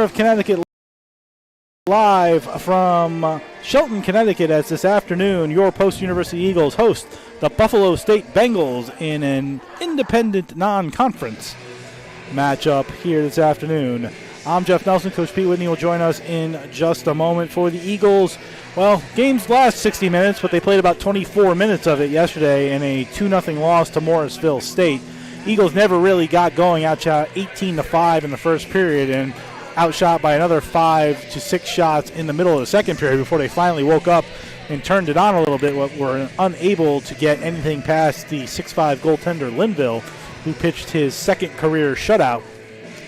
of Connecticut, live from Shelton, Connecticut, as this afternoon your post-University Eagles host the Buffalo State Bengals in an independent non-conference matchup here this afternoon. I'm Jeff Nelson. Coach Pete Whitney will join us in just a moment. For the Eagles, well, games last 60 minutes, but they played about 24 minutes of it yesterday in a 2-0 loss to Morrisville State. Eagles never really got going, outshot 18-5 in the first period and outshot by another 5 to 6 shots in the middle of the second period before they finally woke up and turned it on a little bit, but were unable to get anything past the 6'5 goaltender Linville, who pitched his second career shutout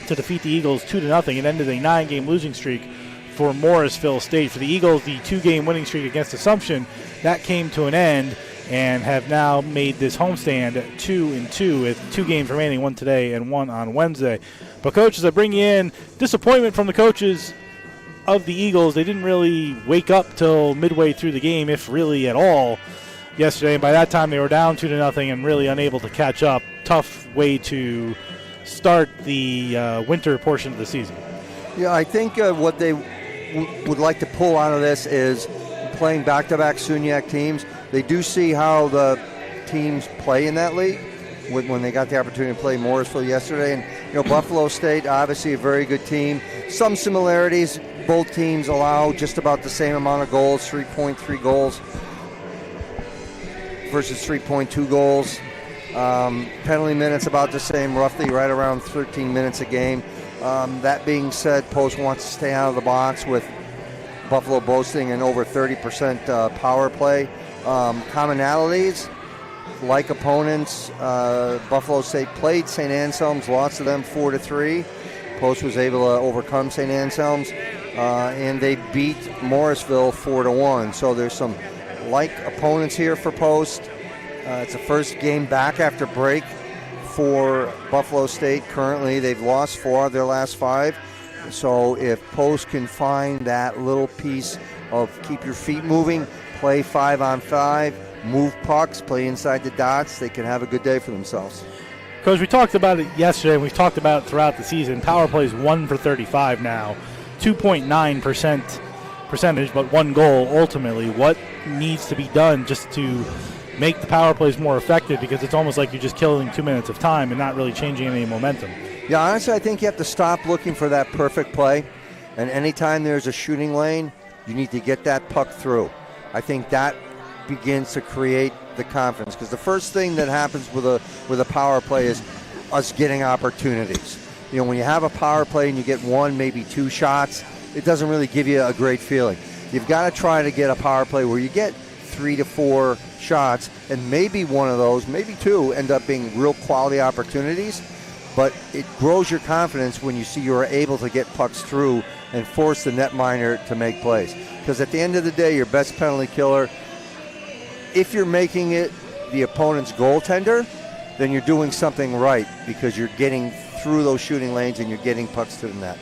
to defeat the Eagles 2-0. It ended a 9-game losing streak for Morrisville State. For the Eagles, the 2-game winning streak against Assumption, that came to an end, and have now made this homestand 2-2 with 2 games remaining, one today and one on Wednesday. But coaches, I bring you in, disappointment from the coaches of the Eagles. They didn't really wake up till midway through the game, if really at all, yesterday. And by that time, they were down 2-0 and really unable to catch up. Tough way to start the winter portion of the season. Yeah, I think what they would like to pull out of this is playing back-to-back SUNYAC teams. They do see how the teams play in that league when they got the opportunity to play Morrisville yesterday. And, Buffalo State, obviously a very good team. Some similarities. Both teams allow just about the same amount of goals, 3.3 goals versus 3.2 goals. Penalty minutes about the same, roughly right around 13 minutes a game. That being said, Post wants to stay out of the box, with Buffalo boasting an over 30% power play. Commonalities, like opponents, Buffalo State played St. Anselm's, lost to them 4-3. Post was able to overcome St. Anselm's, and they beat Morrisville 4-1. So there's some like opponents here for Post. It's the first game back after break for Buffalo State. Currently, they've lost 4 of their last 5. So if Post can find that little piece of keep your feet moving, play 5-on-5, move pucks, play inside the dots, they can have a good day for themselves. Coach, we talked about it yesterday, and we've talked about it throughout the season. Power play is 1 for 35 now, 2.9% percentage, but 1 goal ultimately. What needs to be done just to make the power plays more effective, because it's almost like you're just killing 2 minutes of time and not really changing any momentum? Yeah, honestly, I think you have to stop looking for that perfect play, and anytime there's a shooting lane, you need to get that puck through. I think that begins to create the confidence, because the first thing that happens with a power play is us getting opportunities. When you have a power play and you get 1, maybe 2 shots, it doesn't really give you a great feeling. You've got to try to get a power play where you get 3 to 4 shots, and maybe 1 of those, maybe 2, end up being real quality opportunities. But it grows your confidence when you see you're able to get pucks through and force the netminder to make plays. Because at the end of the day, your best penalty killer, if you're making it the opponent's goaltender, then you're doing something right, because you're getting through those shooting lanes and you're getting pucks to the net.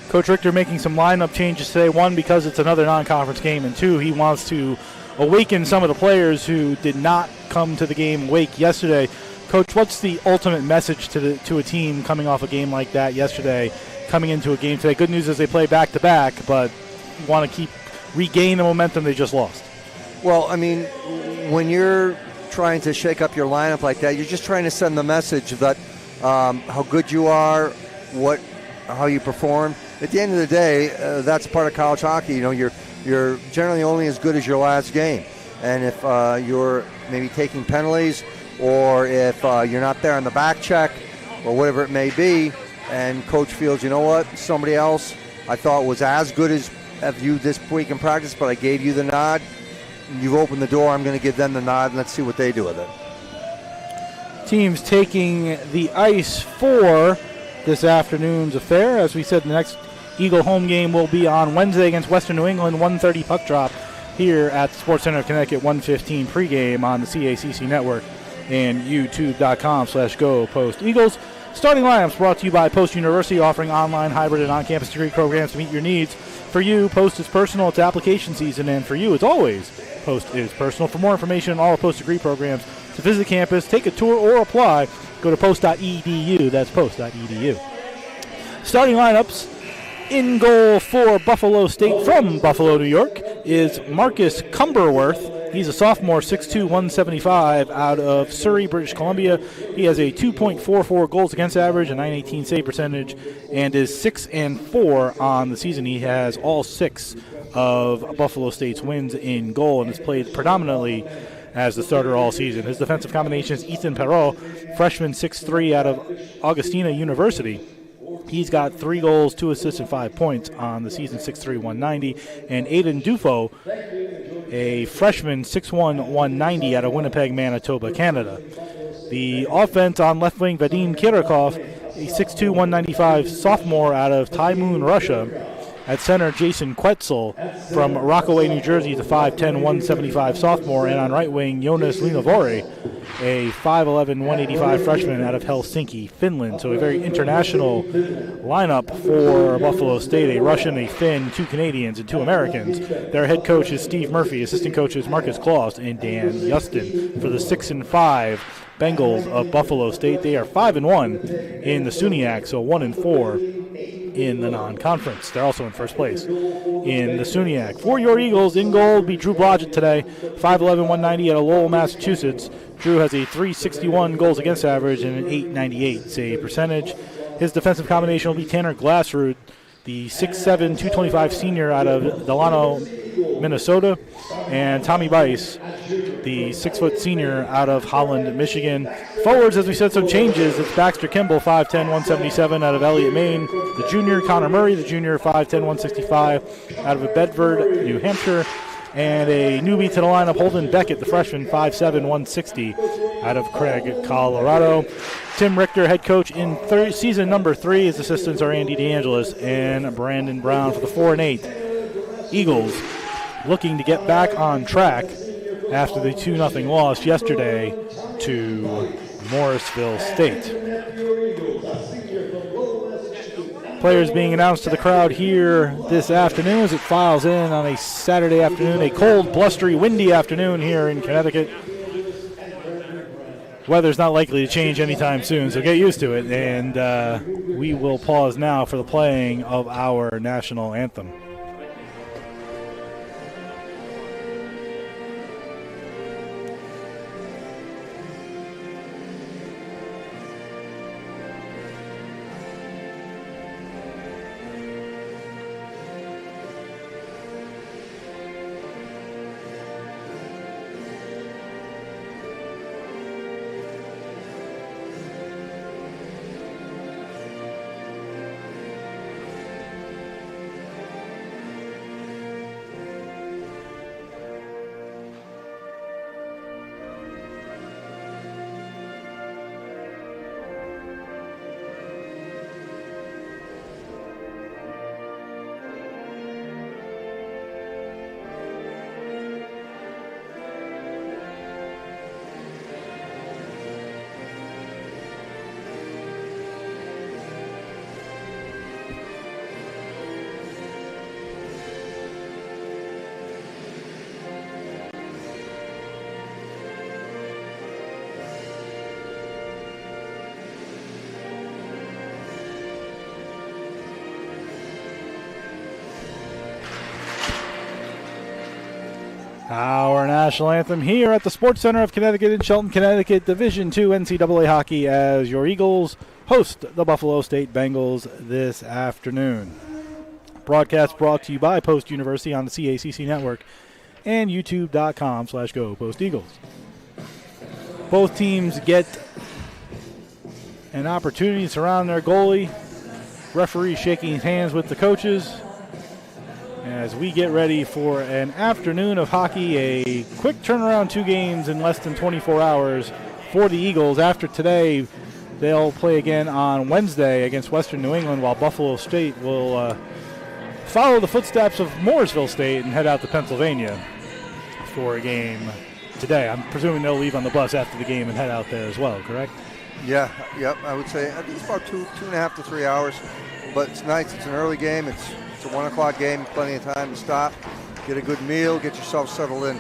Coach Richter making some lineup changes today. 1, because it's another non-conference game, and 2, he wants to awaken some of the players who did not come to the game awake yesterday. Coach, what's the ultimate message to a team coming off a game like that yesterday, coming into a game today? Good news is they play back-to-back, but you want to regain the momentum they just lost. Well, I mean, when you're trying to shake up your lineup like that, you're just trying to send the message that how good you are, how you perform. At the end of the day, that's part of college hockey. You're generally only as good as your last game. And if you're maybe taking penalties, or if you're not there on the back check, or whatever it may be, and coach feels, you know what, somebody else I thought was as good as you this week in practice, but I gave you the nod, you've opened the door, I'm going to give them the nod, and let's see what they do with it. Teams taking the ice for this afternoon's affair. As we said, the next Eagle home game will be on Wednesday against Western New England, 1:30 puck drop here at the Sports Center of Connecticut, 1:15 pregame on the CACC network and youtube.com/Go Post Eagles. Starting lineups brought to you by Post University, offering online, hybrid, and on-campus degree programs to meet your needs. For you, Post is personal. It's application season, and for you, it's always Post is personal. For more information on all Post degree programs, to visit campus, take a tour, or apply, go to post.edu. That's post.edu. Starting lineups In goal for Buffalo State from Buffalo, New York, is Marcus Cumberworth. He's a sophomore, 6'2", 175, out of Surrey, British Columbia. He has a 2.44 goals against average, a .918 save percentage, and is 6-4 on the season. He has all 6 of Buffalo State's wins in goal and has played predominantly as the starter all season. His defensive combination is Ethan Perrault, freshman, 6'3", out of Augustina University. He's got 3 goals, 2 assists, and 5 points on the season, 6'3", 190. And Aiden Dufo, a freshman, 6'1", 190 out of Winnipeg, Manitoba, Canada. The offense on left wing, Vadim Kirikov, a 6'2", 195 sophomore out of Taimoon, Russia. At center, Jason Quetzel from Rockaway, New Jersey, the 5'10", 175 sophomore. And on right wing, Jonas Linavori, a 5'11", 185 freshman out of Helsinki, Finland. So a very international lineup for Buffalo State, a Russian, a Finn, 2 Canadians, and 2 Americans. Their head coach is Steve Murphy, assistant coaches Marcus Claus and Dan Yustin for the 6-5 Bengals of Buffalo State. They are 5-1 in the SUNYAC, so 1-4 in the non-conference. They're also in first place in the SUNYAC. For your Eagles, in goal will be Drew Blodgett today, 5'11", 190 out of Lowell, Massachusetts. Drew has a .361 goals against average and an .898 save percentage. His defensive combination will be Tanner Glassrud, the 6'7", 225 senior out of Delano, Minnesota, and Tommy Bice, the 6' senior out of Holland, Michigan. Forwards, as we said, some changes. It's Baxter Kimball, 5'10", 177 out of Elliott, Maine. The junior, Connor Murray, the junior, 5'10", 165 out of Bedford, New Hampshire. And a newbie to the lineup, Holden Beckett, the freshman, 5'7", 160 out of Craig, Colorado. Tim Richter, head coach in season number 3. His assistants are Andy DeAngelis and Brandon Brown for the 4-8. Eagles looking to get back on track after the 2-0 loss yesterday to Morrisville State. Players being announced to the crowd here this afternoon as it files in on a Saturday afternoon, a cold, blustery, windy afternoon here in Connecticut. Weather's not likely to change anytime soon, so get used to it. And we will pause now for the playing of our national anthem. Our national anthem here at the Sports Center of Connecticut in Shelton, Connecticut, Division II NCAA hockey, as your Eagles host the Buffalo State Bengals this afternoon. Broadcast brought to you by Post University on the CACC Network and youtube.com/GoPostEagles. Both teams get an opportunity to surround their goalie. Referee shaking hands with the coaches as we get ready for an afternoon of hockey, a quick turnaround, 2 games in less than 24 hours for the Eagles. After today, they'll play again on Wednesday against Western New England, while Buffalo State will follow the footsteps of Morrisville State and head out to Pennsylvania for a game today. I'm presuming they'll leave on the bus after the game and head out there as well, correct? Yeah, yep, I would say it's about 2.5 to 3 hours, but it's nice. It's an early game. It's a 1 o'clock game, plenty of time to stop, get a good meal, get yourself settled in.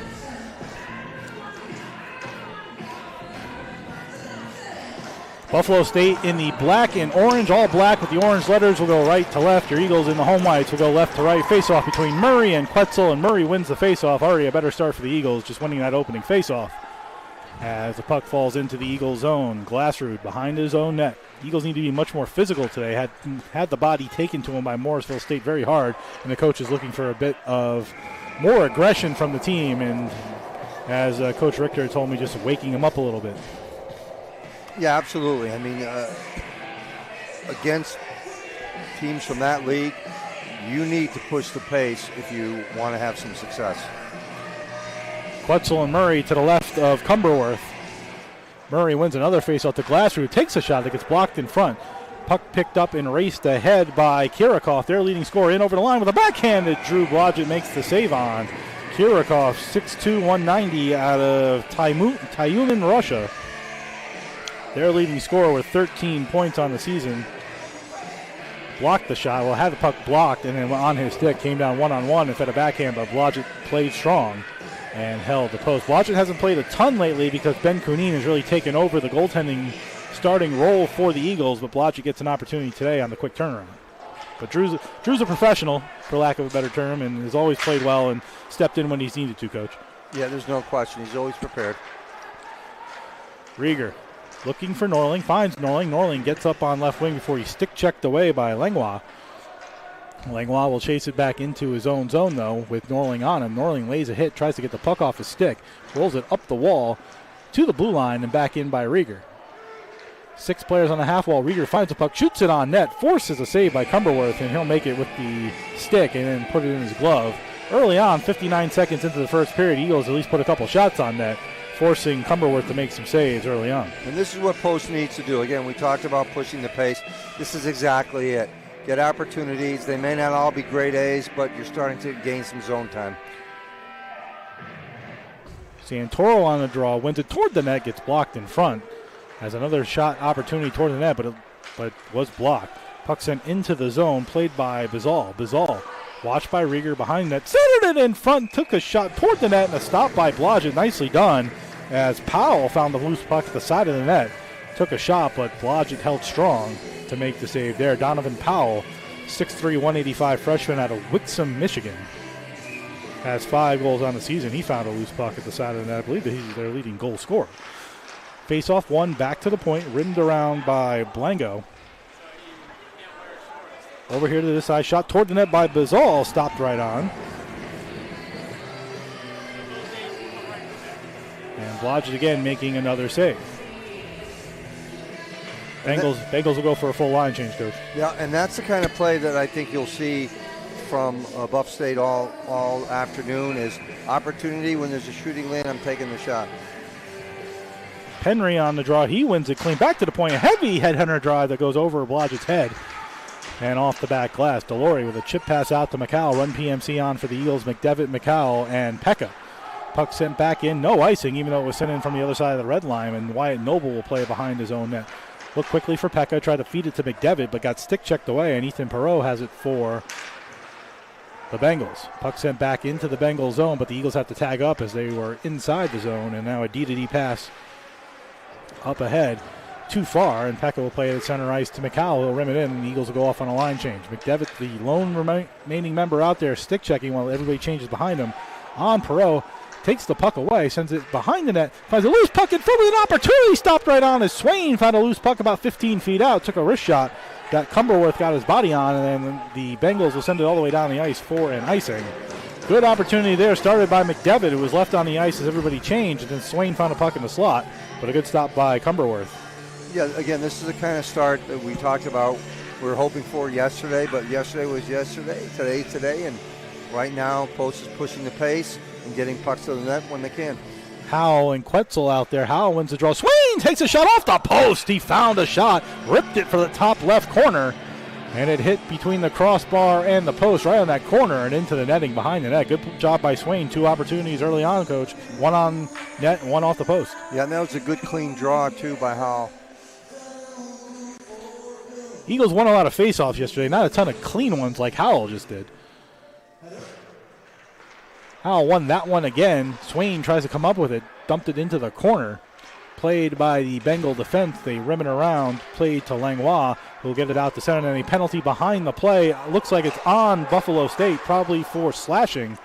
Buffalo State in the black and orange, all black with the orange letters will go right to left. Your Eagles in the home whites will go left to right. Face-off between Murray and Quetzel, and Murray wins the face-off. Already a better start for the Eagles, just winning that opening face-off. As the puck falls into the Eagles' zone, Glassrud behind his own net. Eagles need to be much more physical today. Had the body taken to him by Morrisville State very hard, and the coach is looking for a bit of more aggression from the team, and as Coach Richter told me, just waking him up a little bit. Yeah, absolutely. I mean, against teams from that league, you need to push the pace if you want to have some success. Quetzel and Murray to the left of Cumberworth. Murray wins another faceoff to Glassrud, takes a shot that gets blocked in front. Puck picked up and raced ahead by Kirikoff, their leading scorer, in over the line with a backhand that Drew Blodgett makes the save on. Kirikoff, 6'2", 190 out of Tyumen, Russia. Their leading scorer with 13 points on the season. Blocked the shot, well, had the puck blocked, and then on his stick came down one-on-one and fed a backhand, but Blodgett played strong and held the post. Blodgett hasn't played a ton lately because Ben Kunin has really taken over the goaltending starting role for the Eagles, but Blodgett gets an opportunity today on the quick turnaround. But Drew's a professional, for lack of a better term, and has always played well and stepped in when he's needed to, Coach. Yeah, there's no question. He's always prepared. Rieger looking for Norling, finds Norling. Norling gets up on left wing before he's stick-checked away by Langlois. Langlois will chase it back into his own zone, though, with Norling on him. Norling lays a hit, tries to get the puck off his stick, rolls it up the wall to the blue line and back in by Rieger. 6 players on the half wall. Rieger finds the puck, shoots it on net, forces a save by Cumberworth, and he'll make it with the stick and then put it in his glove. Early on, 59 seconds into the first period, Eagles at least put a couple shots on net, forcing Cumberworth to make some saves early on. And this is what Post needs to do. Again, we talked about pushing the pace. This is exactly it. Get opportunities. They may not all be grade A's, but you're starting to gain some zone time. Santoro on the draw, wins it toward the net, gets blocked in front. Has another shot opportunity toward the net, but was blocked. Puck sent into the zone, played by Bizal. Bizal, watched by Rieger behind net, centered it in front, took a shot toward the net, and a stop by Blodgett. Nicely done, as Powell found the loose puck at the side of the net. Took a shot, but Blodgett held strong to make the save there. Donovan Powell, 6'3", 185 freshman out of Wixom, Michigan. Has 5 goals on the season. He found a loose puck at the side of the net. I believe that he's their leading goal scorer. Face-off one, back to the point, rimmed around by Blango. Over here to this side, shot toward the net by Bizal, stopped right on. And Blodgett again making another save. Bengals will go for a full line change, Coach. Yeah, and that's the kind of play that I think you'll see from Buff State all afternoon is opportunity. When there's a shooting lane, I'm taking the shot. Henry on the draw. He wins it clean. Back to the point. A heavy headhunter drive that goes over Blodgett's head and off the back glass. Delory with a chip pass out to McCall. Run PMC on for the Eagles. McDevitt, McCall, and Pekka. Puck sent back in. No icing, even though it was sent in from the other side of the red line. And Wyatt Noble will play behind his own net. Look quickly for Pekka. Tried to feed it to McDevitt, but got stick checked away. And Ethan Perreault has it for the Bengals. Puck sent back into the Bengals zone, but the Eagles have to tag up as they were inside the zone. And now a D-to-D pass up ahead, too far, and Pekka will play at center ice to McCall. He'll rim it in, and the Eagles will go off on a line change. McDevitt, the lone remaining member out there, stick checking while everybody changes behind him. On Perreault, takes the puck away, sends it behind the net, finds a loose puck in front with an opportunity, stopped right on as Swain found a loose puck about 15 feet out, took a wrist shot that Cumberworth got his body on, and then the Bengals will send it all the way down the ice for an icing. Good opportunity there, started by McDevitt, who was left on the ice as everybody changed, and then Swain found a puck in the slot, but a good stop by Cumberworth. Yeah, again, this is the kind of start that we talked about we were hoping for yesterday, but yesterday was yesterday, today's today, and right now Post is pushing the pace and getting pucks to the net when they can. Howell and Quetzel out there. Howell wins the draw. Swain takes a shot off the post. He found a shot, ripped it for the top left corner, and it hit between the crossbar and the post right on that corner and into the netting behind the net. Good job by Swain. 2 opportunities early on, Coach. 1 on net and 1 off the post. Yeah, and that was a good clean draw, too, by Howell. Eagles won a lot of faceoffs yesterday. Not a ton of clean ones like Howell just did. Howell won that one again. Swain tries to come up with it. Dumped it into the corner. played by the Bengal defense. They rim it around, played to Langlois, who'll get it out to center. And a penalty behind the play. Looks like it's on Buffalo State, probably for slashing.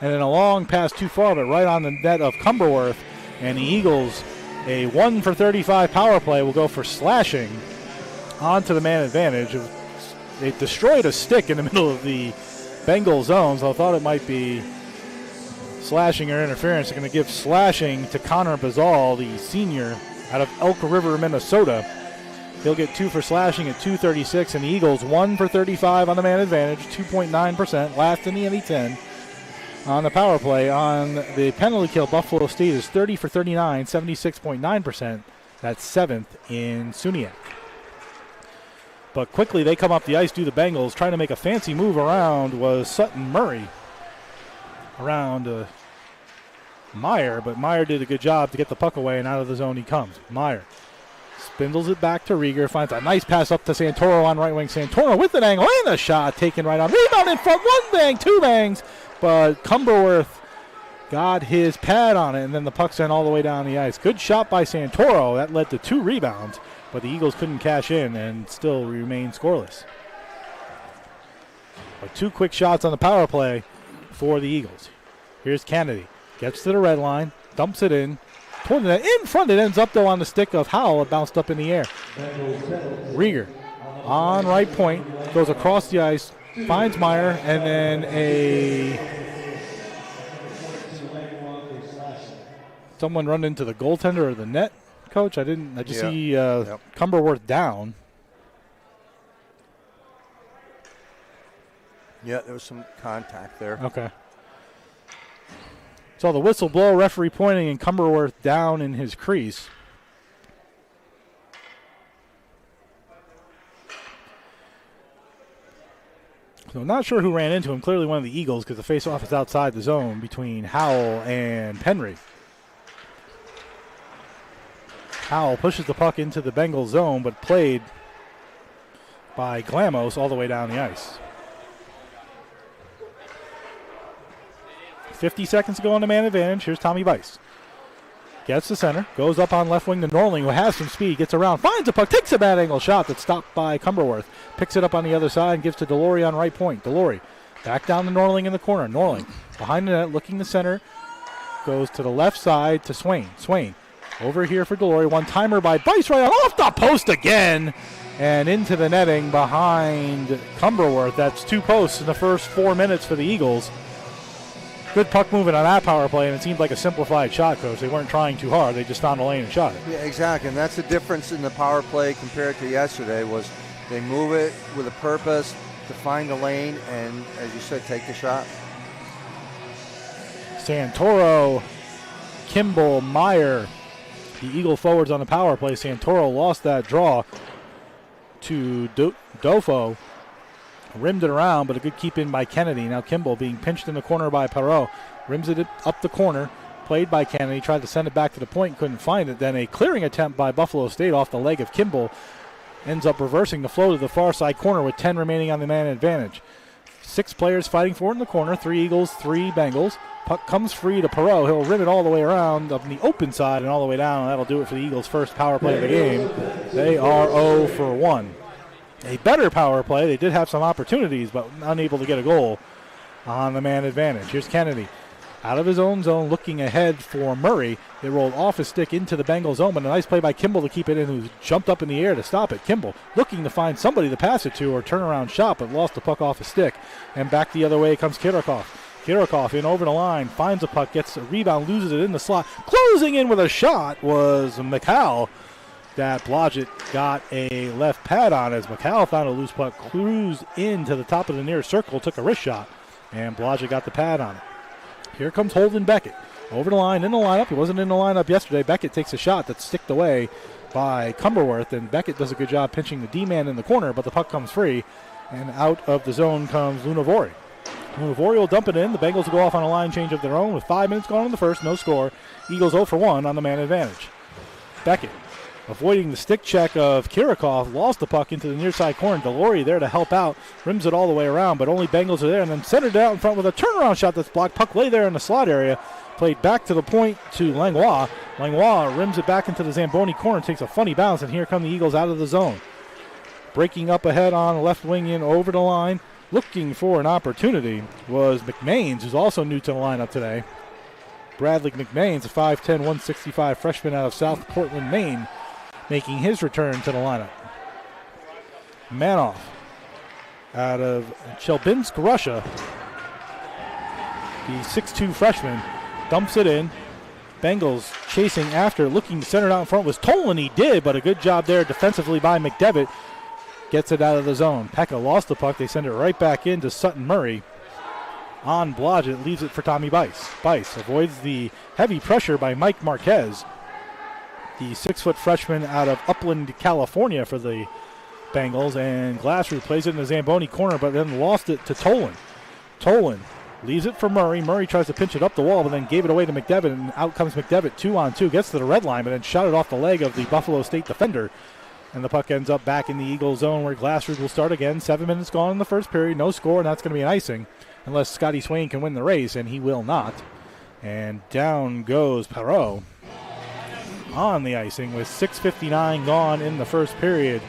And then a long pass too far, but right on the net of Cumberworth. And the Eagles, a 1 for 35 power play, will go for slashing onto the man advantage. They destroyed a stick in the middle of the Bengal zone, so I thought it might be slashing or interference. They're going to give slashing to Connor Bazal, the senior out of Elk River, Minnesota. He'll get 2 for slashing at 2:36, and the Eagles 1 for 35 on the man advantage, 2.9%, last in the NE10. On the power play, on the penalty kill, Buffalo State is 30 for 39, 76.9%. That's 7th in SUNYAC. But quickly they come up the ice, do the Bengals. Trying to make a fancy move around was Sutton Murray around Meyer, but Meyer did a good job to get the puck away, and out of the zone he comes. Meyer spindles it back to Rieger, finds a nice pass up to Santoro on right wing. Santoro with an angle and a shot taken right on. Rebound in front, 1 bang, 2 bangs, but Cumberworth got his pad on it, and then the puck sent all the way down the ice. Good shot by Santoro. That led to 2 rebounds, but the Eagles couldn't cash in and still remain scoreless. But 2 quick shots on the power play for the Eagles. Here's Kennedy. Gets to the red line, dumps it in. Toward the net. In front, it ends up, though, on the stick of Howell. It bounced up in the air. Rieger on right point, goes across the ice, finds Meyer, and then someone run into the goaltender or the net, Coach. I just see Cumberworth down. Yeah, there was some contact there. Okay. Saw the whistle blow, referee pointing, and Cumberworth down in his crease. So not sure who ran into him. Clearly one of the Eagles, because the face-off is outside the zone between Howell and Penry. Howell pushes the puck into the Bengal zone, but played by Glamos all the way down the ice. 50 seconds to go on the man advantage. Here's Tommy Weiss. Gets to center, goes up on left wing to Norling, who has some speed, gets around, finds a puck, takes a bad angle shot that's stopped by Cumberworth. Picks it up on the other side and gives to Delory on right point. Delory back down to Norling in the corner. Norling behind the net, looking to center, goes to the left side to Swain. Swain over here for Delory. One-timer by Weiss right on off the post again. And into the netting behind Cumberworth. That's 2 posts in the first 4 minutes for the Eagles. Good puck movement on that power play, and it seemed like a simplified shot, Coach. They weren't trying too hard. They just found a lane and shot it. Yeah, exactly, and that's the difference in the power play compared to yesterday was they move it with a purpose to find the lane and, as you said, take the shot. Santoro, Kimball, Meyer, the Eagle forwards on the power play. Santoro lost that draw to Dofo. Rimmed it around, but a good keep in by Kennedy. Now Kimball being pinched in the corner by Perreault. Rims it up the corner. Played by Kennedy. Tried to send it back to the point. Couldn't find it. Then a clearing attempt by Buffalo State off the leg of Kimball. Ends up reversing the flow to the far side corner with 10 remaining on the man advantage. 6 players fighting for it in the corner. 3 Eagles, 3 Bengals. Puck comes free to Perreault. He'll rim it all the way around up the open side and all the way down. And that'll do it for the Eagles' first power play of the game. They are 0 for 1. A better power play. They did have some opportunities, but unable to get a goal on the man advantage. Here's Kennedy out of his own zone, looking ahead for Murray. They rolled off his stick into the Bengal zone, but a nice play by Kimball to keep it in, who jumped up in the air to stop it. Kimball looking to find somebody to pass it to or turnaround shot, but lost the puck off his stick. And back the other way comes Kirikov. Kirikov in over the line, finds a puck, gets a rebound, loses it in the slot. Closing in with a shot was McCall. That Blodgett got a left pad on as McCall found a loose puck, cruised into the top of the near circle, took a wrist shot, and Blodgett got the pad on it. Here comes Holden Beckett. Over the line, in the lineup. He wasn't in the lineup yesterday. Beckett takes a shot that's sticked away by Cumberworth, and Beckett does a good job pinching the D-man in the corner, but the puck comes free, and out of the zone comes Lunavori. Lunavori will dump it in. The Bengals will go off on a line change of their own with 5 minutes gone in the first, no score. Eagles 0 for 1 on the man advantage. Beckett avoiding the stick check of Kirikov, lost the puck into the near side corner. Delory there to help out, rims it all the way around, but only Bengals are there, and then centered out in front with a turnaround shot that's blocked. Puck lay there in the slot area, played back to the point to Langlois. Langlois rims it back into the Zamboni corner, takes a funny bounce, and here come the Eagles out of the zone. Breaking up ahead on the left wing in over the line, looking for an opportunity was McMains, who's also new to the lineup today. Bradley McMains, a 5'10", 165 freshman out of South Portland, Maine, making his return to the lineup. Manoff out of Chelyabinsk, Russia. The 6'2 freshman dumps it in. Bengals chasing after, looking centered out in front was Tolan. He did, but a good job there defensively by McDevitt. Gets it out of the zone. Pekka lost the puck. They send it right back in to Sutton Murray. On Blodgett, leaves it for Tommy Bice. Bice avoids the heavy pressure by Mike Marquez, the 6-foot freshman out of Upland, California for the Bengals, and Glassrud plays it in the Zamboni corner, but then lost it to Tolan. Tolan leaves it for Murray. Murray tries to pinch it up the wall, but then gave it away to McDevitt, and out comes McDevitt 2-on-2, gets to the red line, but then shot it off the leg of the Buffalo State defender. And the puck ends up back in the Eagle zone where Glassrud will start again. 7 minutes gone in the first period. No score, and that's going to be an icing unless Scotty Swain can win the race, and he will not. And down goes Perreault on the icing with 6:59 gone in the first period.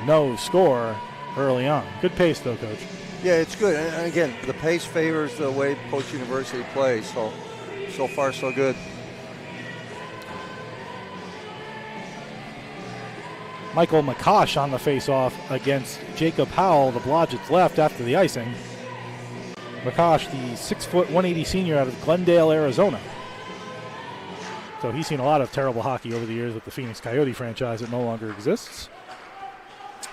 No score early on. Good pace, though, Coach. Yeah, it's good. And again, the pace favors the way Post University plays. So far, so good. Michael McCosh on the face-off against Jacob Howell, the Blodgett's left after the icing. McCosh, the 6', 180 senior out of Glendale, Arizona. So he's seen a lot of terrible hockey over the years with the Phoenix Coyote franchise that no longer exists.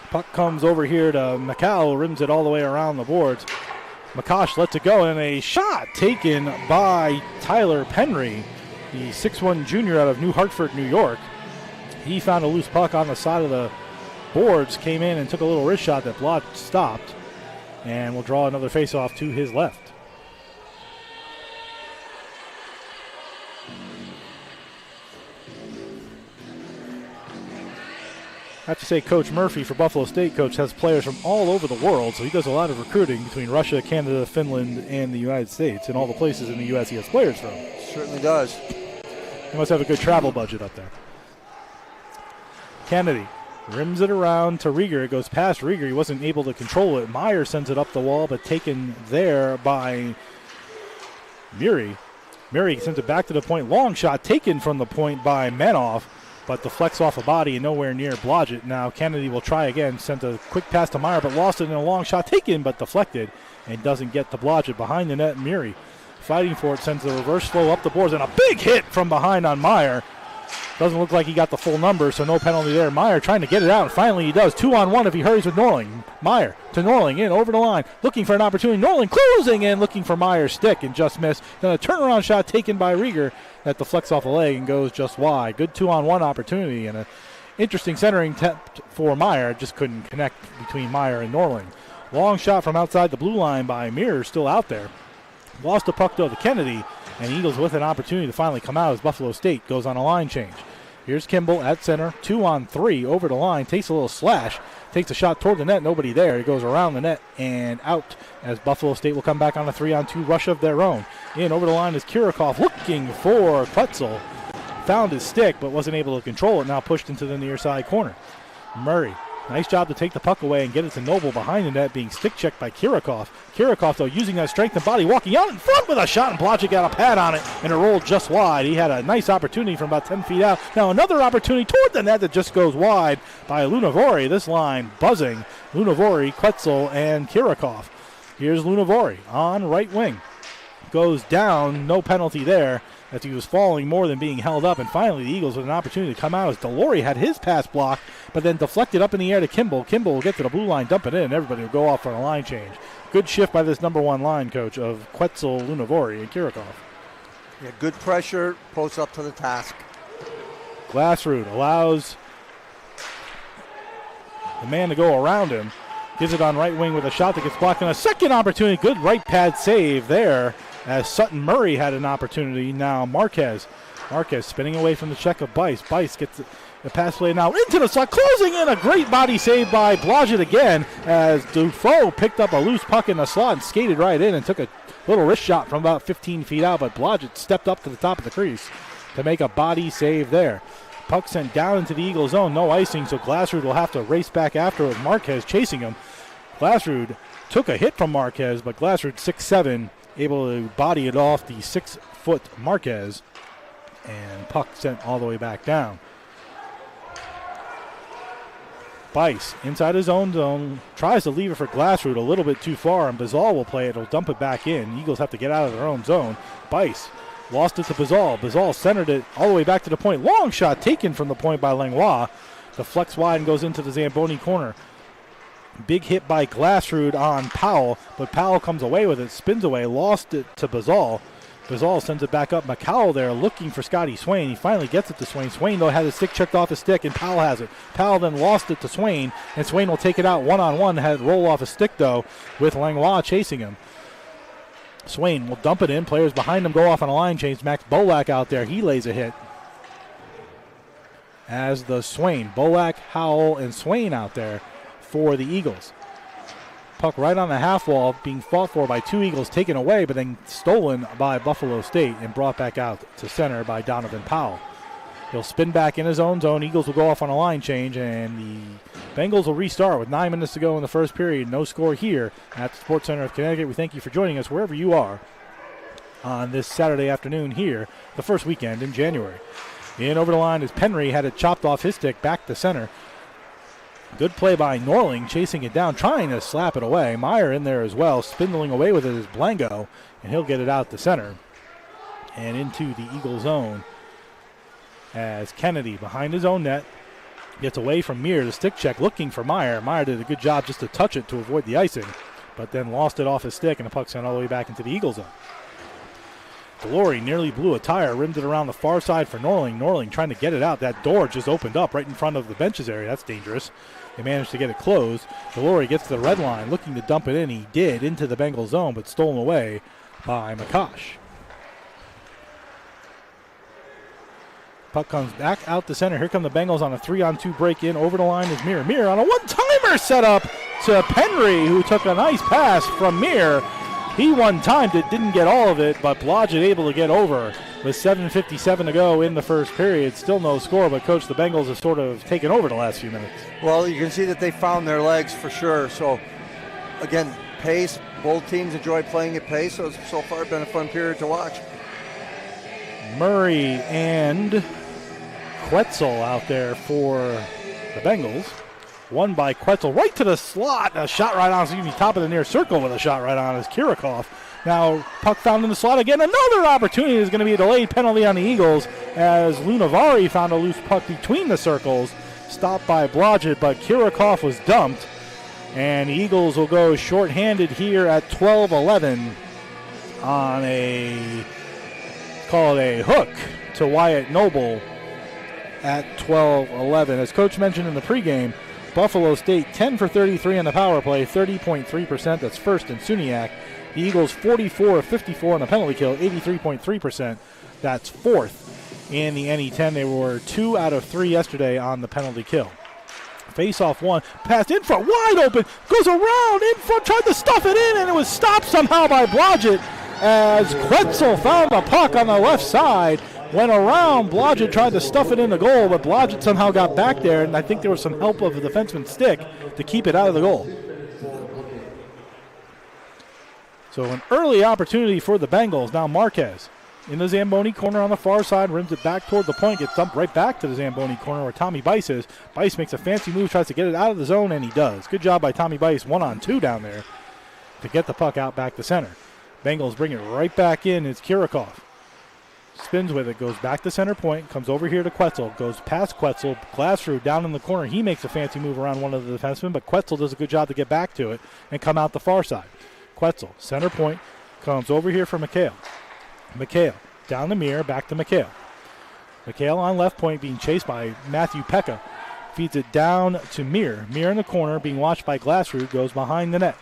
Puck comes over here to Macau, rims it all the way around the boards. McCosh lets it go, and a shot taken by Tyler Penry, the 6'1 junior out of New Hartford, New York. He found a loose puck on the side of the boards, came in and took a little wrist shot that Blodgett stopped, and will draw another faceoff to his left. I have to say, Coach Murphy for Buffalo State, Coach, has players from all over the world, so he does a lot of recruiting between Russia, Canada, Finland, and the United States, and all the places in the U.S. he has players from. Certainly does. He must have a good travel budget up there. Kennedy rims it around to Rieger. It goes past Rieger. He wasn't able to control it. Meyer sends it up the wall, but taken there by Murray. Murray sends it back to the point. Long shot taken from the point by Manoff, but deflects off a body and nowhere near Blodgett. Now Kennedy will try again. Sent a quick pass to Meyer, but lost it in a long shot taken, but deflected, and doesn't get to Blodgett. Behind the net, Murray fighting for it. Sends the reverse flow up the boards, and a big hit from behind on Meyer. Doesn't look like he got the full number, so no penalty there. Meyer trying to get it out, and finally he does. 2-on-1 if he hurries with Norling. Meyer to Norling, in over the line, looking for an opportunity. Norling closing in, looking for Meyer's stick, and just missed. Then a turnaround shot taken by Rieger that deflects off a leg and goes just wide. Good 2-on-1 opportunity, and an interesting centering attempt for Meyer. Just couldn't connect between Meyer and Norling. Long shot from outside the blue line by Mirror, still out there. Lost the puck, though, to Kennedy, and Eagles with an opportunity to finally come out as Buffalo State goes on a line change. Here's Kimball at center, 2-on-3 over the line, takes a little slash, takes a shot toward the net, nobody there. He goes around the net and out as Buffalo State will come back on a 3-on-2 rush of their own. In over the line is Kirikov looking for Quetzel. Found his stick but wasn't able to control it, now pushed into the near side corner. Murray, nice job to take the puck away and get it to Noble behind the net, being stick checked by Kirikov. Kirikov, though, using that strength and body, walking out in front with a shot, and Blodgett got a pad on it, and it rolled just wide. He had a nice opportunity from about 10 feet out. Now another opportunity toward the net that just goes wide by Lunavori. This line buzzing. Lunavori, Quetzel, and Kirikov. Here's Lunavori on right wing. Goes down, no penalty there, as he was falling more than being held up. And finally, the Eagles with an opportunity to come out as Delory had his pass blocked, but then deflected up in the air to Kimball. Kimball will get to the blue line, dump it in, and everybody will go off for a line change. Good shift by this number one line, Coach, of Quetzel, Lunavori, and Kirikov. Yeah, good pressure, posts up to the task. Glassrud allows the man to go around him. Gives it on right wing with a shot that gets blocked, and a second opportunity. Good right pad save there as Sutton Murray had an opportunity. Now Marquez spinning away from the check of Bice. Bice gets The pass play now into the slot, closing in. A great body save by Blodgett again as Dufault picked up a loose puck in the slot and skated right in and took a little wrist shot from about 15 feet out, but Blodgett stepped up to the top of the crease to make a body save there. Puck sent down into the Eagle zone, no icing, so Glassrud will have to race back after with Marquez chasing him. Glassrud took a hit from Marquez, but Glassrud 6'7", able to body it off the 6-foot Marquez, and puck sent all the way back down. Bice inside his own zone, tries to leave it for Glassrud a little bit too far, and Bazal will play it. He'll dump it back in. Eagles have to get out of their own zone. Bice lost it to Bazal. Bazal centered it all the way back to the point. Long shot taken from the point by Langlois. Deflects wide and goes into the Zamboni corner. Big hit by Glassrud on Powell, but Powell comes away with it, spins away, lost it to Bazal. Bazal sends it back up. McCowell there looking for Scotty Swain. He finally gets it to Swain. Swain, though, had his stick checked off his stick, and Powell has it. Powell then lost it to Swain, and Swain will take it out one-on-one. Had it roll off his stick, though, with Langlois chasing him. Swain will dump it in. Players behind him go off on a line change. Max Bolak out there. He lays a hit. As the Swain, Bolak, Howell, and Swain out there for the Eagles. Puck right on the half wall, being fought for by two Eagles, taken away, but then stolen by Buffalo State and brought back out to center by Donovan Powell. He'll spin back in his own zone. Eagles will go off on a line change, and the Bengals will restart with 9 minutes to go in the first period. No score here at the Sports Center of Connecticut. We thank you for joining us wherever you are on this Saturday afternoon here, the first weekend in January. In over the line is Penry, had it chopped off his stick back to center. Good play by Norling, chasing it down, trying to slap it away. Meyer in there as well, spindling away with it is Blango, and he'll get it out to center and into the Eagle zone as Kennedy behind his own net gets away from Meir. The stick check looking for Meyer. Meyer did a good job just to touch it to avoid the icing, but then lost it off his stick, and the puck sent all the way back into the Eagle zone. Delory nearly blew a tire, rimmed it around the far side for Norling. Norling trying to get it out. That door just opened up right in front of the benches area. That's dangerous. They managed to get it closed. Delory gets to the red line, looking to dump it in. He did into the Bengal zone, but stolen away by McCosh. Puck comes back out to center. Here come the Bengals on a 3-on-2 break in. Over the line is Meir. Meir on a one-timer set up to Penry, who took a nice pass from Meir. He one-timed it, didn't get all of it, but Blodgett able to get over with 7:57 to go in the first period. Still no score, but, Coach, the Bengals have sort of taken over the last few minutes. Well, you can see that they found their legs for sure. So, again, pace. Both teams enjoy playing at pace, so it's so far been a fun period to watch. Murray and Quetzal out there for the Bengals. Won by Quetzal right to the slot. A shot right on, top of the near circle with a shot right on is Kirikov. Now, puck found in the slot again. Another opportunity is going to be a delayed penalty on the Eagles as Lunavari found a loose puck between the circles. Stopped by Blodgett, but Kirikov was dumped. And the Eagles will go shorthanded here at 12-11 on call it a hook to Wyatt Noble at 12-11. As Coach mentioned in the pregame, Buffalo State 10 for 33 on the power play, 30.3%. That's first in SUNYAC. The Eagles 44 of 54 on the penalty kill, 83.3%. That's fourth in the NE10. They were 2 out of 3 yesterday on the penalty kill. Face-off one, passed in front, wide open, goes around in front, tried to stuff it in, and it was stopped somehow by Blodgett as Quetzal found the puck on the left side. Went around, Blodgett tried to stuff it in the goal, but Blodgett somehow got back there, and I think there was some help of the defenseman's stick to keep it out of the goal. So an early opportunity for the Bengals. Now Marquez in the Zamboni corner on the far side, rims it back toward the point, gets dumped right back to the Zamboni corner where Tommy Bice is. Bice makes a fancy move, tries to get it out of the zone, and he does. Good job by Tommy Bice, 1-on-2 down there to get the puck out back to center. Bengals bring it right back in. It's Kirikov. Spins with it, goes back to center point, comes over here to Quetzal, goes past Quetzal, Glassrud down in the corner. He makes a fancy move around one of the defensemen, but Quetzal does a good job to get back to it and come out the far side. Quetzal, center point, comes over here for McHale. McHale, down the mirror, back to McHale. McHale on left point being chased by Matthew Pekka. Feeds it down to Mir. Mir in the corner being watched by Glassrud, goes behind the net.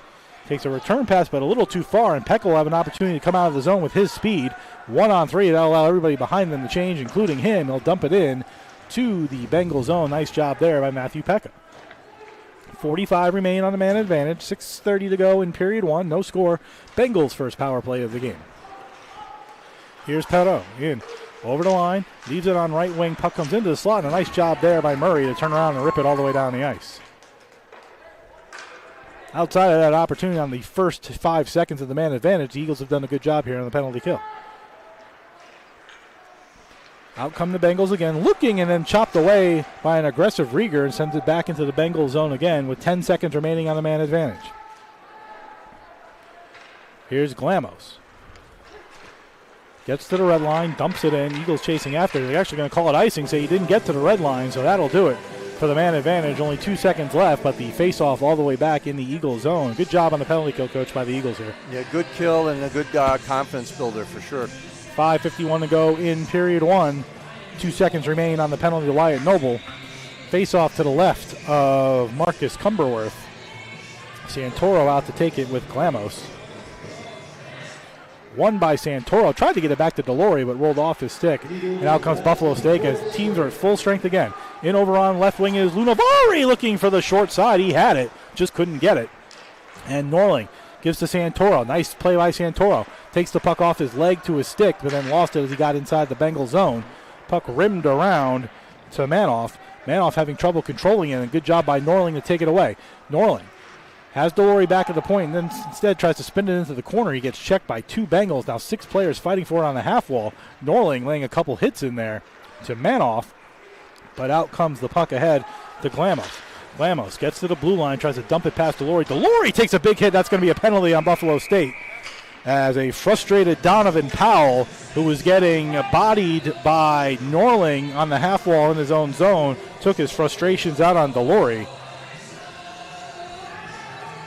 Takes a return pass, but a little too far, and Pekka will have an opportunity to come out of the zone with his speed. 1-on-3, that'll allow everybody behind them to change, including him. He'll dump it in to the Bengal zone. Nice job there by Matthew Pekka. 45 remain on the man advantage. 6:30 to go in period one. No score. Bengals' first power play of the game. Here's Perot in. Over the line. Leaves it on right wing. Puck comes into the slot. And a nice job there by Murray to turn around and rip it all the way down the ice. Outside of that opportunity on the first 5 seconds of the man advantage, the Eagles have done a good job here on the penalty kill. Out come the Bengals again, looking and then chopped away by an aggressive Rieger and sends it back into the Bengals zone again with 10 seconds remaining on the man advantage. Here's Glamos. Gets to the red line, dumps it in. Eagles chasing after. They're actually going to call it icing, say he didn't get to the red line, so that'll do it for the man advantage. Only 2 seconds left, but the face-off all the way back in the Eagles zone. Good job on the penalty kill, Coach, by the Eagles here. Yeah, good kill and a good confidence builder for sure. 5:51 to go in period one. 2 seconds remain on the penalty to Wyatt Noble. Face-off to the left of Marcus Cumberworth. Santoro out to take it with Glamos. Won by Santoro. Tried to get it back to Delory, but rolled off his stick. And out comes Buffalo State as teams are at full strength again. In over on left wing is Lunavari looking for the short side. He had it, just couldn't get it. And Norling gives to Santoro. Nice play by Santoro. Takes the puck off his leg to his stick, but then lost it as he got inside the Bengal zone. Puck rimmed around to Manoff. Manoff having trouble controlling it, and good job by Norling to take it away. Norling has Delory back at the point, and then instead tries to spin it into the corner. He gets checked by 2 Bengals. Now 6 players fighting for it on the half wall. Norling laying a couple hits in there to Manoff, but out comes the puck ahead to Glamos. Glamos gets to the blue line, tries to dump it past Delory. Delory takes a big hit. That's going to be a penalty on Buffalo State, as a frustrated Donovan Powell, who was getting bodied by Norling on the half wall in his own zone, took his frustrations out on Delory.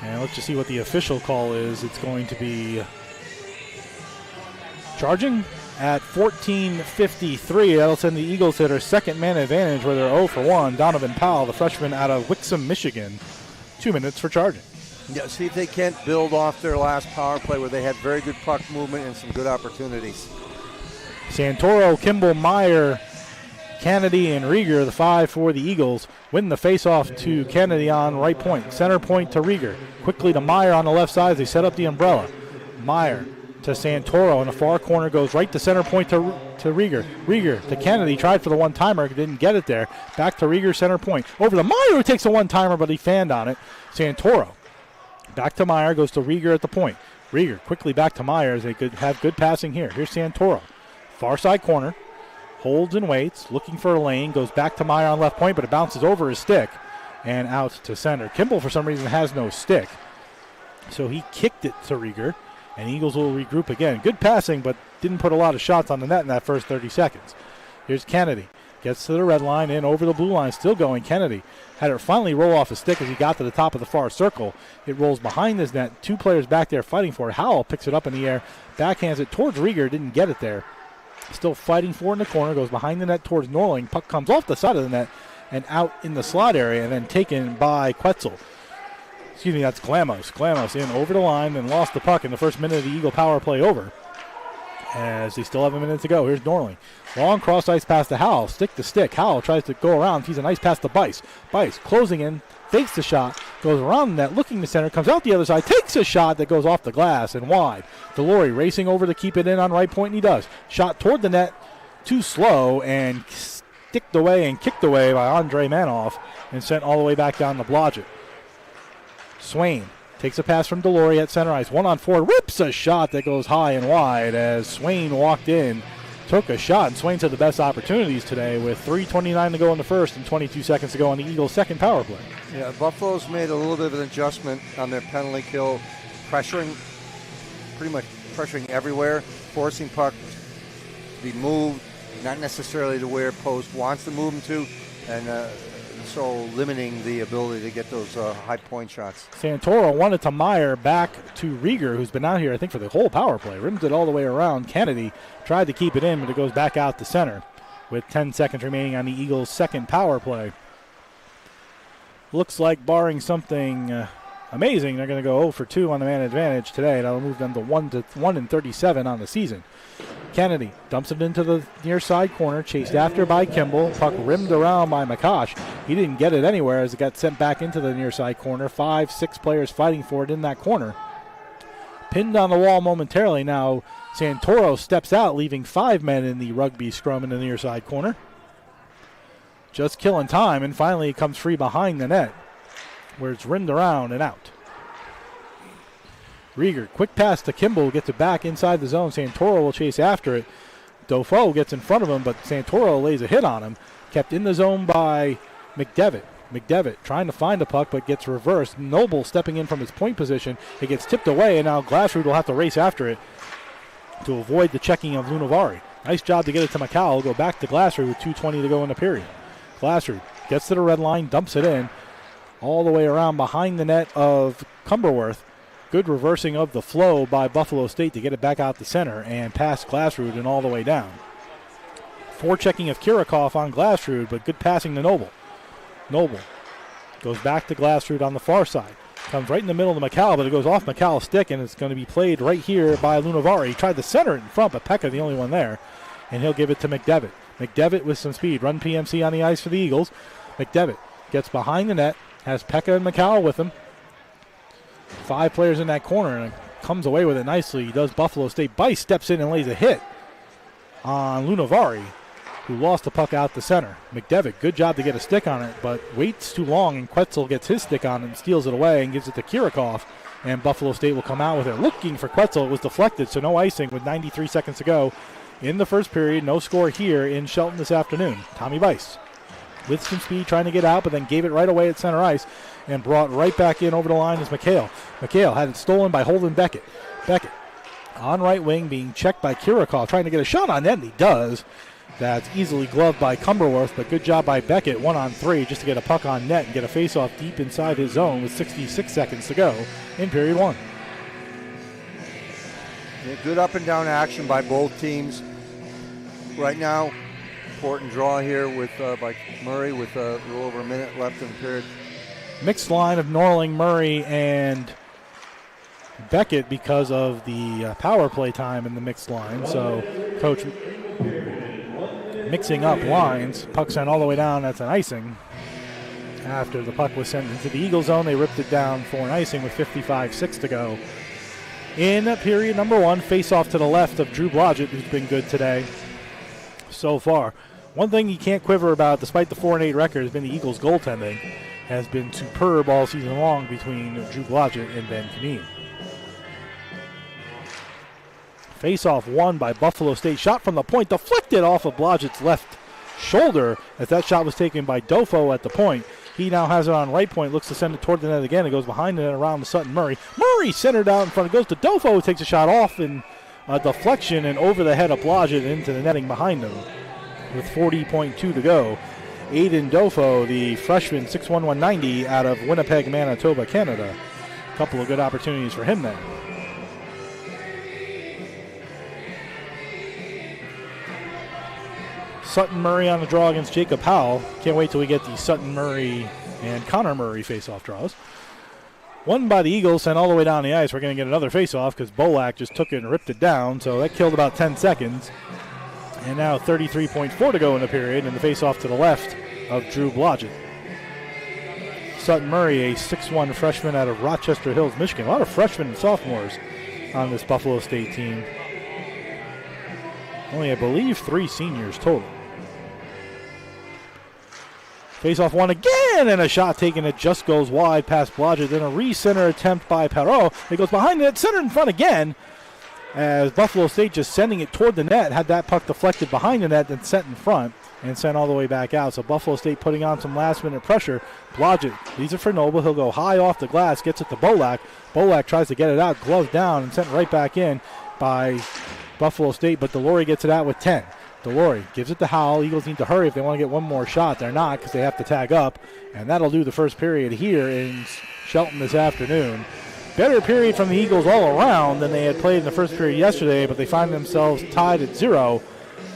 And let's just see what the official call is. It's going to be charging at 14:53. That'll send the Eagles to their second man advantage, where they're 0 for 1. Donovan Powell, the freshman out of Wixom, Michigan. 2 minutes for charging. Yeah, see if they can't build off their last power play where they had very good puck movement and some good opportunities. Santoro, Kimball, Meyer, Kennedy, and Rieger, the 5 for the Eagles, win the faceoff to Kennedy on right point. Center point to Rieger. Quickly to Meyer on the left side as they set up the umbrella. Meyer to Santoro in the far corner, goes right to center point to Rieger. Rieger to Kennedy, tried for the one-timer, didn't get it there. Back to Rieger, center point. Over to Meyer, who takes a one-timer, but he fanned on it. Santoro back to Meyer, goes to Rieger at the point. Rieger quickly back to Meyer as they could have good passing here. Here's Santoro. Far side corner. Holds and waits, looking for a lane, goes back to Meyer on left point, but it bounces over his stick and out to center. Kimball, for some reason, has no stick, so he kicked it to Rieger, and Eagles will regroup again. Good passing, but didn't put a lot of shots on the net in that first 30 seconds. Here's Kennedy. Gets to the red line, in over the blue line, still going. Kennedy had it finally roll off his stick as he got to the top of the far circle. It rolls behind his net. 2 players back there fighting for it. Howell picks it up in the air, backhands it towards Rieger, didn't get it there. Still fighting for it in the corner, goes behind the net towards Norling. Puck comes off the side of the net and out in the slot area, and then taken by Quetzal. Excuse me, that's Glamos. Glamos in over the line and lost the puck in the first minute of the Eagle power play over, as they still have a minute to go. Here's Norling. Long cross ice pass to Howell, stick to stick. Howell tries to go around. He's a nice pass to Bice. Bice closing in, fakes the shot, goes around the net, looking to center, comes out the other side, takes a shot that goes off the glass and wide. Delory racing over to keep it in on right point, and he does. Shot toward the net, too slow, and sticked away and kicked away by Andre Manoff and sent all the way back down to Blodgett. Swain takes a pass from Delory at center ice. 1-on-4, rips a shot that goes high and wide as Swain walked in, took a shot, and Swain's had the best opportunities today with 3:29 to go in the first and 22 seconds to go on the Eagles' second power play. Yeah, Buffalo's made a little bit of an adjustment on their penalty kill, pretty much pressuring everywhere, forcing puck to be moved, not necessarily to where Post wants to move them to, and so limiting the ability to get those high point shots. Santoro wanted to Meyer, back to Rieger, who's been out here, I think, for the whole power play. Rims it all the way around. Kennedy tried to keep it in, but it goes back out to center with 10 seconds remaining on the Eagles' second power play. Looks like, barring something amazing, they're going to go 0 for 2 on the man advantage today. That'll move them to 1 and 37 on the season. Kennedy dumps it into the near side corner, chased after by Kimball. Puck rimmed around by McCosh. He didn't get it anywhere as it got sent back into the near side corner. 5-6 players fighting for it in that corner. Pinned on the wall momentarily. Now Santoro steps out, leaving 5 men in the rugby scrum in the near side corner. Just killing time, and finally it comes free behind the net, where it's rimmed around and out. Rieger, quick pass to Kimball, gets it back inside the zone. Santoro will chase after it. Dauphin gets in front of him, but Santoro lays a hit on him. Kept in the zone by McDevitt. McDevitt trying to find a puck, but gets reversed. Noble stepping in from his point position. It gets tipped away, and now Glassrud will have to race after it to avoid the checking of Lunavari. Nice job to get it to McCall. We'll go back to Glassrud with 2:20 to go in the period. Glassrud gets to the red line, dumps it in, all the way around behind the net of Cumberworth. Good reversing of the flow by Buffalo State to get it back out the center and past Glassrud and all the way down. Forechecking of Kirikoff on Glassrud, but good passing to Noble. Noble goes back to Glassrud on the far side. Comes right in the middle of McCall, but it goes off McCall's stick, and it's going to be played right here by Lunavari. He tried to center it in front, but Pekka the only one there, and he'll give it to McDevitt. McDevitt with some speed. Run PMC on the ice for the Eagles. McDevitt gets behind the net, has Pekka and McCall with him. 5 players in that corner, and comes away with it nicely. He does Buffalo State. Bice steps in and lays a hit on Lunavari, who lost the puck out the center. McDevitt, good job to get a stick on it, but waits too long, and Quetzal gets his stick on it and steals it away and gives it to Kirikoff, and Buffalo State will come out with it. Looking for Quetzal. It was deflected, so no icing with 93 seconds to go in the first period. No score here in Shelton this afternoon. Tommy Bice with some speed trying to get out, but then gave it right away at center ice and brought right back in over the line is McHale. McHale had it stolen by Holden Beckett. Beckett on right wing being checked by Kirikoff, trying to get a shot on net, and he does. That's easily gloved by Cumberworth, but good job by Beckett, 1-on-3, just to get a puck on net and get a face-off deep inside his zone with 66 seconds to go in period 1. Yeah, good up and down action by both teams. Right now, important draw here with by Murray with a little over a minute left in the period. Mixed line of Norling, Murray, and Beckett because of the power play time in the mixed line. So coach mixing up lines. Puck sent all the way down. That's an icing. After the puck was sent into the Eagle zone, they ripped it down for an icing with 55-6 to go. In period number 1, face-off to the left of Drew Blodgett, who's been good today so far. One thing you can't quiver about, despite the 4-8 record, has been the Eagles' goaltending. Has been superb all season long between Drew Blodgett and Ben Kineen. Face-off won by Buffalo State. Shot from the point, deflected off of Blodgett's left shoulder as that shot was taken by Dofo at the point. He now has it on right point, looks to send it toward the net again. It goes behind the net around to Sutton Murray. Murray centered out in front. It goes to Dofo, who takes a shot off in a deflection and over the head of Blodgett into the netting behind him with 40.2 to go. Aiden Dofo, the freshman, 6'1", 190 out of Winnipeg, Manitoba, Canada. A couple of good opportunities for him there. Sutton Murray on the draw against Jacob Howell. Can't wait till we get the Sutton Murray and Connor Murray face-off draws. One by the Eagles, sent all the way down the ice. We're going to get another face-off because Bolak just took it and ripped it down, so that killed about 10 seconds. And now 33.4 to go in the period, and the face-off to the left of Drew Blodgett. Sutton Murray, a 6'1" freshman out of Rochester Hills, Michigan. A lot of freshmen and sophomores on this Buffalo State team. Only, I believe, 3 seniors total. Face-off one again, and a shot taken. It just goes wide past Blodgett. Then a re-center attempt by Perreault. It goes behind the net, center in front again. As Buffalo State just sending it toward the net, had that puck deflected behind the net, then sent in front and sent all the way back out. So Buffalo State putting on some last-minute pressure. Blodgett, these are for Noble. He'll go high off the glass, gets it to Bolak. Bolak tries to get it out, glove down, and sent right back in by Buffalo State, but Delory gets it out with 10. Delory gives it to Howell. Eagles need to hurry if they want to get one more shot. They're not because they have to tag up, and that'll do the first period here in Shelton this afternoon. Better period from the Eagles all around than they had played in the first period yesterday, but they find themselves tied at 0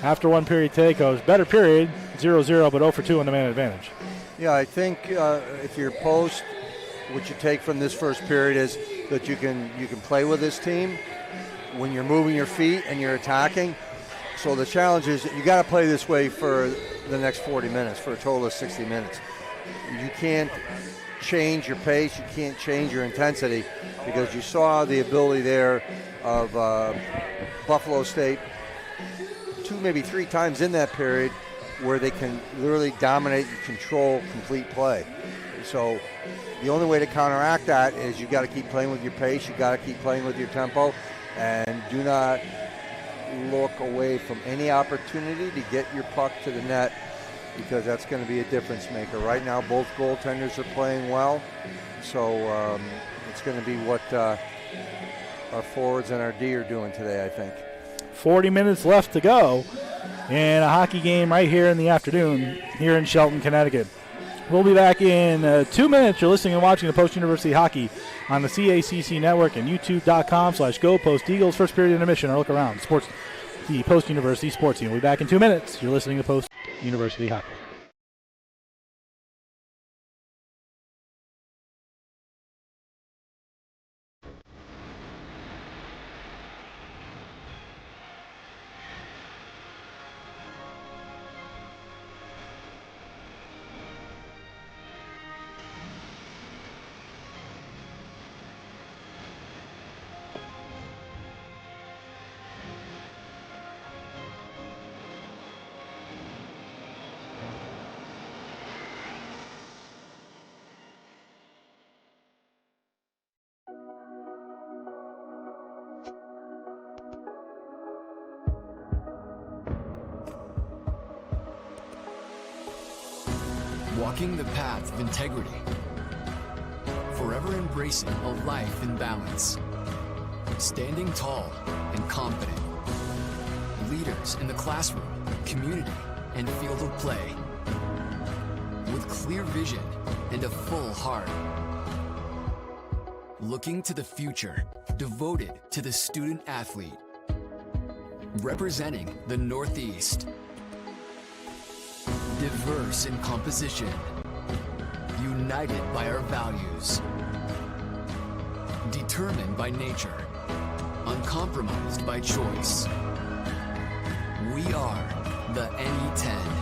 after one period today. Goes better period, 0-0, but 0 for 2 on the man advantage. Yeah, I think if you're Post, what you take from this first period is that you can play with this team when you're moving your feet and you're attacking. So the challenge is you got to play this way for the next 40 minutes, for a total of 60 minutes. You can't change your pace, you can't change your intensity, because you saw the ability there of Buffalo State 2, maybe 3 times in that period where they can literally dominate and control complete play. So the only way to counteract that is you got to keep playing with your pace, you got to keep playing with your tempo, and do not look away from any opportunity to get your puck to the net, because that's going to be a difference maker. Right now, both goaltenders are playing well, so it's going to be what our forwards and our D are doing today, I think. 40 minutes left to go in a hockey game right here in the afternoon here in Shelton, Connecticut. We'll be back in 2 minutes. You're listening and watching the Post University Hockey on the CACC Network and YouTube.com/GoPostEagles. First period intermission, or look around. The Post University Sports Team. We'll be back in 2 minutes. You're listening to Post University Hockey. Walking the path of integrity, forever embracing a life in balance, standing tall and confident, leaders in the classroom, community, and field of play, with clear vision and a full heart, looking to the future, devoted to the student athlete, representing the Northeast. Diverse in composition, united by our values, determined by nature, uncompromised by choice. We are the NE10.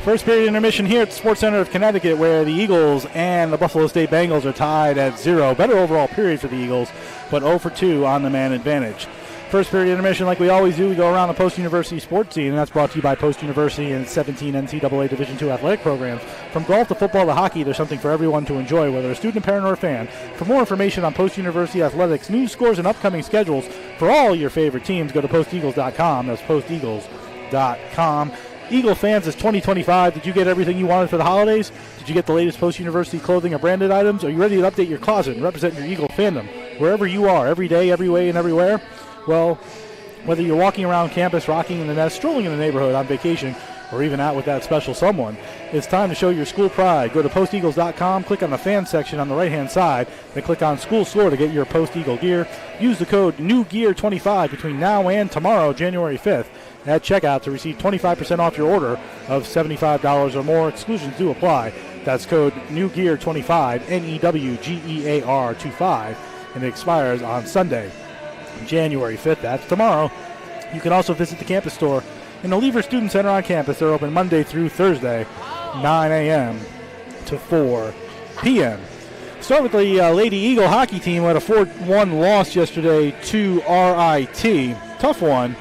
First period intermission here at the Sports Center of Connecticut, where the Eagles and the Buffalo State Bengals are tied at 0. Better overall period for the Eagles, but 0 for 2 on the man advantage. First period intermission, like we always do, we go around the Post University sports scene, and that's brought to you by Post University and 17 NCAA Division II athletic programs. From golf to football to hockey, there's something for everyone to enjoy, whether a student, parent, or a fan. For more information on Post University athletics, news, scores, and upcoming schedules for all your favorite teams, go to posteagles.com. That's posteagles.com. Eagle fans, it's 2025. Did you get everything you wanted for the holidays? Did you get the latest Post University clothing or branded items? Are you ready to update your closet and represent your Eagle fandom wherever you are, every day, every way, and everywhere? Well, whether you're walking around campus, rocking in the nest, strolling in the neighborhood, on vacation, or even out with that special someone, it's time to show your school pride. Go to posteagles.com, click on the fan section on the right-hand side, then click on School Store to get your Post Eagle gear. Use the code NEWGEAR25 between now and tomorrow, January 5th, at checkout to receive 25% off your order of $75 or more. Exclusions do apply. That's code NEWGEAR25, NEWGEAR25, and it expires on Sunday, January 5th. That's tomorrow. You can also visit the campus store in the Lever Student Center on campus. They're open Monday through Thursday, 9 a.m. to 4 p.m. Start with the Lady Eagle hockey team, who had a 4-1 loss yesterday to RIT. Tough one,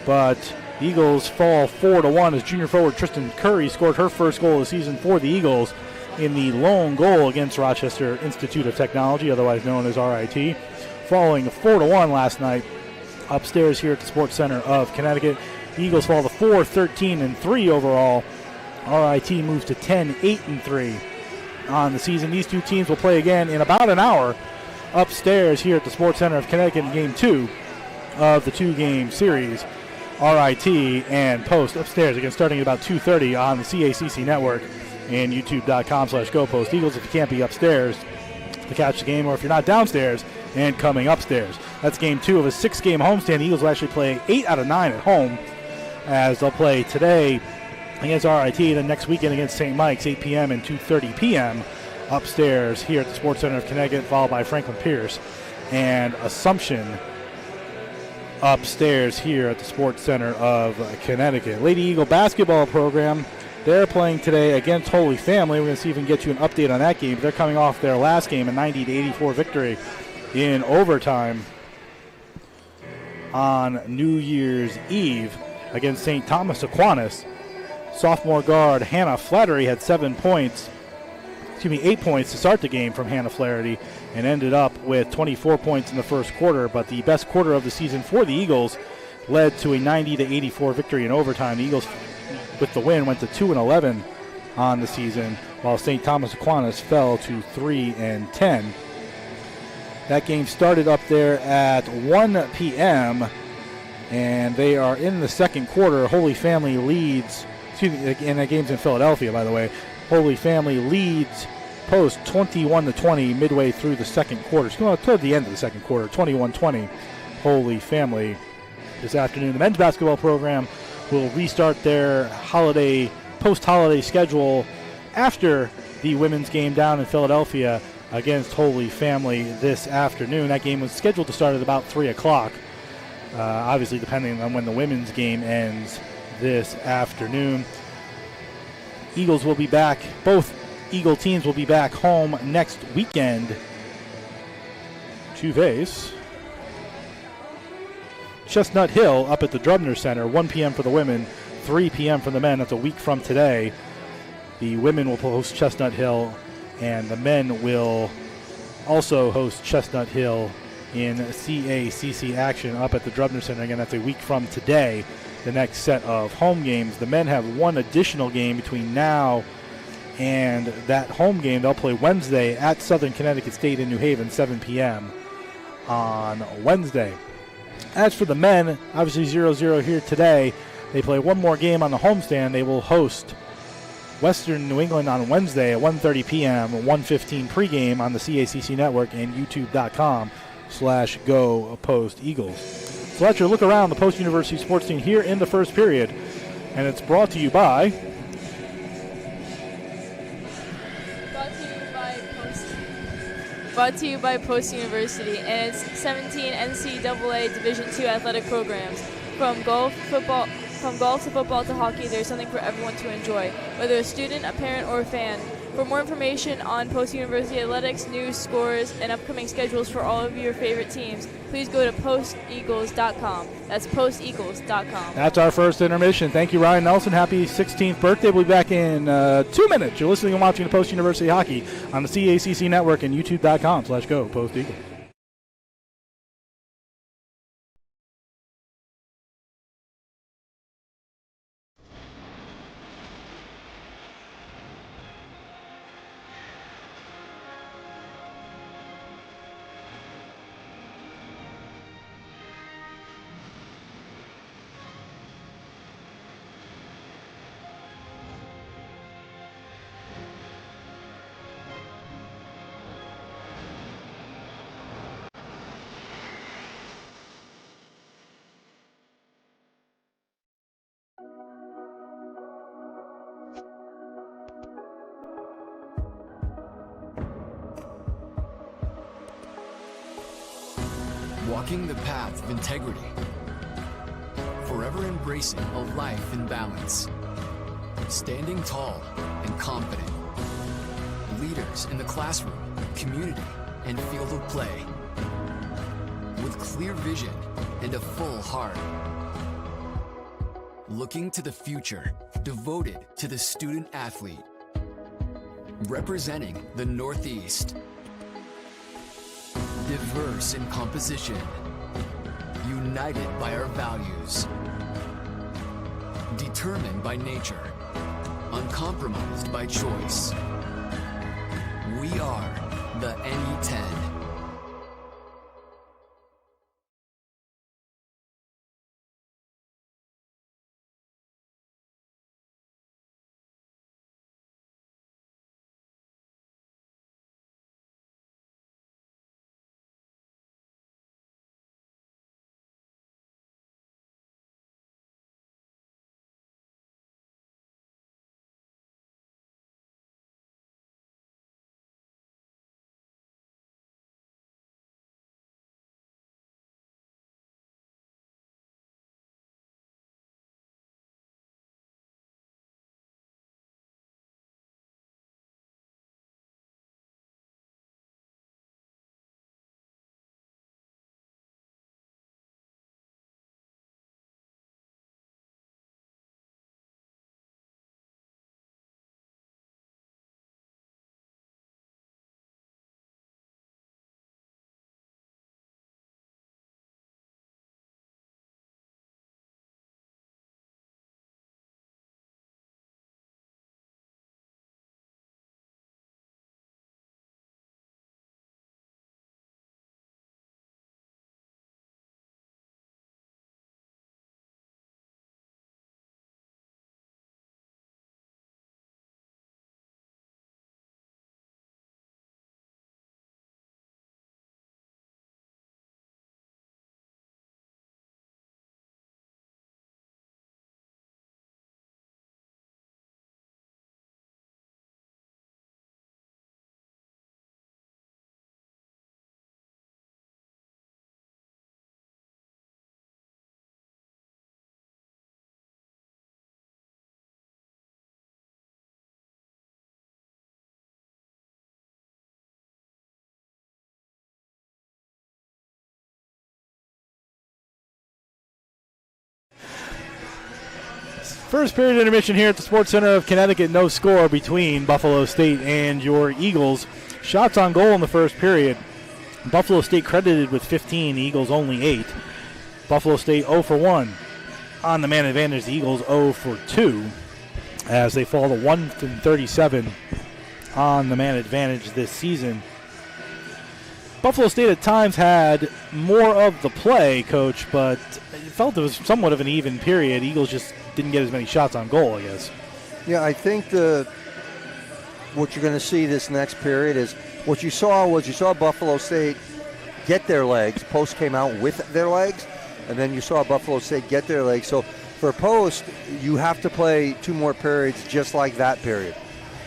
but the Eagles fall 4-1 as junior forward Tristan Curry scored her first goal of the season for the Eagles in the lone goal against Rochester Institute of Technology, otherwise known as RIT. falling 4-1 last night upstairs here at the Sports Center of Connecticut. The Eagles fall to 4-13-3 overall. RIT moves to 10-8-3 on the season. These two teams will play again in about an hour upstairs here at the Sports Center of Connecticut in Game 2 of the two-game series. RIT and Post upstairs again, starting at about 2:30 on the CACC network and youtube.com/GoPost Eagles if you can't be upstairs to catch the game, or if you're not downstairs and coming upstairs. That's Game 2 of a 6-game homestand. The Eagles will actually play 8 out of 9 at home, as they'll play today against RIT, then next weekend against St. Mike's, 8 p.m. and 2:30 p.m. upstairs here at the Sports Center of Connecticut, followed by Franklin Pierce and Assumption upstairs here at the Sports Center of Connecticut. Lady Eagle basketball program, they're playing today against Holy Family. We're going to see if we can get you an update on that game. They're coming off their last game, a 90-84 victory in overtime on New Year's Eve against St. Thomas Aquinas. Sophomore guard Hannah Flattery had 8 points to start the game from Hannah Flaherty, and ended up with 24 points in the first quarter. But the best quarter of the season for the Eagles led to a 90-84 victory in overtime. The Eagles, with the win, went to 2-11 on the season, while St. Thomas Aquinas fell to 3-10. That game started up there at 1 p.m., and they are in the second quarter. Holy Family leads, and that game's in Philadelphia, by the way. Holy Family leads Post 21-20 midway through the second quarter. So toward the end of the second quarter, 21-20. Holy Family this afternoon. The men's basketball program will restart their post-holiday schedule after the women's game down in Philadelphia against Holy Family this afternoon. That game was scheduled to start at about 3 o'clock, obviously depending on when the women's game ends this afternoon. Eagles will be back. Both Eagle teams will be back home next weekend to face Chestnut Hill up at the Drubner Center, 1 p.m. for the women, 3 p.m. for the men. That's a week from today. The women will host Chestnut Hill, and the men will also host Chestnut Hill in CACC action up at the Drubner Center. Again, that's a week from today, the next set of home games. The men have one additional game between now and that home game. They'll play Wednesday at Southern Connecticut State in New Haven, 7 p.m. on Wednesday. As for the men, obviously 0-0 here today. They play one more game on the homestand. They will host Western New England on Wednesday at 1:30 p.m., 1:15 pregame on the CACC network and youtube.com/GoPost Eagles. So that's your look around the Post University sports scene here in the first period. And it's brought to you by Post University and its 17 NCAA Division II athletic programs. From golf to football to hockey, there's something for everyone to enjoy, whether a student, a parent, or a fan. For more information on Post University athletics, news, scores, and upcoming schedules for all of your favorite teams, please go to posteagles.com. That's posteagles.com. That's our first intermission. Thank you, Ryan Nelson. Happy 16th birthday. We'll be back in 2 minutes. You're listening and watching the Post University Hockey on the CACC network and youtube.com/GoPost Eagles. Walking the path of integrity, forever embracing a life in balance, standing tall and confident, leaders in the classroom, community, and field of play, with clear vision and a full heart, looking to the future, devoted to the student athlete, representing the Northeast. Diverse in composition, united by our values, determined by nature, uncompromised by choice. We are the NE10. First period intermission here at the Sports Center of Connecticut. No score between Buffalo State and your Eagles. Shots on goal in the first period. Buffalo State credited with 15, the Eagles only 8. Buffalo State 0 for 1 on the man advantage. The Eagles 0 for 2 as they fall to 1-37 on the man advantage this season. Buffalo State at times had more of the play, Coach, but it felt it was somewhat of an even period. Eagles just didn't get as many shots on goal, I guess. Yeah, I think what you're going to see this next period is what you saw Buffalo State get their legs. Post came out with their legs, and then you saw Buffalo State get their legs. So for Post, you have to play 2 more periods just like that period.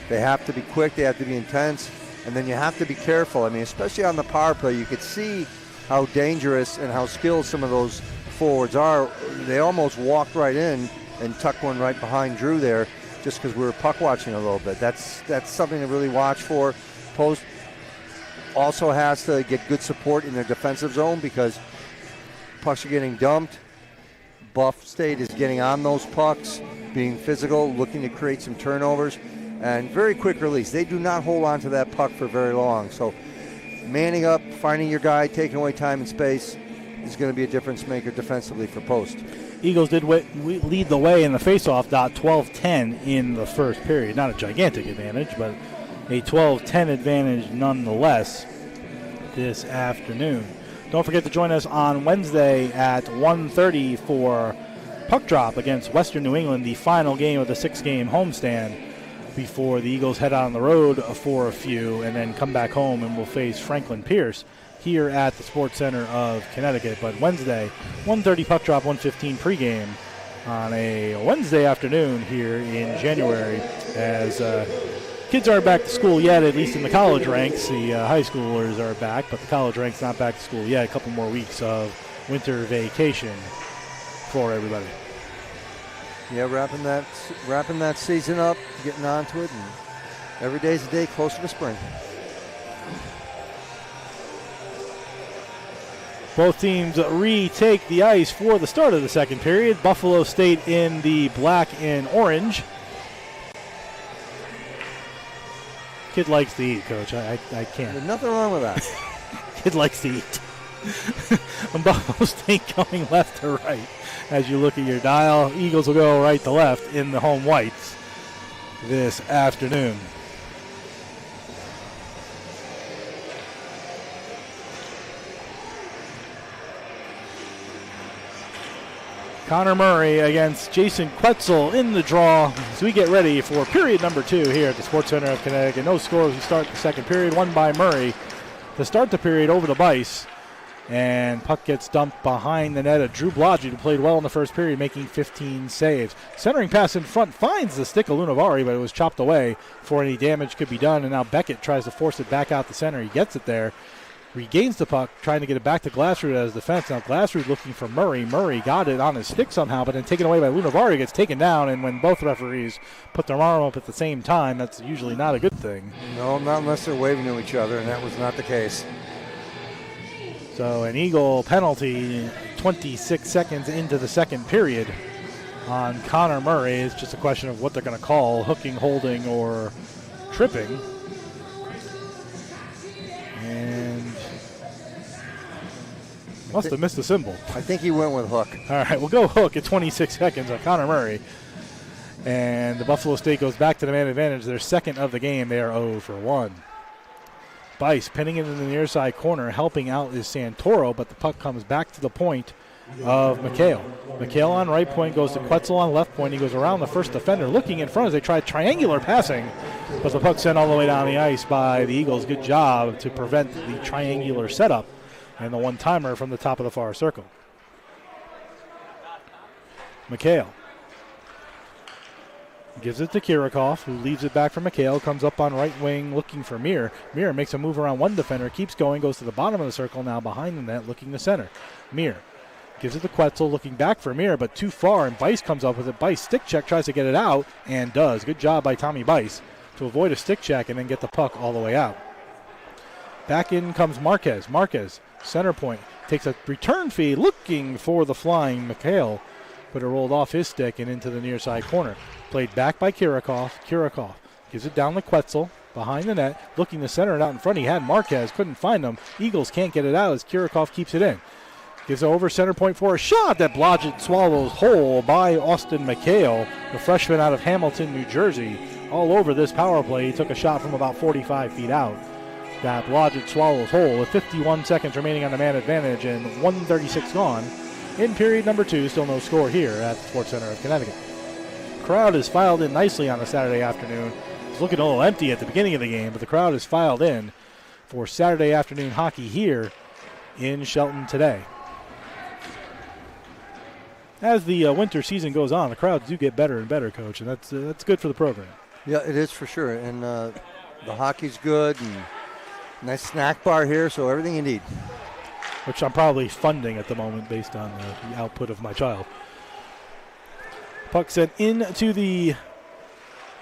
They have to be quick, they have to be intense, and then you have to be careful. I mean, especially on the power play, you could see how dangerous and how skilled some of those forwards are. They almost walked right in and tucked one right behind Drew there just because we were puck watching a little bit. That's something to really watch for. Post also has to get good support in their defensive zone because pucks are getting dumped. Buff State is getting on those pucks, being physical, looking to create some turnovers, and very quick release. They do not hold on to that puck for very long. So manning up, finding your guy, taking away time and space is going to be a difference maker defensively for Post. Eagles did lead the way in the faceoff, 12-10 in the first period. Not a gigantic advantage, but a 12-10 advantage nonetheless this afternoon. Don't forget to join us on Wednesday at 1:30 for Puck Drop against Western New England, the final game of the 6-game homestand before the Eagles head out on the road for a few and then come back home and will face Franklin Pierce here at the Sports Center of Connecticut. But Wednesday, 1:30 Puck Drop, 1:15 pregame on a Wednesday afternoon here in January as kids aren't back to school yet, at least in the college ranks. The high schoolers are back, but the college ranks not back to school yet. A couple more weeks of winter vacation for everybody. Yeah, wrapping that season up, getting onto it, and every day's a day closer to spring. Both teams retake the ice for the start of the second period. Buffalo State in the black and orange. Kid likes to eat, Coach. I can't. There's nothing wrong with that. kid likes to eat. Buffalo State going left to right. As you look at your dial, Eagles will go right to left in the home whites this afternoon. Connor Murray against Jason Quetzel in the draw as we get ready for period number 2 here at the Sports Center of Connecticut. No score as we start the second period, won by Murray to start the period over the Bice. And puck gets dumped behind the net of Drew Blodgett, who played well in the first period, making 15 saves. Centering pass in front finds the stick of Lunavari, but it was chopped away before any damage could be done. And now Beckett tries to force it back out the center. He gets it there. Regains the puck, trying to get it back to Glassroot as defense. Now Glassroot looking for Murray. Murray got it on his stick somehow, but then taken away by Lunavari, gets taken down, and when both referees put their arm up at the same time, that's usually not a good thing. No, not unless they're waving to each other, and that was not the case. So an Eagle penalty 26 seconds into the second period on Connor Murray. It's just a question of what they're going to call, hooking, holding, or tripping. And must have missed the symbol. I think he went with hook. All right, we'll go hook at 26 seconds on Connor Murray. And the Buffalo State goes back to the man advantage. Their second of the game. They are 0 for 1. Bice pinning it in the near side corner. Helping out is Santoro, but the puck comes back to the point of McHale. McHale on right point goes to Quetzel on left point. He goes around the first defender, looking in front as they try triangular passing, but the puck sent all the way down the ice by the Eagles. Good job to prevent the triangular setup and the one-timer from the top of the far circle. McHale gives it to Kirikov, who leaves it back for McHale, comes up on right wing looking for Mir. Mir makes a move around one defender, keeps going, goes to the bottom of the circle, now behind the net, looking to center. Mir gives it to Quetzel, looking back for Mir, but too far, and Bice comes up with it. Bice stick check, tries to get it out, and does. Good job by Tommy Bice to avoid a stick check and then get the puck all the way out. Back in comes Marquez. Marquez, center point, takes a return feed, looking for the flying McHale, but it rolled off his stick and into the near side corner. Played back by Kirikov. Kirikov gives it down to Quetzel, behind the net, looking to center it out in front. He had Marquez, couldn't find him. Eagles can't get it out as Kirikov keeps it in. Gives it over center point for a shot that Blodgett swallows whole by Austin McHale, the freshman out of Hamilton, New Jersey. All over this power play. He took a shot from about 45 feet out that Blodgett swallows whole with 51 seconds remaining on the man advantage and 1:36 gone. In period number 2, still no score here at the Sports Center of Connecticut. Crowd is filed in nicely on a Saturday afternoon. It's looking a little empty at the beginning of the game, but the crowd is filed in for Saturday afternoon hockey here in Shelton today. As the winter season goes on, the crowds do get better and better, Coach, and that's good for the program. Yeah, it is for sure, and the hockey's good, and nice snack bar here, so everything you need. Which I'm probably funding at the moment based on the output of my child. Puck sent into the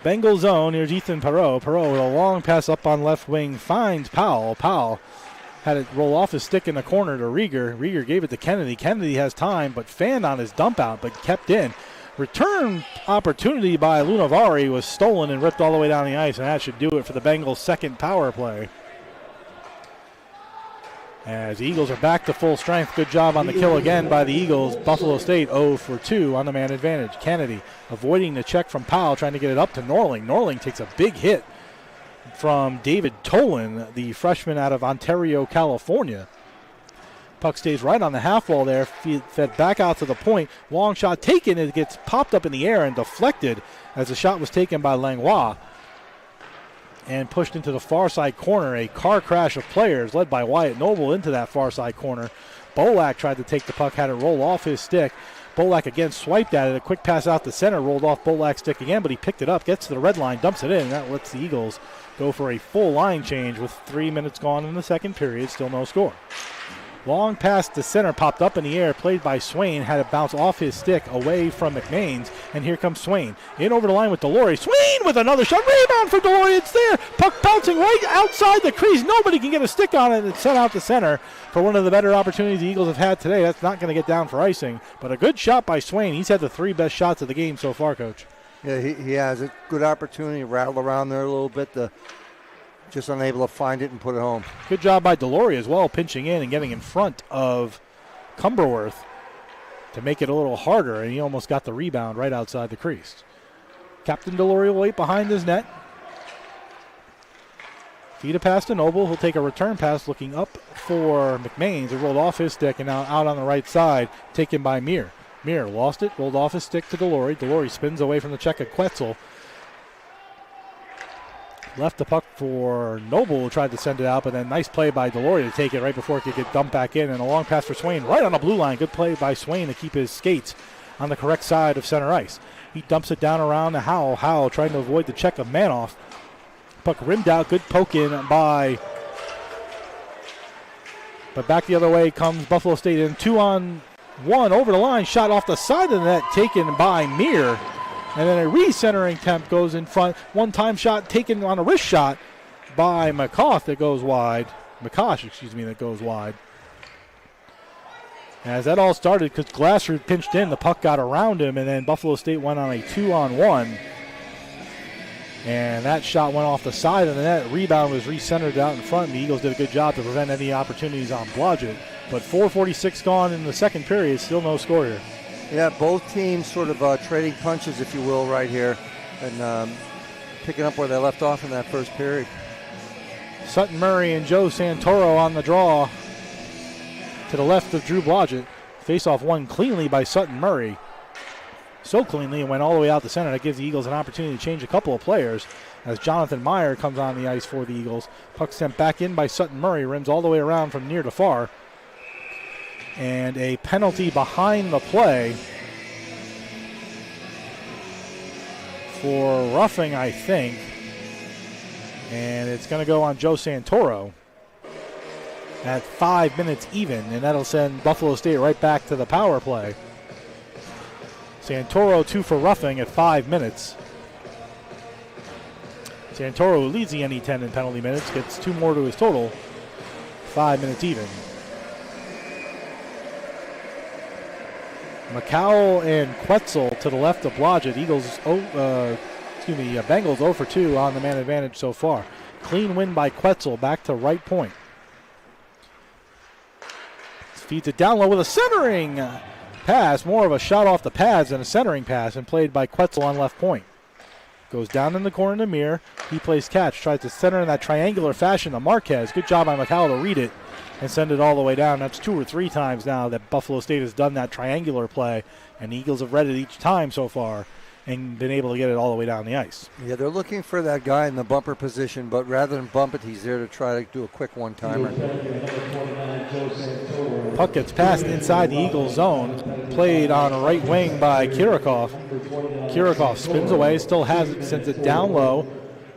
Bengal zone. Here's Ethan Perreault. Perreault with a long pass up on left wing finds Powell. Powell had it roll off his stick in the corner to Rieger. Rieger gave it to Kennedy. Kennedy has time, but fanned on his dump out, but kept in. Return opportunity by Lunavari was stolen and ripped all the way down the ice, and that should do it for the Bengals' second power play. As the Eagles are back to full strength. Good job on the kill again by the Eagles. Buffalo State 0 for 2 on the man advantage. Kennedy avoiding the check from Powell, trying to get it up to Norling. Norling takes a big hit from David Tolan, the freshman out of Ontario, California. Puck stays right on the half wall there, fed back out to the point. Long shot taken. It gets popped up in the air and deflected as the shot was taken by Langlois and pushed into the far side corner. A car crash of players led by Wyatt Noble into that far side corner. Bolak tried to take the puck, had it roll off his stick. Bolak again swiped at it. A quick pass out the center, rolled off Bolak's stick again, but he picked it up, gets to the red line, dumps it in, and that lets the Eagles go for a full line change with 3 minutes gone in the second period. Still no score. Long pass to center, popped up in the air, played by Swain, had it bounce off his stick away from McMains, and here comes Swain. In over the line with Delory. Swain with another shot, rebound for Delory, it's there. Puck bouncing right outside the crease. Nobody can get a stick on it. It's sent out to center for one of the better opportunities the Eagles have had today. That's not going to get down for icing, but a good shot by Swain. He's had the 3 best shots of the game so far, Coach. Yeah, he has a good opportunity, rattle around there a little bit. The just unable to find it and put it home. Good job by Delory as well, pinching in and getting in front of Cumberworth to make it a little harder, and he almost got the rebound right outside the crease. Captain Delory will wait behind his net. Feed a pass to Noble. He'll take a return pass looking up for McMains. It rolled off his stick and now out on the right side, taken by Muir. Muir lost it, rolled off his stick to Delory. Delory spins away from the check of Quetzal. Left the puck for Noble, who tried to send it out, but then nice play by Delory to take it right before it could get dumped back in. And a long pass for Swain right on the blue line. Good play by Swain to keep his skates on the correct side of center ice. He dumps it down around to Howell. Howell trying to avoid the check of Manoff. Puck rimmed out. Good poke in by. But back the other way comes Buffalo State in 2-on-1 over the line. Shot off the side of the net taken by Muir. And then a recentering attempt goes in front. One-time shot taken on a wrist shot by McCosh that goes wide. That goes wide. As that all started, because Glasser pinched in, the puck got around him, and then Buffalo State went on a 2-on-1. And that shot went off the side of the net. Rebound was recentered out in front. The Eagles did a good job to prevent any opportunities on Blodgett. But 4:46 gone in the second period. Still no score here. Yeah, both teams sort of trading punches, if you will, right here. And picking up where they left off in that first period. Sutton Murray and Joe Santoro on the draw to the left of Drew Blodgett. Face-off won cleanly by Sutton Murray. So cleanly it went all the way out the center. That gives the Eagles an opportunity to change a couple of players as Jonathan Meyer comes on the ice for the Eagles. Puck sent back in by Sutton Murray. Rims all the way around from near to far. And a penalty behind the play for roughing, I think. And it's going to go on Joe Santoro at 5 minutes even, and that'll send Buffalo State right back to the power play. Santoro 2 for roughing at 5 minutes. Santoro, who leads the NE10 in penalty minutes, gets 2 more to his total. 5 minutes even. McCowell and Quetzal to the left of Blodgett. Bengals 0 for 2 on the man advantage so far. Clean win by Quetzal back to right point. Feeds it down low with a centering pass. More of a shot off the pads than a centering pass, and played by Quetzal on left point. Goes down in the corner to Muir. He plays catch. Tries to center in that triangular fashion to Marquez. Good job by McCowell to read it and send it all the way down. That's 2 or 3 times now that Buffalo State has done that triangular play, and the Eagles have read it each time so far and been able to get it all the way down the ice. Yeah, they're looking for that guy in the bumper position, but rather than bump it, he's there to try to do a quick one-timer. Puck gets passed inside the Eagles zone. Played on a right wing by Kirikov. Kirikov spins away, still has it, sends it down low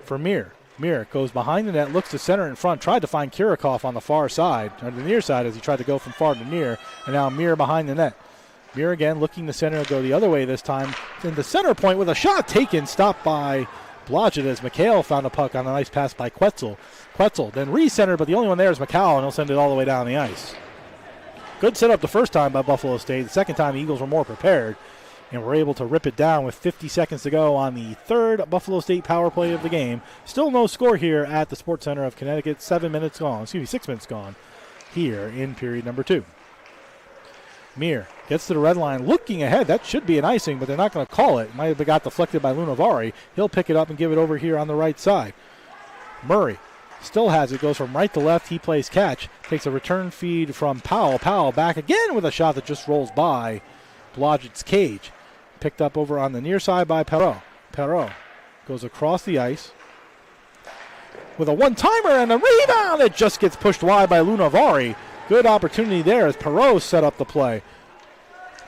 for Muir. Muir goes behind the net, looks to center in front, tried to find Kirikov on the far side, or the near side as he tried to go from far to near, and now Muir behind the net. Muir again looking to center, go the other way this time. In the center point with a shot taken, stopped by Blodgett as McHale found a puck on a nice pass by Quetzal. Quetzal then re-centered, but the only one there is McCowell, and he'll send it all the way down the ice. Good setup the first time by Buffalo State. The second time the Eagles were more prepared and were able to rip it down with 50 seconds to go on the third Buffalo State power play of the game. Still no score here at the Sports Center of Connecticut. 6 minutes gone here in period number 2. Mir gets to the red line, looking ahead. That should be an icing, but they're not going to call it. Might have got deflected by Lunavari. He'll pick it up and give it over here on the right side. Murray still has it, goes from right to left. He plays catch, takes a return feed from Powell. Powell back again with a shot that just rolls by Blodgett's cage. Picked up over on the near side by Perreault. Perreault goes across the ice with a one-timer and a rebound. It just gets pushed wide by Lunavari. Good opportunity there as Perreault set up the play.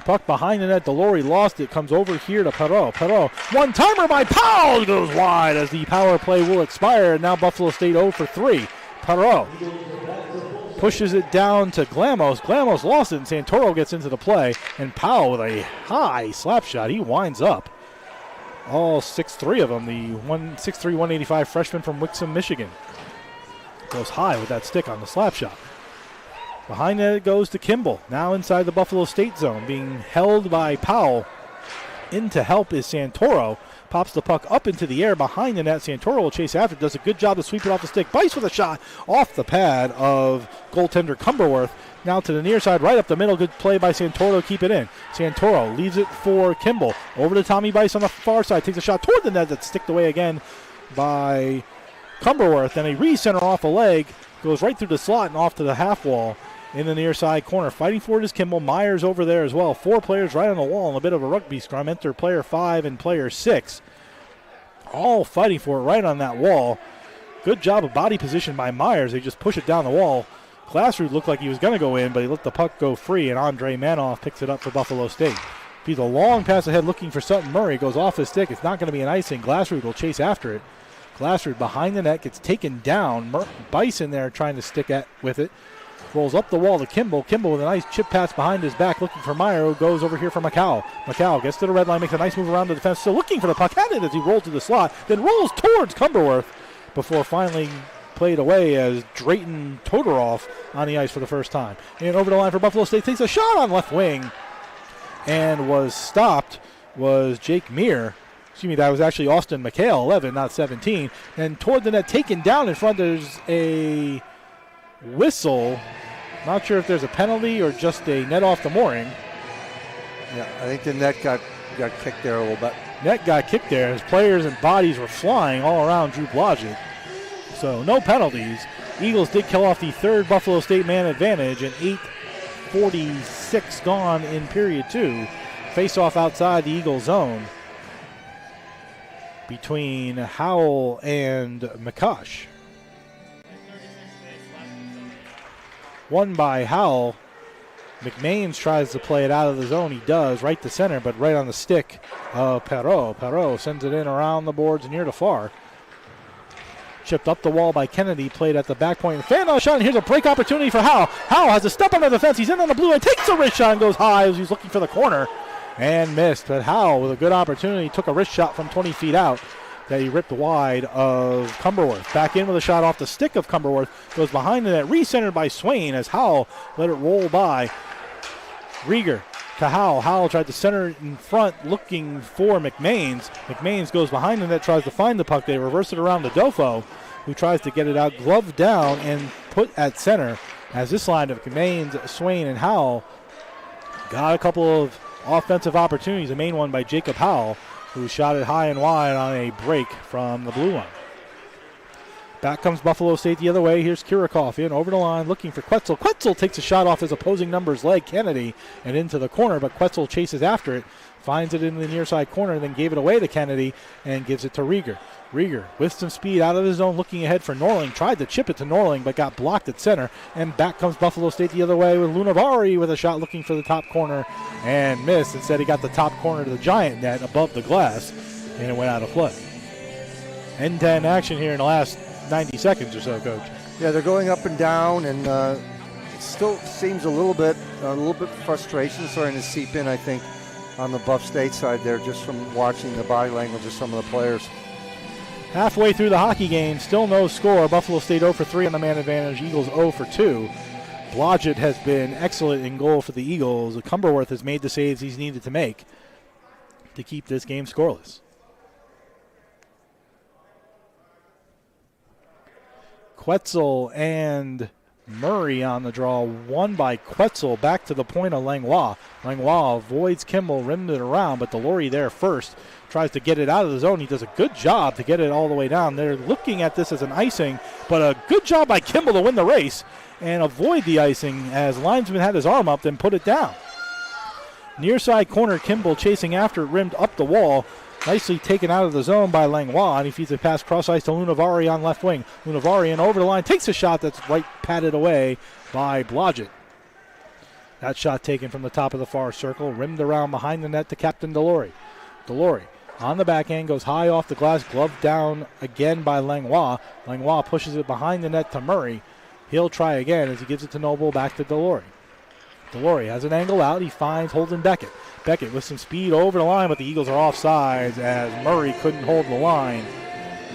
Puck behind the net. Delory lost it. Comes over here to Perreault. Perreault, one-timer by Powell, goes wide as the power play will expire. And now Buffalo State 0 for 3. Perreault pushes it down to Glamos. Glamos lost it, and Santoro gets into the play. And Powell with a high slap shot. He winds up. All 6'3 of them. The 6'3", 185 freshman from Wixom, Michigan. Goes high with that stick on the slap shot. Behind that it goes to Kimball. Now inside the Buffalo State zone. Being held by Powell. In to help is Santoro. pops the puck up into the air behind the net. Santoro will chase after it, does a good job to sweep it off the stick. Bice with a shot off the pad of goaltender Cumberworth. Now to the near side, right up the middle. Good play by Santoro to keep it in. Santoro leaves it for Kimball. Over to Tommy Bice on the far side. Takes a shot toward the net that's sticked away again by Cumberworth. And a recenter off a leg. Goes right through the slot and off to the half wall in the near side corner. Fighting for it is Kimball. Myers over there as well. 4 players right on the wall in a bit of a rugby scrum. Enter player 5 and player 6. All fighting for it right on that wall. Good job of body position by Myers. They just push it down the wall. Glassroot looked like he was going to go in, but he let the puck go free, and Andre Manoff picks it up for Buffalo State. He's a long pass ahead looking for Sutton Murray. Goes off his stick. It's not going to be an icing. Glassroot will chase after it. Glassroot behind the net, gets taken down. Bice in there trying to stick with it. Rolls up the wall to Kimball. Kimball with a nice chip pass behind his back looking for Meyer, who goes over here for McCall. McCall gets to the red line, makes a nice move around the defense. Still looking for the puck. Had it as he rolls to the slot, then rolls towards Cumberworth before finally played away as Drayton Todorov on the ice for the first time. And over the line for Buffalo State, takes a shot on left wing and was stopped was Jake Meir. Excuse me, that was actually Austin McHale, 11, not 17. And toward the net, taken down in front, there's a whistle. Not sure if there's a penalty or just a net off the mooring. Yeah, I think the net got kicked there a little bit. Net got kicked there as players and bodies were flying all around Drew Blodgett. So no penalties. Eagles did kill off the third Buffalo State man advantage, and 8:46 gone in period 2. Face-off outside the Eagle zone between Howell and McCush. Won by Howell. McMains tries to play it out of the zone. He does, right to center, but right on the stick of Perreault. Perreault sends it in around the boards near the far. Chipped up the wall by Kennedy, played at the back point. Fan on shot, and here's a break opportunity for Howell. Howell has a step under the fence. He's in on the blue and takes a wrist shot and goes high as he's looking for the corner and missed. But Howell, with a good opportunity, took a wrist shot from 20 feet out that he ripped wide of Cumberworth. Back in with a shot off the stick of Cumberworth. Goes behind the net, re-centered by Swain as Howell let it roll by. Rieger to Howell. Howell tried to center it in front looking for McMains. McMains goes behind the net, tries to find the puck. They reverse it around to Dofo, who tries to get it out, glove down, and put at center. As this line of McMains, Swain, and Howell got a couple of offensive opportunities. The main one by Jacob Howell, who shot it high and wide on a break from the blue line. Back comes Buffalo State the other way. Here's Kirikoff in over the line looking for Quetzel. Quetzel takes a shot off his opposing number's leg, Kennedy, and into the corner, but Quetzel chases after it, finds it in the near side corner, then gave it away to Kennedy and gives it to Rieger. Rieger with some speed out of his zone looking ahead for Norling. Tried to chip it to Norling but got blocked at center. And back comes Buffalo State the other way with Lunavari with a shot looking for the top corner and missed. Instead he got the top corner to the Giant net above the glass and it went out of play. End-to-end action here in the last 90 seconds or so, Coach. Yeah, they're going up and down, and it still seems a little bit frustration starting to seep in, I think, on the Buff State side there, just from watching the body language of some of the players. Halfway through the hockey game, still no score. Buffalo State 0 for 3 on the man advantage. Eagles 0 for 2. Blodgett has been excellent in goal for the Eagles. Cumberworth has made the saves he's needed to make to keep this game scoreless. Quetzel and Murray on the draw. Won by Quetzel back to the point of Langlois. Langlois avoids Kimball, rimmed it around, but Delory there first. Tries to get it out of the zone. He does a good job to get it all the way down. They're looking at this as an icing, but a good job by Kimball to win the race and avoid the icing as linesman had his arm up, then put it down. Near side corner, Kimball chasing after it, rimmed up the wall. Nicely taken out of the zone by Langlois, and he feeds it past cross ice to Lunavari on left wing. Lunavari in over the line, takes a shot that's right patted away by Blodgett. That shot taken from the top of the far circle, rimmed around behind the net to Captain Delory. Delory on the backhand, goes high off the glass, gloved down again by Langlois. Langlois pushes it behind the net to Murray. He'll try again as he gives it to Noble, back to Delory. Delory has an angle out, he finds Holden Beckett. Beckett with some speed over the line, but the Eagles are offsides as Murray couldn't hold the line.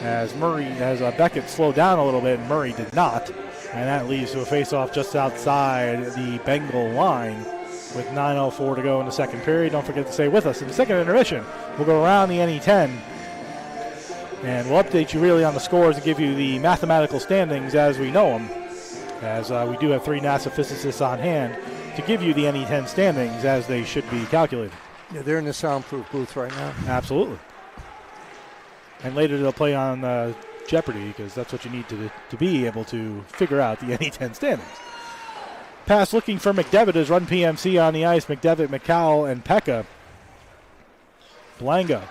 As Beckett slowed down a little bit, and Murray did not. And that leads to a face-off just outside the Bengal line with 9:04 to go in the second period. Don't forget to stay with us in the second intermission. We'll go around the NE10 And we'll update you really on the scores and give you the mathematical standings as we know them, as we do have 3 NASA physicists on hand to give you the NE10 standings as they should be calculated. Yeah, they're in the soundproof booth right now. Absolutely. And later they'll play on Jeopardy, because that's what you need to be able to figure out the NE10 standings. Pass looking for McDevitt as run PMC on the ice. McDevitt, McCowell, and Pekka. Blango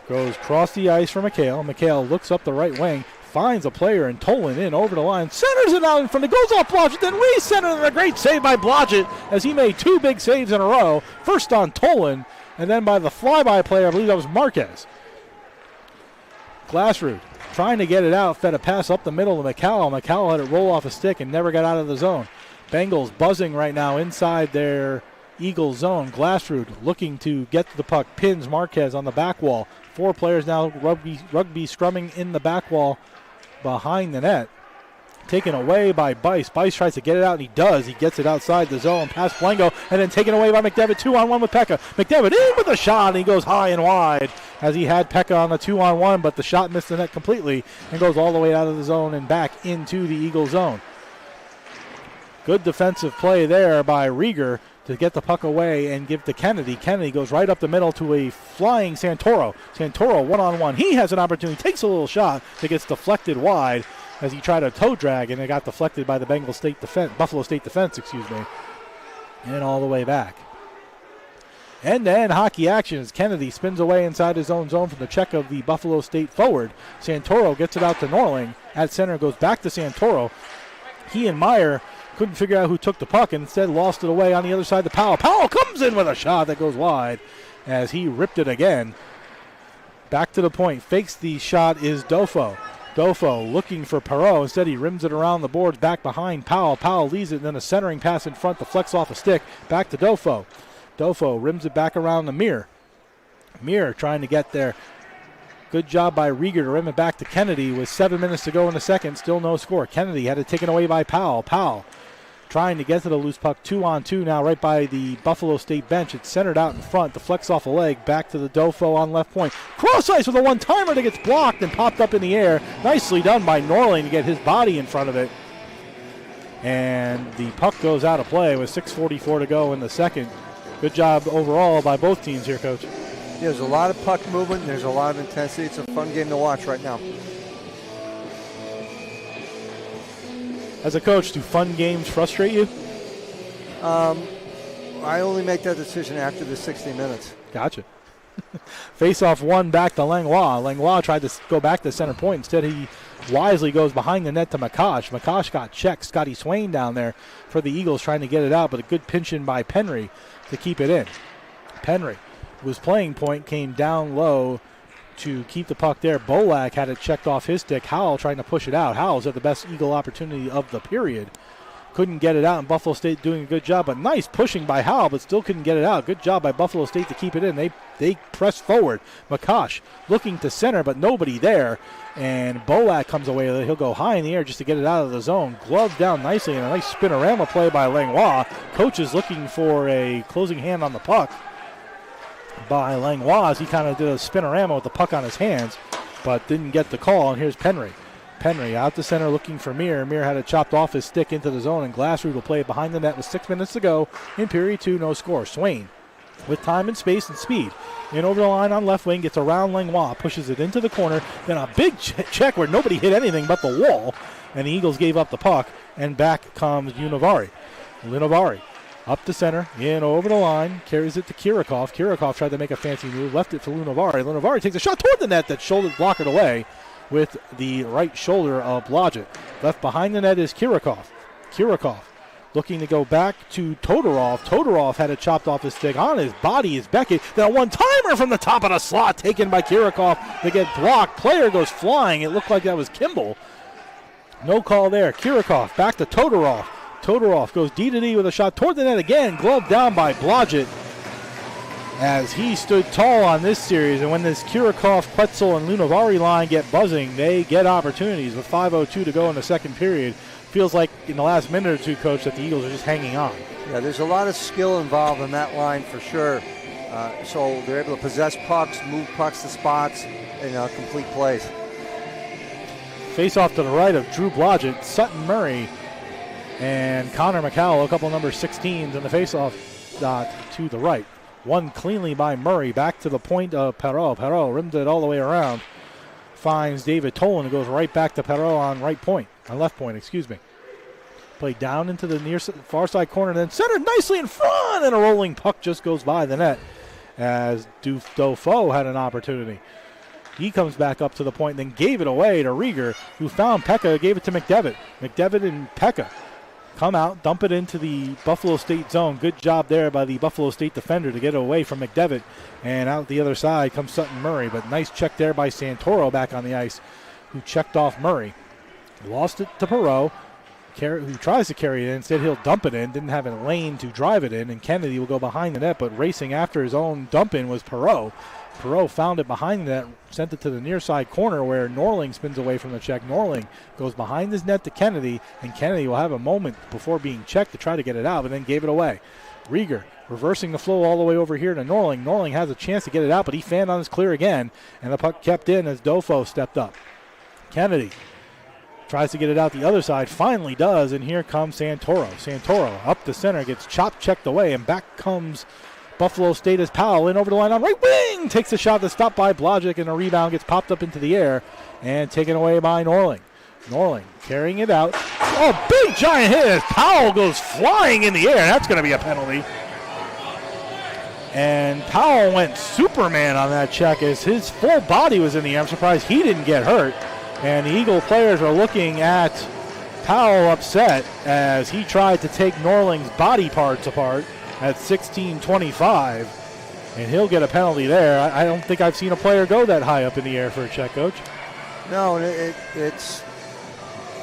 goes across the ice for McHale. McHale looks up the right wing, finds a player, and Tolan in over the line. Centers it out in front. It goes off Blodgett, then re-centered, and a great save by Blodgett as he made 2 big saves in a row. First on Tolan, and then by the flyby player, I believe that was Marquez. Glassrud trying to get it out, fed a pass up the middle to McCowell. McCowell had it roll off a stick and never got out of the zone. Bengals buzzing right now inside their Eagles zone. Glassrud looking to get to the puck, pins Marquez on the back wall. 4 players now rugby scrumming in the back wall behind the net. Taken away by Bice. Bice tries to get it out, and he does. He gets it outside the zone, past Blango, and then taken away by McDevitt. 2-on-1 with Pekka. McDevitt in with a shot, and he goes high and wide as he had Pekka on the 2-on-1, but the shot missed the net completely and goes all the way out of the zone and back into the Eagle zone. Good defensive play there by Rieger to get the puck away and give to Kennedy. Kennedy goes right up the middle to a flying Santoro. Santoro 1-on-1. He has an opportunity, takes a little shot that gets deflected wide as he tried a toe drag, and it got deflected by the Buffalo State defense, and all the way back. End-to-end hockey action as Kennedy spins away inside his own zone from the check of the Buffalo State forward. Santoro gets it out to Norling. At center goes back to Santoro. He and Meyer couldn't figure out who took the puck and instead lost it away on the other side to Powell. Powell comes in with a shot that goes wide as he ripped it again. Back to the point. Fakes the shot is Dofo. Dofo looking for Perreault. Instead, he rims it around the boards back behind Powell. Powell leaves it, and then a centering pass in front to flex off a stick. Back to Dofo. Dofo rims it back around the Mir. Mir trying to get there. Good job by Rieger to rim it back to Kennedy with 7 minutes to go in the second. Still no score. Kennedy had it taken away by Powell. Powell trying to get to the loose puck. 2-on-2 now right by the Buffalo State bench. It's centered out in front. Deflects off a leg. Back to the Dofo on left point. Cross ice with a one-timer that gets blocked and popped up in the air. Nicely done by Norling to get his body in front of it. And the puck goes out of play with 6:44 to go in the second. Good job overall by both teams here, Coach. There's a lot of puck movement. There's a lot of intensity. It's a fun game to watch right now. As a coach, do fun games frustrate you? I only make that decision after the 60 minutes. Gotcha. Face-off one back to Langlois. Langlois tried to go back to center point. Instead, he wisely goes behind the net to McCosh. McCosh got checked. Scotty Swain down there for the Eagles trying to get it out, but a good pinch in by Penry to keep it in. Penry was playing point, came down low to keep the puck there. Bolak had it checked off his stick. Howell trying to push it out. Howell's had the best Eagle opportunity of the period. Couldn't get it out, and Buffalo State doing a good job. But nice pushing by Howell, but still couldn't get it out. Good job by Buffalo State to keep it in. They press forward. McCosh looking to center, but nobody there. And Bolak comes away. He'll go high in the air just to get it out of the zone. Gloved down nicely, and a nice spinorama play by Langlois. Coach is looking for a closing hand on the puck by Langlois as he kind of did a spinorama with the puck on his hands, but didn't get the call. And here's Penry. Penry out to center looking for Mir. Mir had it chopped off his stick into the zone, and Glassrud will play it behind the net with 6 minutes to go in period 2, no score. Swain with time and space and speed. In over the line on left wing, gets around Langlois, pushes it into the corner, then a big check where nobody hit anything but the wall, and the Eagles gave up the puck, and back comes Linovari. Linovari up to center, in over the line, carries it to Kirikov. Kirikov tried to make a fancy move, left it for Linovari. Linovari takes a shot toward the net, that shoulder blockered away with the right shoulder of Blodgett. Left behind the net is Kirikov. Kirikov looking to go back to Todorov. Todorov had it chopped off his stick. On his body is Beckett. Then a one-timer from the top of the slot taken by Kirikov. They get blocked. Player goes flying. It looked like that was Kimball. No call there. Kirikov back to Todorov. Todorov goes D-to-D with a shot toward the net again. Gloved down by Blodgett as he stood tall on this series. And when this Kirikov, Quetzal, and Linovari line get buzzing, they get opportunities with 5:02 to go in the second period. Feels like in the last minute or two, Coach, that the Eagles are just hanging on. Yeah, there's a lot of skill involved in that line for sure. So they're able to possess pucks, move pucks to spots, and complete plays. Face off to the right of Drew Blodgett, Sutton Murray, and Connor McCowell, a couple number 16s in the face-off dot to the right. One cleanly by Murray, back to the point of Perreault. Perreault rims it all the way around. Finds David Tolan, who goes right back to Perreault on left point, excuse me. Played down into the near far side corner, then centered nicely in front, and a rolling puck just goes by the net as Dafoe had an opportunity. He comes back up to the point, then gave it away to Rieger, who found Pekka, gave it to McDevitt. McDevitt and Pekka come out, dump it into the Buffalo State zone. Good job there by the Buffalo State defender to get it away from McDevitt. And out the other side comes Sutton Murray, but nice check there by Santoro back on the ice, who checked off Murray. Lost it to Perreault, who tries to carry it in. Instead, he'll dump it in. Didn't have a lane to drive it in, and Kennedy will go behind the net, but racing after his own dump in was Perreault. Perreault found it behind the net, sent it to the near side corner where Norling spins away from the check. Norling goes behind his net to Kennedy, and Kennedy will have a moment before being checked to try to get it out, but then gave it away. Rieger reversing the flow all the way over here to Norling. Norling has a chance to get it out, but he fanned on his clear again, and the puck kept in as Dafoe stepped up. Kennedy tries to get it out the other side, finally does, and here comes Santoro. Santoro up the center, gets checked away, and back comes Buffalo State as Powell in over the line on right wing. Takes a shot that's stopped by Blodgett, and a rebound gets popped up into the air and taken away by Norling. Norling carrying it out. Oh, big giant hit as Powell goes flying in the air. That's going to be a penalty. And Powell went Superman on that check as his full body was in the air. I'm surprised he didn't get hurt. And the Eagle players are looking at Powell upset as he tried to take Norling's body parts apart at 16:25, and he'll get a penalty there. I don't think I've seen a player go that high up in the air for a check, Coach. No, it's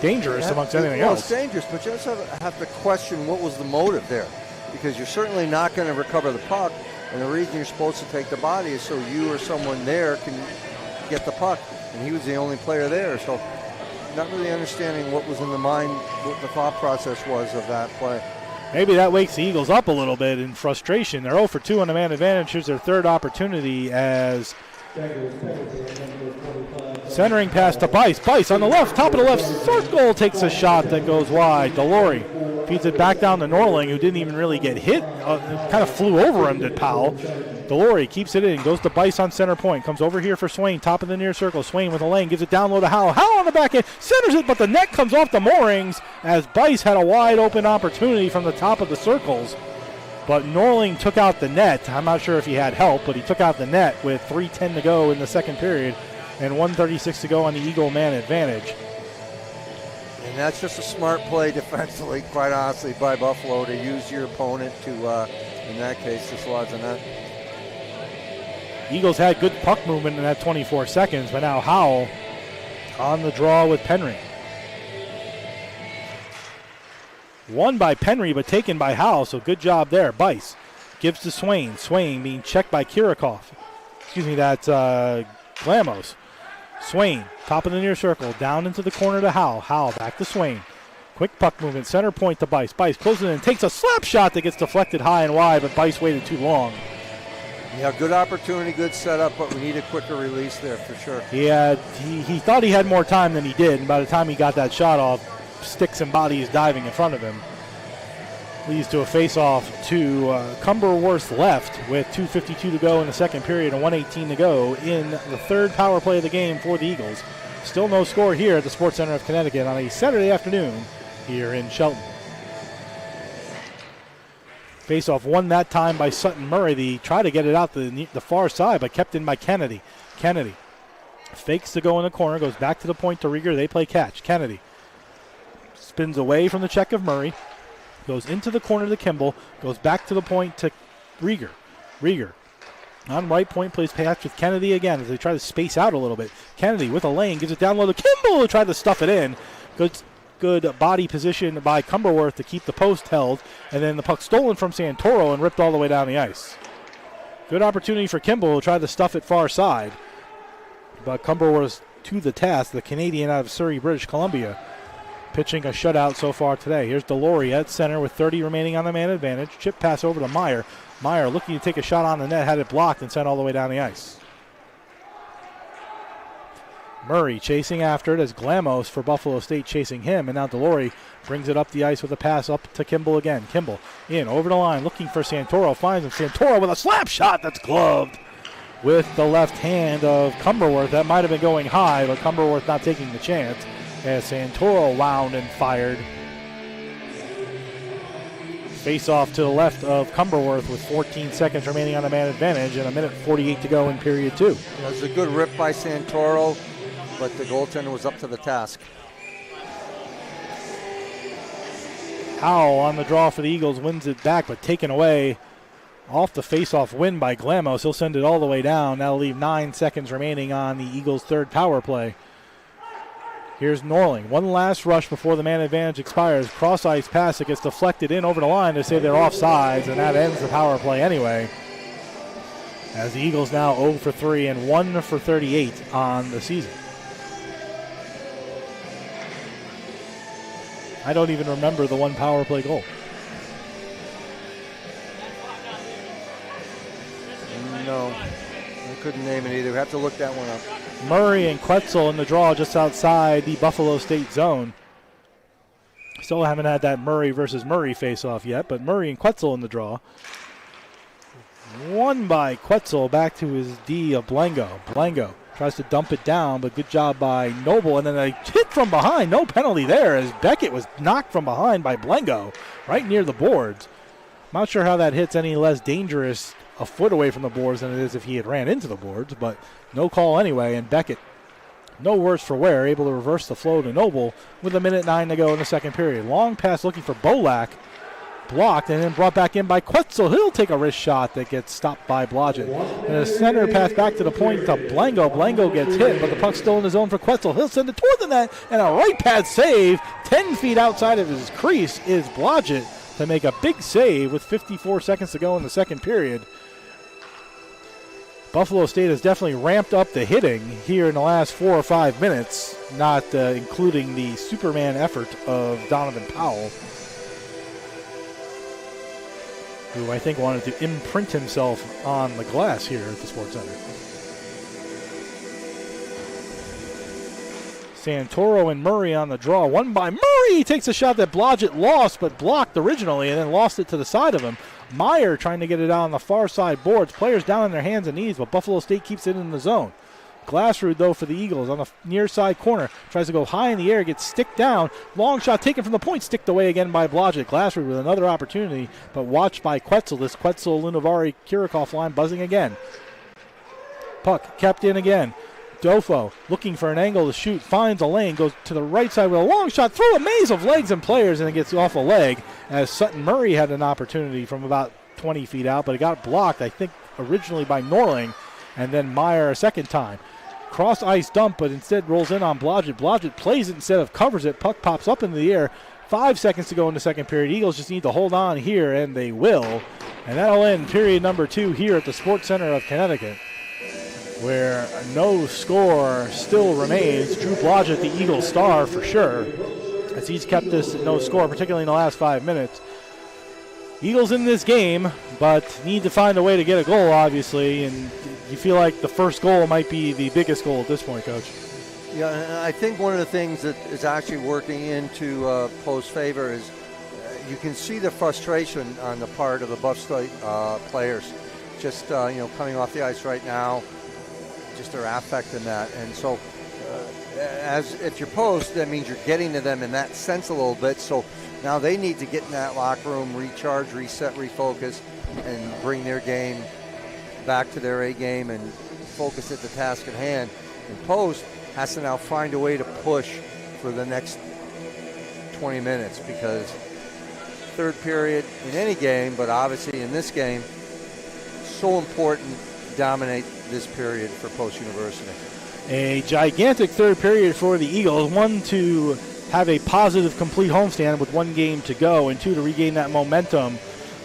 dangerous amongst anything else. It's dangerous, but you also have to question what was the motive there, because you're certainly not going to recover the puck, and the reason you're supposed to take the body is so you or someone there can get the puck, and he was the only player there, so not really understanding what was in the mind, what the thought process was of that play. Maybe that wakes the Eagles up a little bit in frustration. They're 0 for 2 on the man advantage. Here's their third opportunity as centering pass to Bice. Bice on the left, top of the left circle, takes a shot that goes wide. Delory feeds it back down to Norling, who didn't even really get hit. Kind of flew over him, did Powell. Delory keeps it in, goes to Bice on center point, comes over here for Swain, top of the near circle. Swain with a lane, gives it down low to Howell. Howell on the back end, centers it, but the net comes off the moorings as Bice had a wide open opportunity from the top of the circles. But Norling took out the net. I'm not sure if he had help, but he took out the net with 3:10 to go in the second period and 1:36 to go on the Eagle man advantage. And that's just a smart play defensively, quite honestly, by Buffalo to use your opponent to, in that case, dislodge the net. Eagles had good puck movement in that 24 seconds, but now Howell on the draw with Penry. Won by Penry, but taken by Howell, so good job there. Bice gives to Swain. Swain being checked by Kirikov. Excuse me, that's Glamos. Swain, top of the near circle, down into the corner to Howell. Howell back to Swain. Quick puck movement, center point to Bice. Bice closes in, takes a slap shot that gets deflected high and wide, but Bice waited too long. Yeah, good opportunity, good setup, but we need a quicker release there for sure. He thought he had more time than he did, and by the time he got that shot off, sticks and bodies diving in front of him. Leads to a face-off to Cumberworth left with 2:52 to go in the second period and 1:18 to go in the third power play of the game for the Eagles. Still no score here at the Sports Center of Connecticut on a Saturday afternoon here in Shelton. Face-off won that time by Sutton Murray. They tried to get it out the far side, but kept in by Kennedy. Kennedy fakes to go in the corner, goes back to the point to Rieger. They play catch. Kennedy spins away from the check of Murray, goes into the corner to Kimball, goes back to the point to Rieger. Rieger on right point, plays catch with Kennedy again as they try to space out a little bit. Kennedy with a lane, gives it down low to Kimball, who tried to stuff it in. Good body position by Cumberworth to keep the post held, and then the puck stolen from Santoro and ripped all the way down the ice. Good opportunity for Kimball, who tried to stuff it far side, but Cumberworth to the task, the Canadian out of Surrey, British Columbia, pitching a shutout so far today. Here's Delory at center with 30 remaining on the man advantage. Chip pass over to Meyer. Meyer looking to take a shot on the net, had it blocked and sent all the way down the ice. Murray chasing after it as Glamos for Buffalo State chasing him. And now Delory brings it up the ice with a pass up to Kimball again. Kimball in over the line looking for Santoro. Finds him. Santoro with a slap shot that's gloved with the left hand of Cumberworth. That might have been going high, but Cumberworth not taking the chance as Santoro wound and fired. Face off to the left of Cumberworth with 14 seconds remaining on the man advantage and 1:48 to go in period 2. It was a good rip by Santoro, but the goaltender was up to the task. Howell on the draw for the Eagles wins it back, but taken away off the face-off win by Glamos. He'll send it all the way down. That'll leave 9 seconds remaining on the Eagles' third power play. Here's Norling. One last rush before the man advantage expires. Cross-ice pass. It gets deflected in over the line to say they're offsides, and that ends the power play anyway. As the Eagles now 0 for 3 and 1 for 38 on the season. I don't even remember the one power play goal. No, I couldn't name it either. We have to look that one up. Murray and Quetzal in the draw just outside the Buffalo State zone. Still haven't had that Murray versus Murray face-off yet, but Murray and Quetzal in the draw. One by Quetzal back to his D of Blango. Blango tries to dump it down, but good job by Noble. And then a hit from behind. No penalty there as Beckett was knocked from behind by Blango right near the boards. I'm not sure how that hit's any less dangerous a foot away from the boards than it is if he had ran into the boards, but no call anyway. And Beckett, no worse for wear, able to reverse the flow to Noble with 1:09 to go in the second period. Long pass looking for Bolak. Blocked and then brought back in by Quetzal. He'll take a wrist shot that gets stopped by Blodgett. And a center pass back to the point to Blango. Blango gets hit, but the puck's still in the zone for Quetzal. He'll send it toward the net, and a right pad save 10 feet outside of his crease is Blodgett to make a big save with 54 seconds to go in the second period. Buffalo State has definitely ramped up the hitting here in the last 4 or 5 minutes, not including the Superman effort of Donovan Powell, who I think wanted to imprint himself on the glass here at the Sports Center. Santoro and Murray on the draw. One by Murray. He takes a shot that Blodgett lost, but blocked originally, and then lost it to the side of him. Meyer trying to get it out on the far side boards. Players down on their hands and knees, but Buffalo State keeps it in the zone. Glassrud, though, for the Eagles on the near side corner. Tries to go high in the air, gets sticked down. Long shot taken from the point, sticked away again by Blodgett. Glassrud with another opportunity, but watched by Quetzal. This Quetzal, Lunavari, Kirikoff line buzzing again. Puck kept in again. Dofo looking for an angle to shoot, finds a lane, goes to the right side with a long shot through a maze of legs and players, and it gets off a leg as Sutton Murray had an opportunity from about 20 feet out, but it got blocked, I think, originally by Norling, and then Meyer a second time. Cross ice dump, but instead rolls in on Blodgett. Blodgett plays it instead of covers it. Puck pops up into the air. 5 seconds to go in the second period. Eagles just need to hold on here, and they will. And that'll end period number 2 here at the Sports Center of Connecticut, where no score still remains. Drew Blodgett, the Eagle star for sure, as he's kept this at no score, particularly in the last 5 minutes. Eagles in this game, but need to find a way to get a goal, obviously, and you feel like the first goal might be the biggest goal at this point, Coach. Yeah, and I think one of the things that is actually working into Poe's favor is you can see the frustration on the part of the Buff State players. Just, coming off the ice right now, just their affect in that. And so as if you're Post, that means you're getting to them in that sense a little bit. So now they need to get in that locker room, recharge, reset, refocus, and bring their game back to their A game and focus at the task at hand. And Post has to now find a way to push for the next 20 minutes, because third period in any game, but obviously in this game, so important to dominate this period for Post University. A gigantic third period for the Eagles. One, to have a positive complete homestand with 1 game to go, and 2, to regain that momentum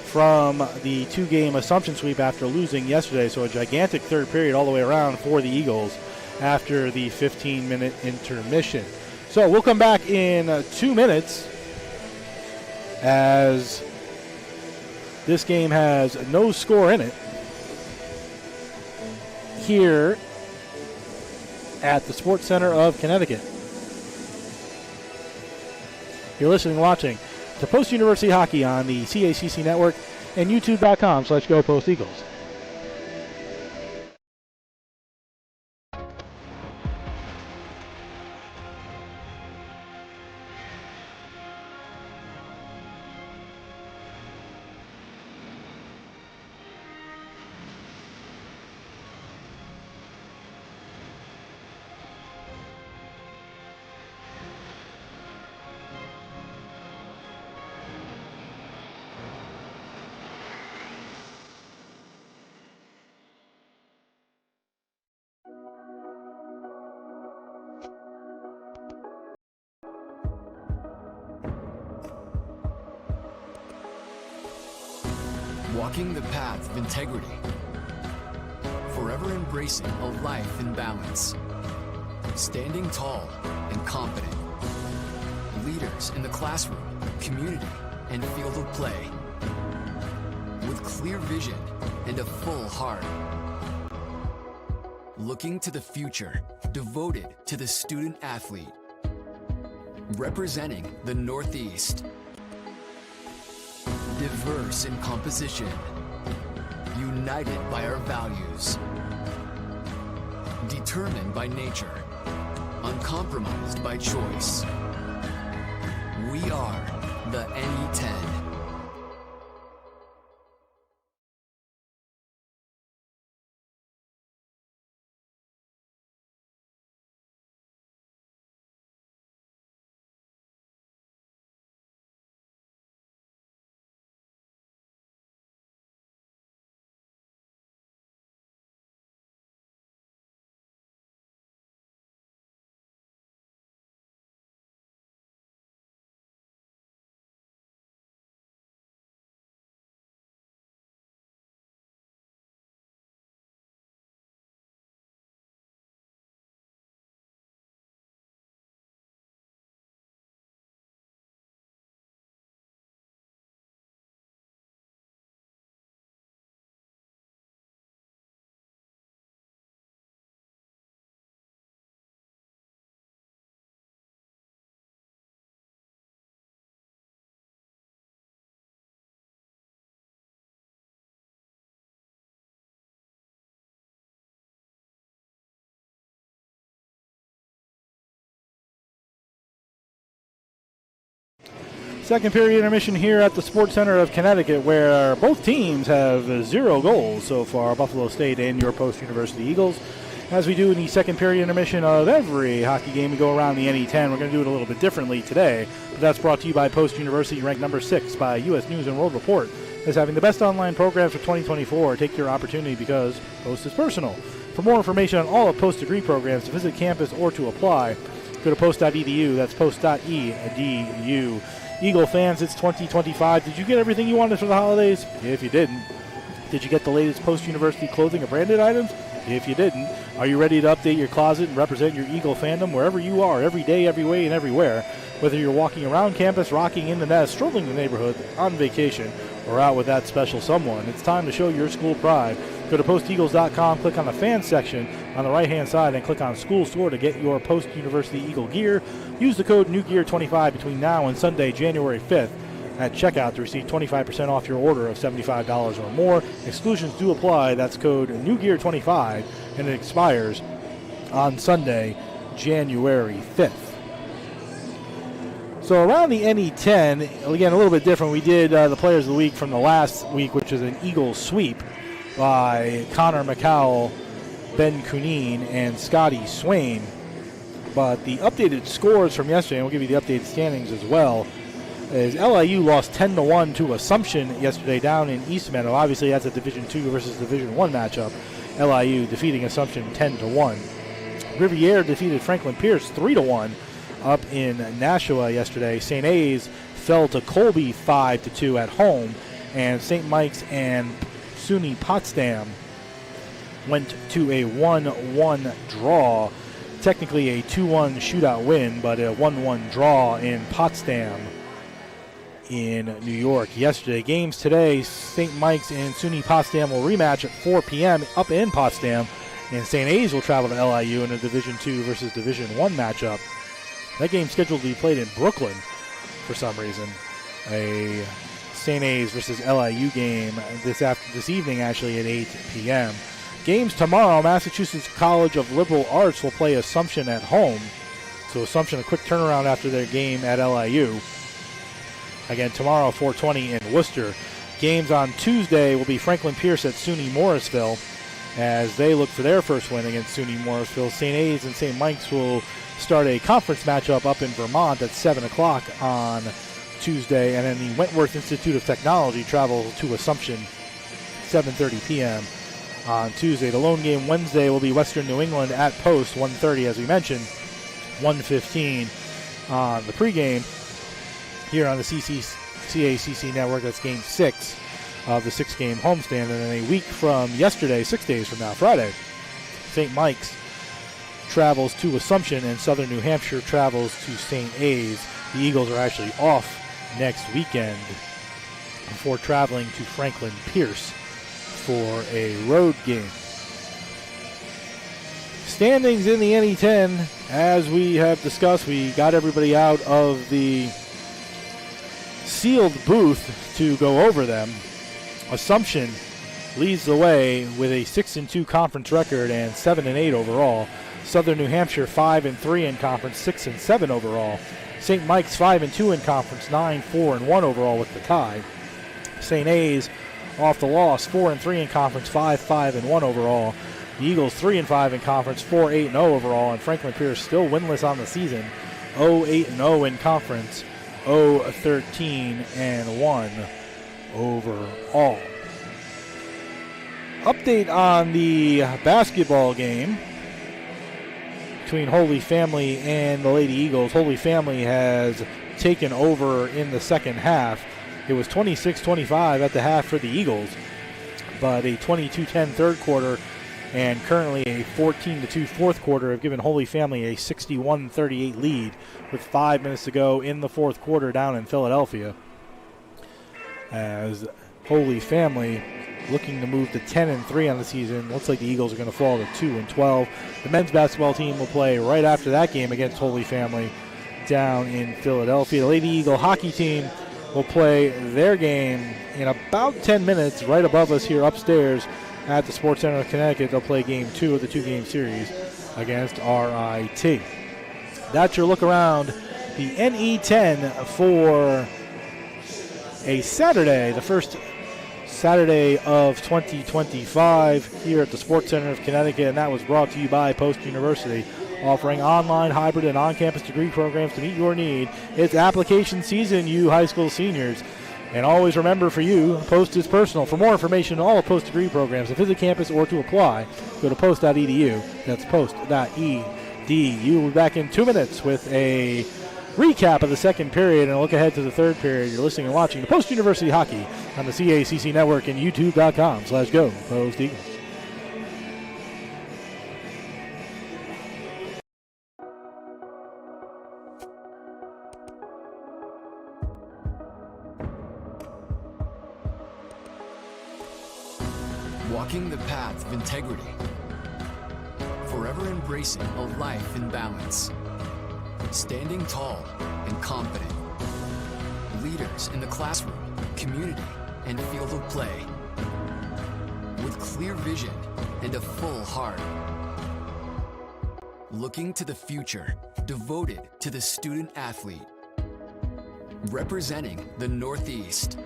from the 2-game Assumption sweep after losing yesterday. So a gigantic third period all the way around for the Eagles after the 15-minute intermission. So we'll come back in 2 minutes as this game has no score in it here at the Sports Center of Connecticut. You're listening and watching to Post University Hockey on the CACC Network and YouTube.com/Go Post Eagles. Walking the path of integrity. Forever embracing a life in balance. Standing tall and confident. Leaders in the classroom, community, and field of play. With clear vision and a full heart. Looking to the future, devoted to the student athlete. Representing the Northeast. Diverse in composition, united by our values, determined by nature, uncompromised by choice. We are the NE10. Second period intermission here at the Sports Center of Connecticut, where both teams have 0 goals so far, Buffalo State and your Post University Eagles. As we do in the second period intermission of every hockey game, we go around the NE10. We're going to do it a little bit differently today, but that's brought to you by Post University, ranked number 6 by U.S. News & World Report as having the best online programs for 2024. Take your opportunity because Post is personal. For more information on all of Post's degree programs, to visit campus or to apply, go to post.edu. That's post.edu. Eagle fans, it's 2025. Did you get everything you wanted for the holidays? If you didn't, did you get the latest post-university clothing and branded items? If you didn't, are you ready to update your closet and represent your Eagle fandom wherever you are, every day, every way, and everywhere? Whether you're walking around campus, rocking in the nest, strolling the neighborhood, on vacation, or out with that special someone, it's time to show your school pride. Go to posteagles.com, click on the fans section on the right-hand side, and click on School Store to get your Post-University Eagle gear. Use the code NEWGEAR25 between now and Sunday, January 5th at checkout to receive 25% off your order of $75 or more. Exclusions do apply. That's code NEWGEAR25, and it expires on Sunday, January 5th. So around the NE10, again, a little bit different. We did the Players of the Week from the last week, which is an Eagle sweep by Connor McCowell, Ben Cunine, and Scotty Swain. But the updated scores from yesterday, and we'll give you the updated standings as well, is LIU lost 10-1 to Assumption yesterday down in East Meadow. Obviously, that's a Division II versus Division I matchup. LIU defeating Assumption 10-1. Riviere defeated Franklin Pierce 3-1 up in Nashua yesterday. St. A's fell to Colby 5-2 at home, and St. Mike's and SUNY Potsdam went to a 1-1 draw. Technically a 2-1 shootout win, but a 1-1 draw in Potsdam in New York yesterday. Games today, St. Mike's and SUNY Potsdam will rematch at 4 p.m. up in Potsdam And St. A's will travel to LIU in a Division II versus Division I matchup. That game's scheduled to be played in Brooklyn for some reason. A St. A's versus LIU game this evening, actually, at 8 p.m. Games tomorrow, Massachusetts College of Liberal Arts will play Assumption at home. So Assumption, a quick turnaround after their game at LIU. Again, tomorrow, 4:20 in Worcester. Games on Tuesday will be Franklin Pierce at SUNY Morrisville as they look for their first win against SUNY Morrisville. St. A's and St. Mike's will start a conference matchup up in Vermont at 7 o'clock on Tuesday. And then the Wentworth Institute of Technology travel to Assumption, 7:30 p.m. on Tuesday. The lone game Wednesday will be Western New England at Post, 1:30 as we mentioned, 1:15 on the pregame here on the CACC network. That's game 6 of the 6-game homestand. And then a week from yesterday, 6 days from now, Friday, St. Mike's travels to Assumption and Southern New Hampshire travels to St. A's. The Eagles are actually off next weekend before traveling to Franklin Pierce for a road game. Standings in the NE10, as we have discussed, we got everybody out of the sealed booth to go over them. Assumption leads the way with a 6-2 conference record and 7-8 overall. Southern New Hampshire 5-3 in conference, 6-7 overall. St. Mike's 5-2 in conference, 9-4-1 overall with the tie. St. A's off the loss, 4-3 in conference, 5-5-1 overall. The Eagles 3-5 in conference, 4-8-0 overall, and Franklin Pierce still winless on the season, 0-8-0 in conference, 0-13-1 overall. Update on the basketball game between Holy Family and the Lady Eagles. Holy Family has taken over in the second half. It was 26-25 at the half for the Eagles, but a 22-10 third quarter and currently a 14-2 fourth quarter have given Holy Family a 61-38 lead with 5 minutes to go in the fourth quarter down in Philadelphia. As Holy Family looking to move to 10-3 on the season. Looks like the Eagles are going to fall to 2-12. The men's basketball team will play right after that game against Holy Family down in Philadelphia. The Lady Eagle hockey team will play their game in about 10 minutes right above us here upstairs at the Sports Center of Connecticut. They'll play game 2 of the 2-game series against RIT. That's your look around the NE10 for a Saturday, the first Saturday of 2025 here at the Sports Center of Connecticut, and that was brought to you by Post University, offering online, hybrid, and on-campus degree programs to meet your need. It's application season, you high school seniors. And always remember, for you, Post is personal. For more information on all Post degree programs, to visit campus or to apply, go to post.edu. That's post.edu. We'll be back in 2 minutes with a recap of the second period and a look ahead to the third period. You're listening and watching the Post University Hockey on the CACC Network and YouTube.com/go Post Eagles. Walking the path of integrity. Forever embracing a life in balance. Standing tall and confident. Leaders in the classroom, community, and field of play. With clear vision and a full heart. Looking to the future, devoted to the student athlete. Representing the Northeast.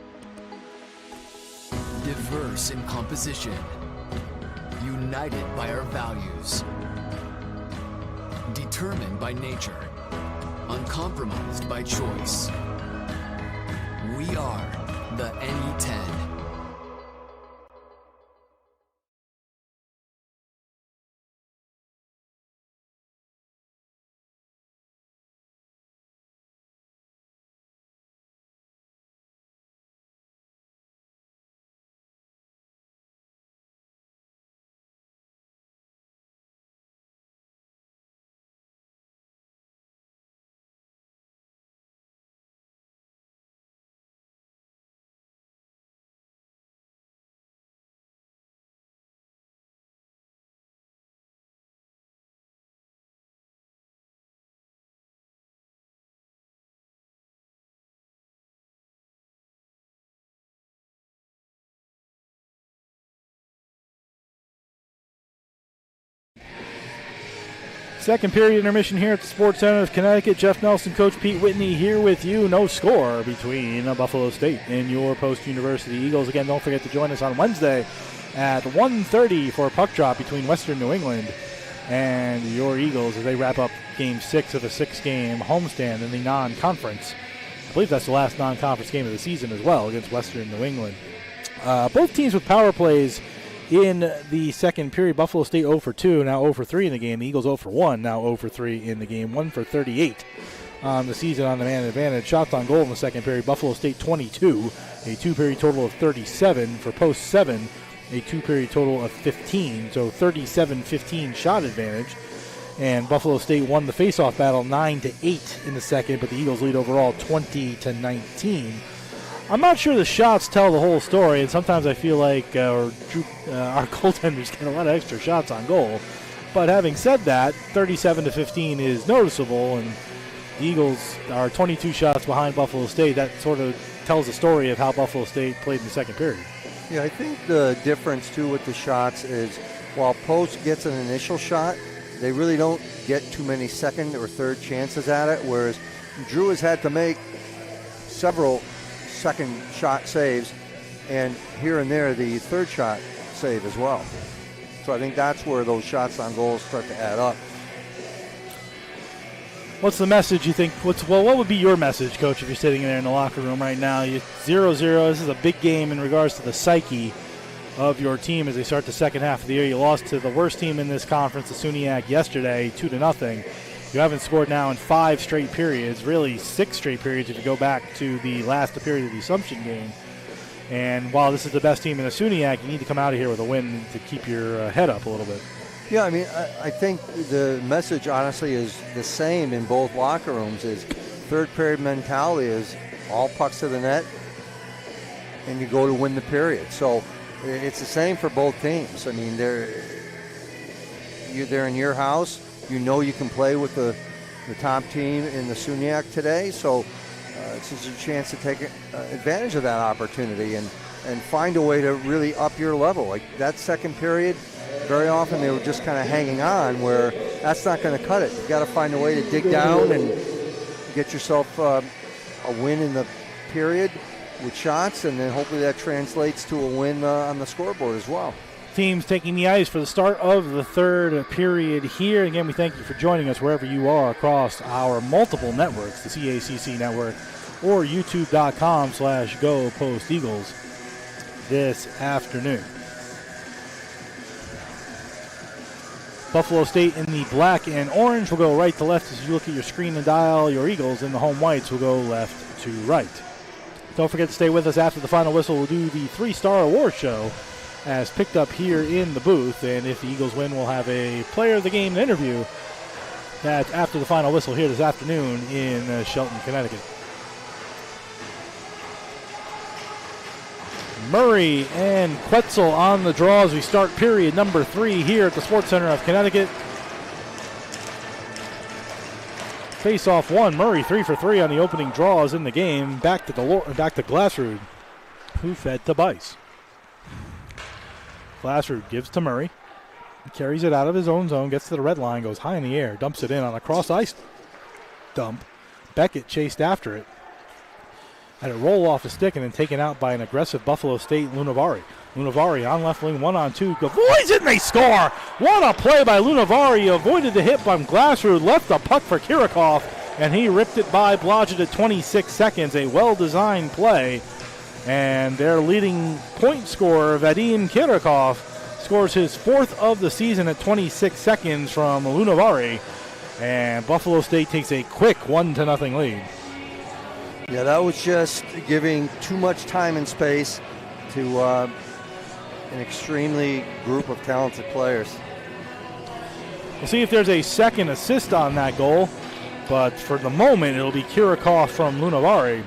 Diverse in composition. United by our values. Determined by nature. Uncompromised by choice. We are the NE10. Second period intermission here at the Sports Center of Connecticut. Jeff Nelson, Coach Pete Whitney here with you. No score between Buffalo State and your Post-University Eagles. Again, don't forget to join us on Wednesday at 1:30 for a puck drop between Western New England and your Eagles as they wrap up Game 6 of a 6-game homestand in the non-conference. I believe that's the last non-conference game of the season as well against Western New England. Both teams with power plays in the second period. Buffalo State 0 for 2, now 0 for 3 in the game. The Eagles 0 for 1, now 0 for 3 in the game. 1 for 38 on the season on the man advantage. Shots on goal in the second period. Buffalo State 22, a two-period total of 37. For Post 7, a two-period total of 15. So 37-15 shot advantage. And Buffalo State won the face-off battle 9-8 in the second, but the Eagles lead overall 20-19. I'm not sure the shots tell the whole story, and sometimes I feel like our goaltenders get a lot of extra shots on goal. But having said that, 37-15 is noticeable, and the Eagles are 22 shots behind Buffalo State. That sort of tells the story of how Buffalo State played in the second period. Yeah, I think the difference, too, with the shots is while Post gets an initial shot, they really don't get too many second or third chances at it, whereas Drew has had to make several second shot saves, and here and there the third shot save as well. So I think that's where those shots on goals start to add up. What's the message you think? What would be your message, Coach, if you're sitting there in the locker room right now? 0-0. This is a big game in regards to the psyche of your team as they start the second half of the year. You lost to the worst team in this conference, the SUNYAC, yesterday, 2-0. You haven't scored now in 5 straight periods, really 6 straight periods if you go back to the last period of the Assumption game. And while this is the best team in the SUNYAC, you need to come out of here with a win to keep your head up a little bit. Yeah, I mean, I think the message, honestly, is the same in both locker rooms. Is third period mentality is all pucks to the net, and you go to win the period. So it's the same for both teams. I mean, they're in your house. You know you can play with the top team in the SUNYAC today, so it's just a chance to take advantage of that opportunity and find a way to really up your level. Like that second period, very often they were just kind of hanging on, where that's not going to cut it. You've got to find a way to dig down and get yourself a win in the period with shots, and then hopefully that translates to a win on the scoreboard as well. Teams taking the ice for the start of the third period here. Again, we thank you for joining us wherever you are across our multiple networks, the CACC network or youtube.com/GoPostEagles this afternoon. Buffalo State in the black and orange will go right to left as you look at your screen and dial. Your Eagles in the home whites will go left to right. Don't forget to stay with us after the final whistle. We'll do the 3-star award show as picked up here in the booth, and if the Eagles win, we'll have a player of the game interview that's after the final whistle here this afternoon in Shelton, Connecticut. Murray and Quetzel on the draw as we start period number 3 here at the Sports Center of Connecticut. Face-off 1. Murray 3 for 3 on the opening draws in the game. Back to Glassrud, who fed to Bice. Glassrud gives to Murray. He carries it out of his own zone, gets to the red line, goes high in the air, dumps it in on a cross-ice dump. Beckett chased after it. Had it roll off a stick and then taken out by an aggressive Buffalo State Lunavari. Lunavari on left wing, 1-on-2, avoids it and they score! What a play by Lunavari, avoided the hit by Glassrud, left the puck for Kirikov, and he ripped it by Blodgett at 26 seconds. A well-designed play. And their leading point scorer, Vadim Kirikov, scores his 4th of the season at 26 seconds from Lunavari. And Buffalo State takes a quick 1-0 lead. Yeah, that was just giving too much time and space to an extremely group of talented players. We'll see if there's a second assist on that goal, but for the moment it'll be Kirikov from Lunavari.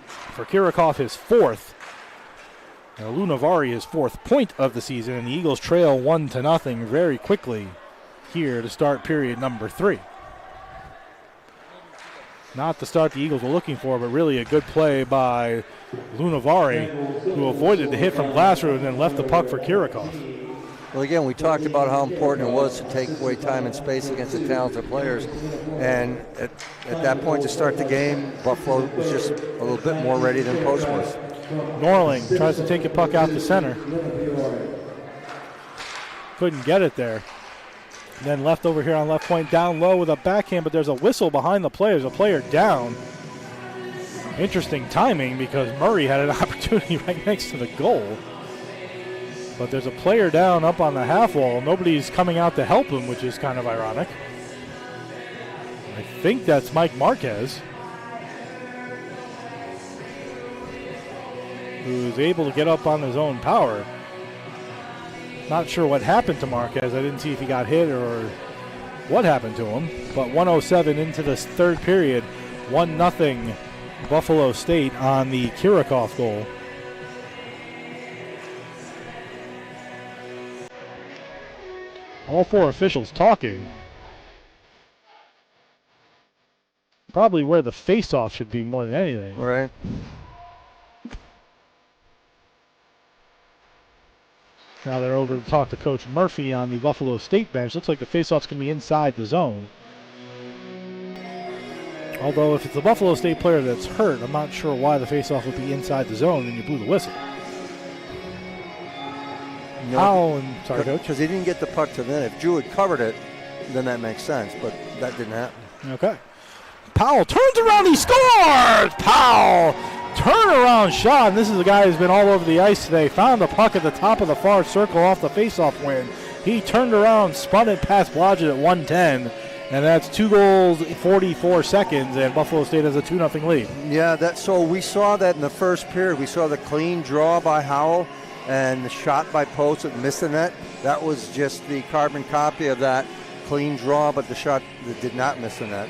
For Kirikov, his 4th. Now, Lunavari, his 4th point of the season, and the Eagles trail 1-0 very quickly here to start period number 3. Not the start the Eagles were looking for, but really a good play by Lunavari, who avoided the hit from Glassrud and then left the puck for Kirikov. Well, again, we talked about how important it was to take away time and space against the talented players. And at that point to start the game, Buffalo was just a little bit more ready than Post was. Norling tries to take a puck out to center. Couldn't get it there. Then left over here on left point, down low with a backhand, but there's a whistle behind the play. There's a player down. Interesting timing because Murray had an opportunity right next to the goal. But there's a player down up on the half wall. Nobody's coming out to help him, which is kind of ironic. I think that's Mike Marquez, who's able to get up on his own power. Not sure what happened to Marquez. I didn't see if he got hit or what happened to him. But 1:07 into this third period, 1-0 Buffalo State on the Kirikoff goal. All four officials talking. Probably where the face-off should be more than anything. Right. Now they're over to talk to Coach Murphy on the Buffalo State bench. Looks like the face-off's going to be inside the zone. Although if it's the Buffalo State player that's hurt, I'm not sure why the face-off would be inside the zone and you blew the whistle. No, sorry, Coach. Because he didn't get the puck to the net. If Drew had covered it, then that makes sense, but that didn't happen. Okay. Powell turns around, he scores! Powell, turnaround shot, and this is a guy who's been all over the ice today. Found the puck at the top of the far circle off the face-off win. He turned around, spun it past Blodgett at 110, and that's 2 goals, 44 seconds, and Buffalo State has a 2-0 lead. Yeah, so we saw that in the first period. We saw the clean draw by Howell and the shot by Post that missed the net. That was just the carbon copy of that clean draw, but the shot that did not miss the net.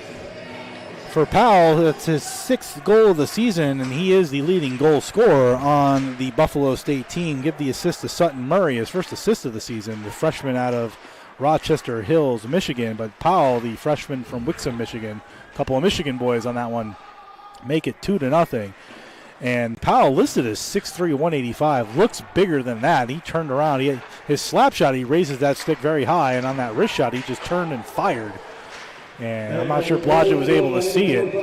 For Powell, it's his 6th goal of the season, and he is the leading goal scorer on the Buffalo State team. Give the assist to Sutton Murray, his first assist of the season, the freshman out of Rochester Hills, Michigan. But Powell, the freshman from Wixom, Michigan, a couple of Michigan boys on that one, make it 2-0. And Powell listed as 6'3", 185. Looks bigger than that. He turned around. His slap shot, he raises that stick very high, and on that wrist shot, he just turned and fired. And I'm not sure Blodgett was able to see it.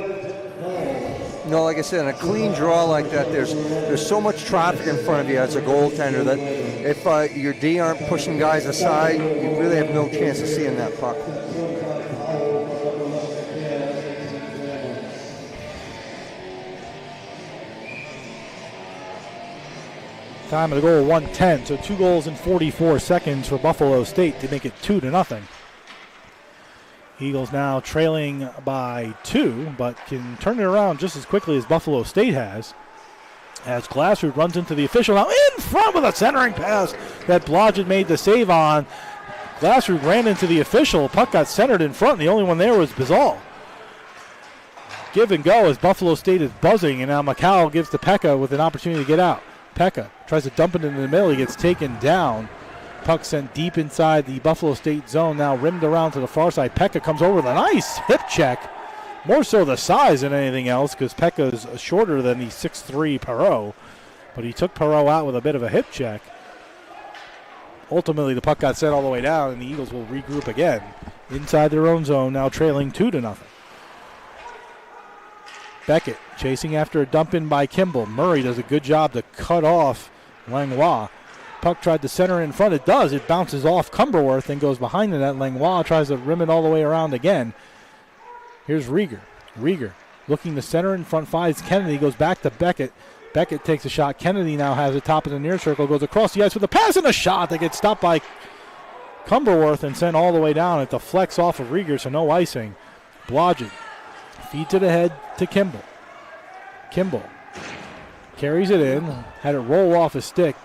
No, like I said, in a clean draw like that, there's so much traffic in front of you as a goaltender that if your D aren't pushing guys aside, you really have no chance of seeing that puck. Time of the goal, 1:10. So 2 goals in 44 seconds for Buffalo State to make it 2-0. Eagles now trailing by 2, but can turn it around just as quickly as Buffalo State has. As Glassrud runs into the official now in front with a centering pass that Blodgett made the save on. Glassrud ran into the official. Puck got centered in front. The only one there was Bizal. Give and go as Buffalo State is buzzing, and now McCall gives to Pekka with an opportunity to get out. Pekka tries to dump it into the middle. He gets taken down. Puck sent deep inside the Buffalo State zone. Now rimmed around to the far side. Pekka comes over with a nice hip check. More so the size than anything else because Pekka is shorter than the 6'3" Perreault. But he took Perreault out with a bit of a hip check. Ultimately, the puck got sent all the way down, and the Eagles will regroup again. Inside their own zone, now trailing 2-0. Beckett chasing after a dump in by Kimball. Murray does a good job to cut off Langlois. Puck tried to center in front. It does. It bounces off Cumberworth and goes behind the net. Langlois tries to rim it all the way around again. Here's Rieger. Rieger looking to center in front, finds Kennedy, goes back to Beckett. Beckett takes a shot. Kennedy now has it top of the near circle, goes across the ice with a pass and a shot that gets stopped by Cumberworth and sent all the way down. It deflects off of Rieger, so no icing. Blodgett feeds it ahead to Kimball. Kimball carries it in, had it roll off his stick.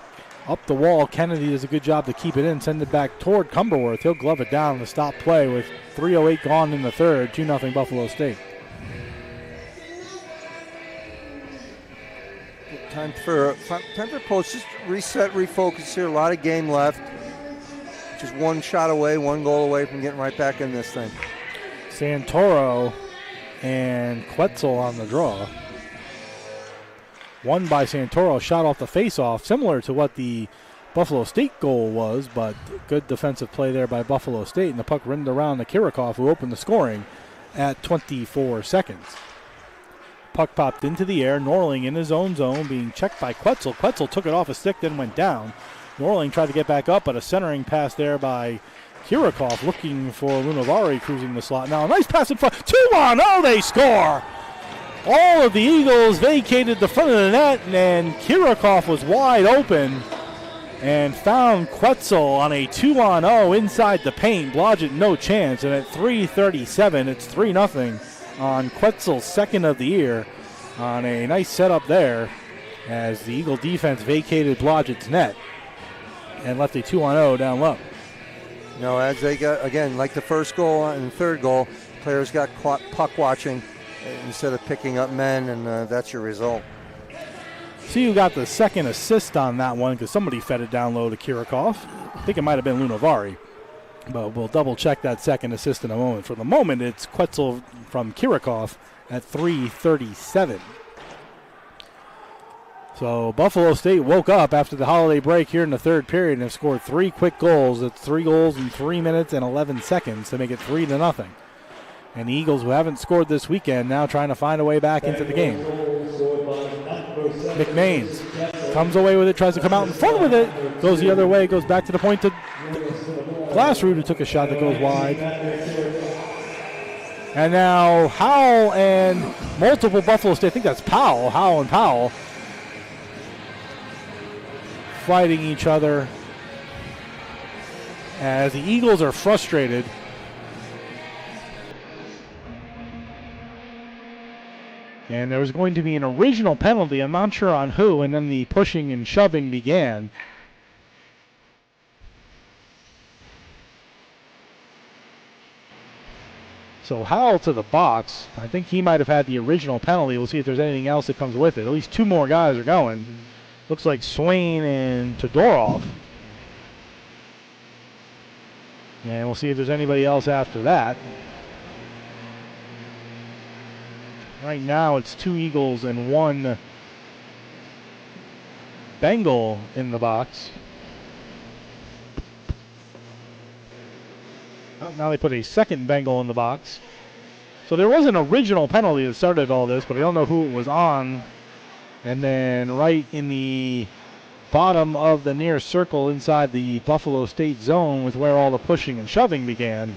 Up the wall, Kennedy does a good job to keep it in, send it back toward Cumberworth. He'll glove it down to stop play with 3:08 gone in the third, 2-0 Buffalo State. Time for Post, just reset, refocus here. A lot of game left. Just one shot away, one goal away from getting right back in this thing. Santoro and Quetzal on the draw. One by Santoro, shot off the face-off, similar to what the Buffalo State goal was, but good defensive play there by Buffalo State, and the puck rinned around to Kirikoff, who opened the scoring at 24 seconds. Puck popped into the air. Norling in his own zone, being checked by Quetzel. Quetzel took it off a stick, then went down. Norling tried to get back up, but a centering pass there by Kirikoff, looking for Lunavari cruising the slot. Now a nice pass in front. 2-1, they score! All of the Eagles vacated the front of the net, and Kirikoff was wide open and found Quetzel on a 2-0 inside the paint. Blodgett no chance, and at 3:37, it's 3-0 on Quetzel's second of the year on a nice setup there as the Eagle defense vacated Blodgett's net and left a 2-0 down low. As they got, again, like the first goal and third goal, players got caught puck watching instead of picking up men, and that's your result. See who got the second assist on that one, because somebody fed it down low to Kirikoff. I think it might have been Lunavari, but we'll double check that second assist in a moment. For the moment, it's Quetzel from Kirikoff at 3:37. So Buffalo State woke up after the holiday break here in the third period and have scored 3 quick goals. It's 3 goals in 3 minutes and 11 seconds to make it 3-0. And the Eagles, who haven't scored this weekend, now trying to find a way back into the game. McMains comes away with it, tries to come out in front with it, goes the other way, goes back to the point to Glassroot, who took a shot that goes wide. And now Howell and multiple Buffalo State, I think that's Howell and Powell, fighting each other as the Eagles are frustrated. And there was going to be an original penalty, I'm not sure on who, and then the pushing and shoving began. So Howell to the box. I think he might have had the original penalty. We'll see if there's anything else that comes with it. At least 2 more guys are going. Looks like Swain and Todorov. And we'll see if there's anybody else after that. Right now it's 2 Eagles and 1 Bengal in the box. Oh, now they put a second Bengal in the box. So there was an original penalty that started all this, but I don't know who it was on. And then right in the bottom of the near circle inside the Buffalo State zone was where all the pushing and shoving began.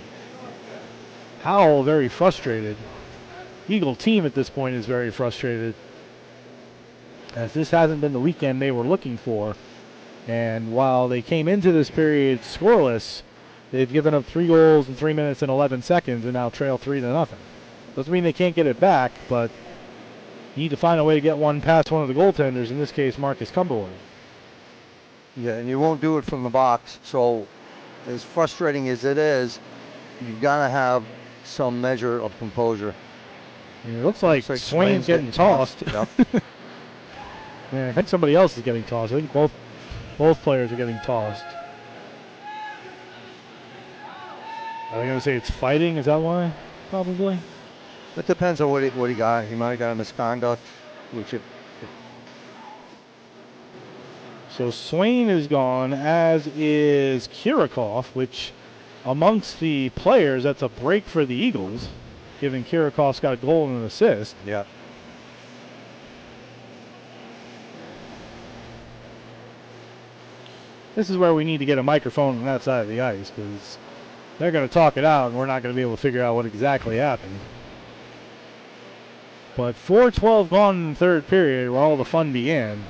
Howell very frustrated. Eagle team at this point is very frustrated, as this hasn't been the weekend they were looking for. And while they came into this period scoreless, they've given up 3 goals in 3 minutes and 11 seconds and now trail 3-0. Doesn't mean they can't get it back, but you need to find a way to get one past one of the goaltenders, in this case Marcus Cumberland. Yeah, and you won't do it from the box. So as frustrating as it is, you've got to have some measure of composure. Yeah, it looks like Swain's getting tossed. Yep. Yeah, I think somebody else is getting tossed. I think both players are getting tossed. Are they going to say it's fighting? Is that why? Probably. It depends on what he got. He might have got a misconduct, So Swain is gone, as is Kirikoff, which amongst the players, that's a break for the Eagles, given Kirikoff's got a goal and an assist. Yeah. This is where we need to get a microphone on that side of the ice, because they're going to talk it out and we're not going to be able to figure out what exactly happened. But 4:12 gone in the third period, where all the fun began.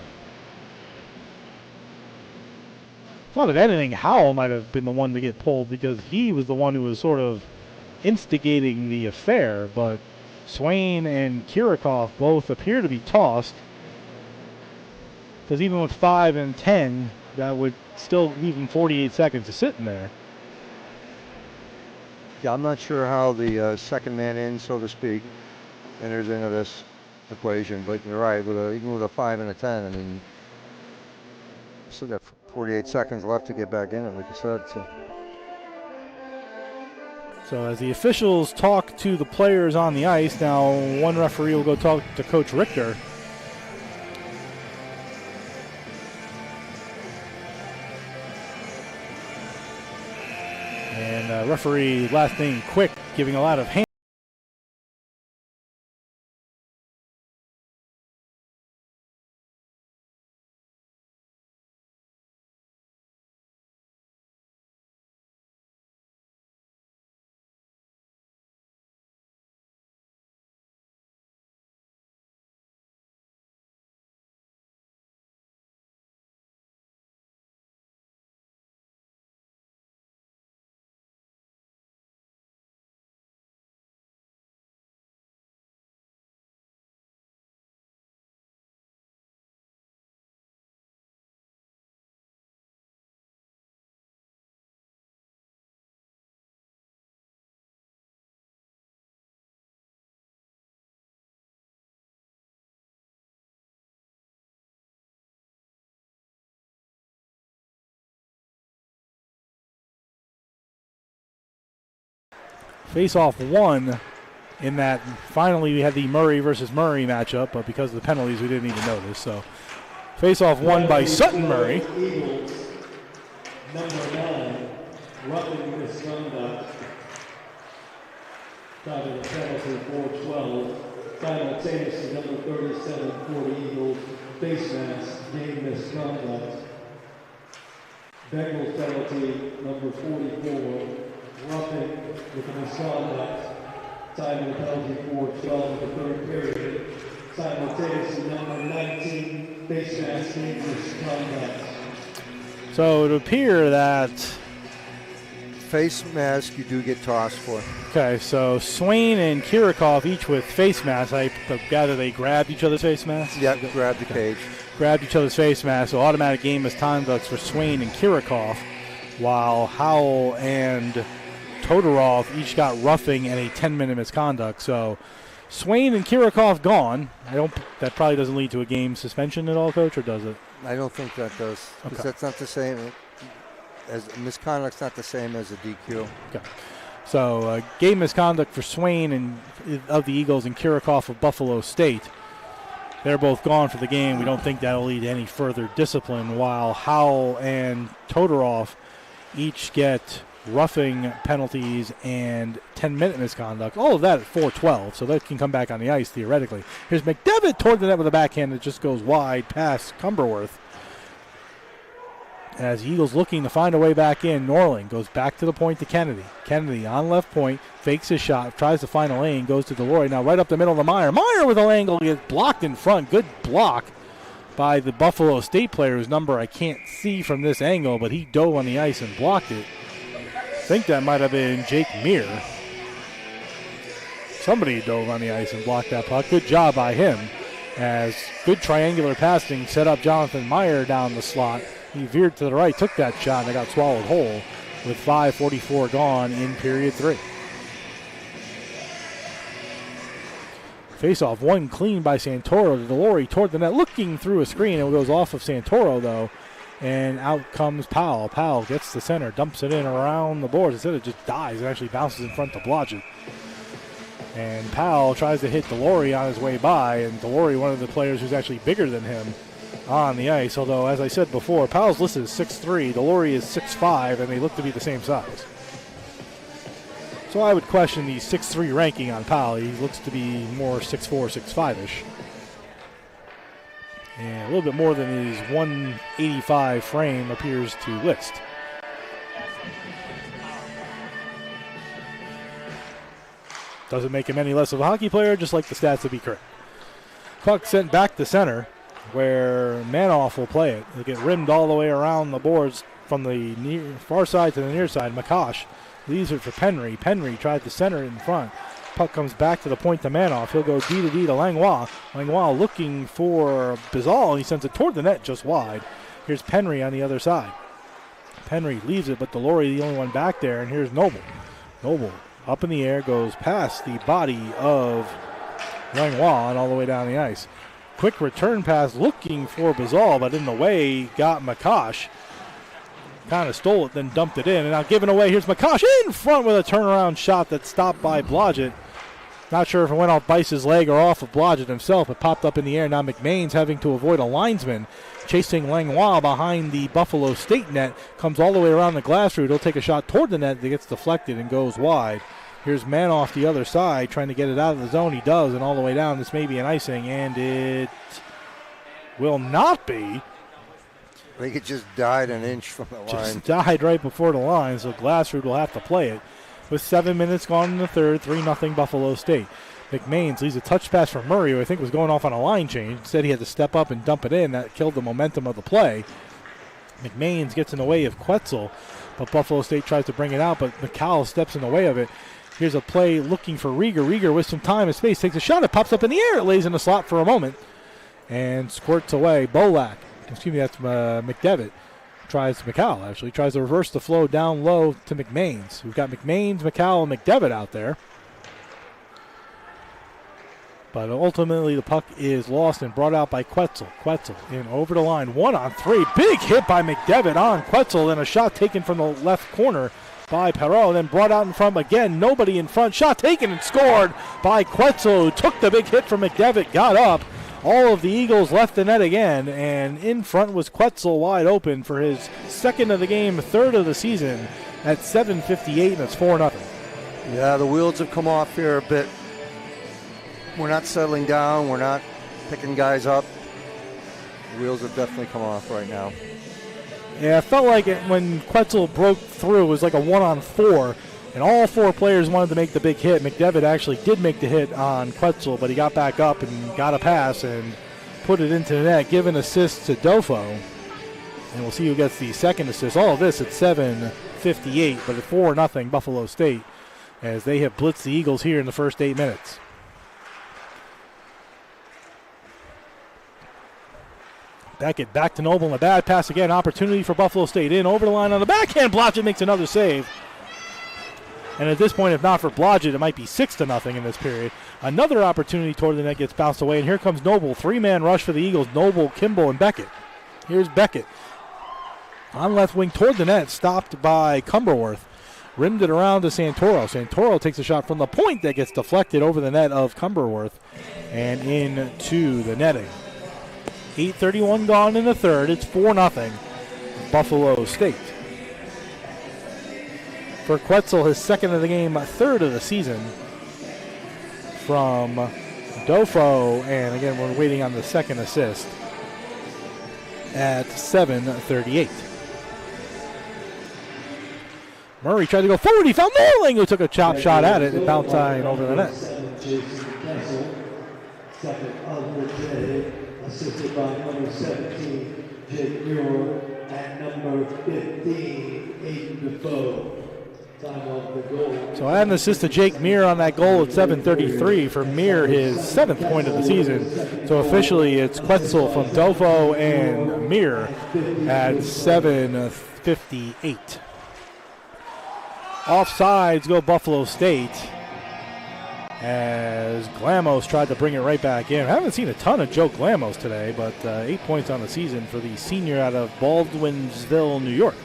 Thought if anything, Howell might have been the one to get pulled, because he was the one who was sort of instigating the affair, but Swain and Kirikoff both appear to be tossed, because even with 5 and 10, that would still leave him 48 seconds to sit in there. Yeah, I'm not sure how the second man in, so to speak, enters into this equation, but you're right, even with a 5 and a 10, I mean, still got 48 seconds left to get back in it, like you said. So as the officials talk to the players on the ice, now one referee will go talk to Coach Richter. And referee last name Quick giving a lot of hand. Face-off one in that finally we had the Murray versus Murray matchup, but because of the penalties we didn't even notice. So face-off won by Sutton Murray. Eagles, number 9, roughing misconduct. Time of the penalty 4-12. Simultaneously, number 37 for the Eagles, face mask, game misconduct. Bengals penalty, number 44, roughing with a misconduct. Time of the penalty 4-12 in the third period. Simultaneously, number 19, face mask, game misconduct. So it would appear that, Face mask you do get tossed for. okay, so Swain and Kirikov each with face masks. I gather they grabbed each other's face masks? Yep, grab the cage. Grabbed each other's face masks. So automatic game misconducts for Swain and Kirikov, while Howell and Todorov each got roughing and a 10-minute misconduct. So Swain and Kirikov gone. That probably doesn't lead to a game suspension at all, Coach, or does it? I don't think that does. Because Okay. that's not the same. As misconduct's not the same as a DQ. Okay. So game misconduct for Swain and of the Eagles and Kirikov of Buffalo State. They're both gone for the game. We don't think that'll lead to any further discipline, while Howell and Todorov each get roughing penalties and 10-minute misconduct. All of that at 4-12, so that can come back on the ice theoretically. Here's McDevitt toward the net with a backhand that just goes wide past Cumberworth. As Eagles looking to find a way back in, Norling goes back to the point to Kennedy. Kennedy on left point, fakes his shot, tries to find a lane, goes to Delory. Now right up the middle of Meyer. Meyer with an angle, gets blocked in front. Good block by the Buffalo State player, whose number I can't see from this angle, but he dove on the ice and blocked it. I think that might have been Jake Meir. Somebody dove on the ice and blocked that puck. Good job by him, as good triangular passing set up Jonathan Meyer down the slot. He veered to the right, took that shot, and it got swallowed whole with 5:44 gone in period 3. Face-off one clean by Santoro to Delory toward the net, looking through a screen. It goes off of Santoro, though, and out comes Powell. Powell gets the center, dumps it in around the boards. Instead, it just dies. It actually bounces in front to Blodgett. And Powell tries to hit Delory on his way by, and Delory, one of the players who's actually bigger than him on the ice, although, as I said before, Powell's listed as 6'3", Delory is 6'5", and they look to be the same size. So I would question the 6'3" ranking on Powell. He looks to be more 6'4", 6'5"-ish. And a little bit more than his 185 frame appears to list. Doesn't make him any less of a hockey player, just like the stats to be correct. Puck sent back to center, where Manoff will play it. It'll get rimmed all the way around the boards from the far side to the near side. McCosh leaves it for Penry. Penry tried to center it in front. Puck comes back to the point to Manoff. He'll go D to D to Langlois. Langlois looking for Bizal. He sends it toward the net just wide. Here's Penry on the other side. Penry leaves it, but Delory the only one back there, and here's Noble. Noble up in the air, goes past the body of Langlois and all the way down the ice. Quick return pass looking for Bizal, but in the way got McCosh. Kind of stole it, then dumped it in. And now giving away, here's McCosh in front with a turnaround shot that's stopped by Blodgett. Not sure if it went off Bice's leg or off of Blodgett himself. It popped up in the air. Now McMain's having to avoid a linesman chasing Langlois behind the Buffalo State net. Comes all the way around the glass root. He'll take a shot toward the net that gets deflected and goes wide. Here's Manoff the other side trying to get it out of the zone. He does, and all the way down. This may be an icing, and it will not be. I think it just died an inch from the line. Just died right before the line, so Glassroot will have to play it. With 7 minutes gone in the third, 3-0 Buffalo State. McMains leaves a touch pass for Murray, who I think was going off on a line change. Instead, he had to step up and dump it in. That killed the momentum of the play. McMains gets in the way of Quetzel, but Buffalo State tries to bring it out, but McCall steps in the way of it. Here's a play looking for Rieger. Rieger with some time and space takes a shot. It pops up in the air. It lays in the slot for a moment and squirts away. Bolak, excuse me, that's McDevitt. Tries to reverse the flow down low to McMains. We've got McMains, McCall, and McDevitt out there. But ultimately the puck is lost and brought out by Quetzel. Quetzel in over the line, 1-on-3. Big hit by McDevitt on Quetzel, and a shot taken from the left corner by Perreault, then brought out in front again. Nobody in front. Shot taken and scored by Quetzel, who took the big hit from McDevitt, got up. All of the Eagles left the net again, and in front was Quetzel wide open for his second of the game, third of the season at 7:58, and it's 4-0. Yeah, the wheels have come off here a bit. We're not settling down. We're not picking guys up. The wheels have definitely come off right now. Yeah, it felt like when Quetzel broke through, it was like a 1-on-4, and all four players wanted to make the big hit. McDevitt actually did make the hit on Quetzel, but he got back up and got a pass and put it into the net, give an assist to Dofo. And we'll see who gets the second assist. All of this at 7:58, but at 4-0 Buffalo State, as they have blitzed the Eagles here in the first 8 minutes. Beckett back to Noble, and a bad pass again. Opportunity for Buffalo State in over the line on the backhand. Blodgett makes another save. And at this point, if not for Blodgett, it might be 6-0 in this period. Another opportunity toward the net gets bounced away, and here comes Noble. 3-man rush for the Eagles. Noble, Kimball, and Beckett. Here's Beckett on left wing toward the net, stopped by Cumberworth. Rimmed it around to Santoro. Santoro takes a shot from the point that gets deflected over the net of Cumberworth and into the netting. 8:31 gone in the third. It's 4-0 Buffalo State. For Quetzel, his second of the game, third of the season from Dofo. And again, we're waiting on the second assist at 7:38. Murray tried to go forward. He found Morling, who took a chop shot at it and bounced high and over the net. Second of the day, assisted by number 17, Jake Muir, and number 15, Aiden Defoe. Time of the goal. So add an assist to Jake Muir on that goal at 7:33 for Muir, his 7th point of the season. So officially it's Quetzel from Dofo and Muir at 7:58. Offsides go Buffalo State, as Glamos tried to bring it right back in. I haven't seen a ton of Joe Glamos today, but 8 points on the season for the senior out of Baldwinsville, New York.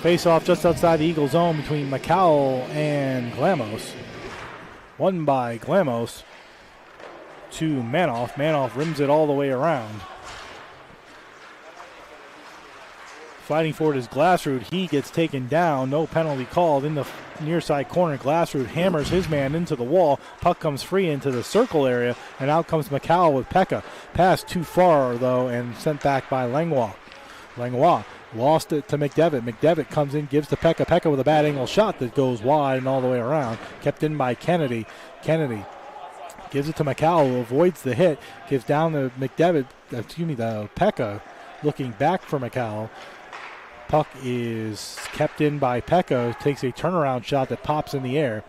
Face-off just outside the Eagle zone between McCowell and Glamos. Won by Glamos to Manoff. Manoff rims it all the way around. Fighting for it is Glassroot. He gets taken down. No penalty called in the near side corner. Glassroot hammers his man into the wall. Puck comes free into the circle area, and out comes McCowell with Pekka. Pass too far, though, and sent back by Langlois. Langlois lost it to McDevitt. McDevitt comes in, gives to Pekka. Pekka with a bad angle shot that goes wide and all the way around. Kept in by Kennedy. Kennedy gives it to McCowell, who avoids the hit. Gives down to McDevitt, the Pekka, looking back for McCowell. Puck is kept in by Pekka, takes a turnaround shot that pops in the air.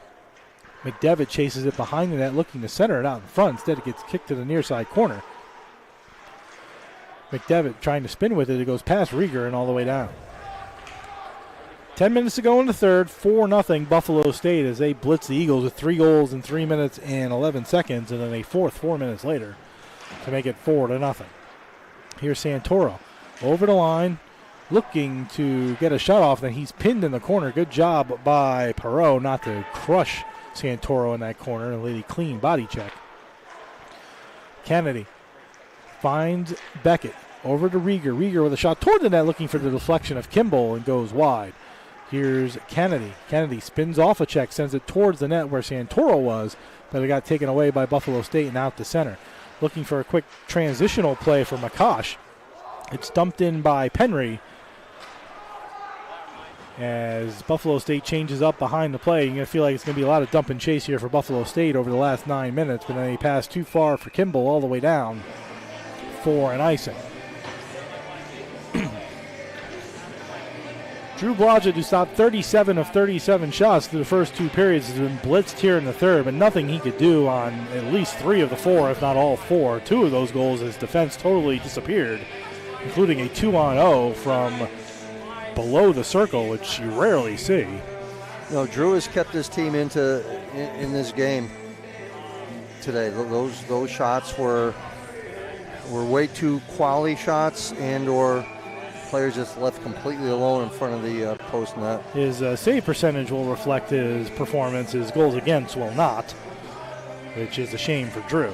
McDevitt chases it behind the net, looking to center it out in front. Instead, it gets kicked to the near side corner. McDevitt trying to spin with it. It goes past Rieger and all the way down. 10 minutes to go in the third. 4-0 Buffalo State as they blitz the Eagles with 3 goals in 3 minutes and 11 seconds, and then a fourth 4 minutes later to make it 4-0. Here's Santoro over the line. looking to get a shot off, then he's pinned in the corner. Good job by Perot not to crush Santoro in that corner and lay a clean body check. Kennedy finds Beckett over to Rieger. Rieger with a shot toward the net, looking for the deflection of Kimball, and goes wide. Here's Kennedy. Kennedy spins off a check, sends it towards the net where Santoro was, but it got taken away by Buffalo State and out to center. Looking for a quick transitional play for McCosh. It's dumped in by Penry. As Buffalo State changes up behind the play, you're going to feel like it's going to be a lot of dump and chase here for Buffalo State over the last 9 minutes, but then he passed too far for Kimball all the way down for an icing. Drew Blodgett, who stopped 37 of 37 shots through the first 2 periods, has been blitzed here in the third, but nothing he could do on at least 3 of the 4, if not all 4. 2 of those goals, his defense totally disappeared, including a 2-on-0 from below the circle, which you rarely see. No, Drew has kept his team in this game today. Those shots were way too quality shots, and or players just left completely alone in front of the post net. His save percentage will reflect his performance. His goals against will not, which is a shame for Drew.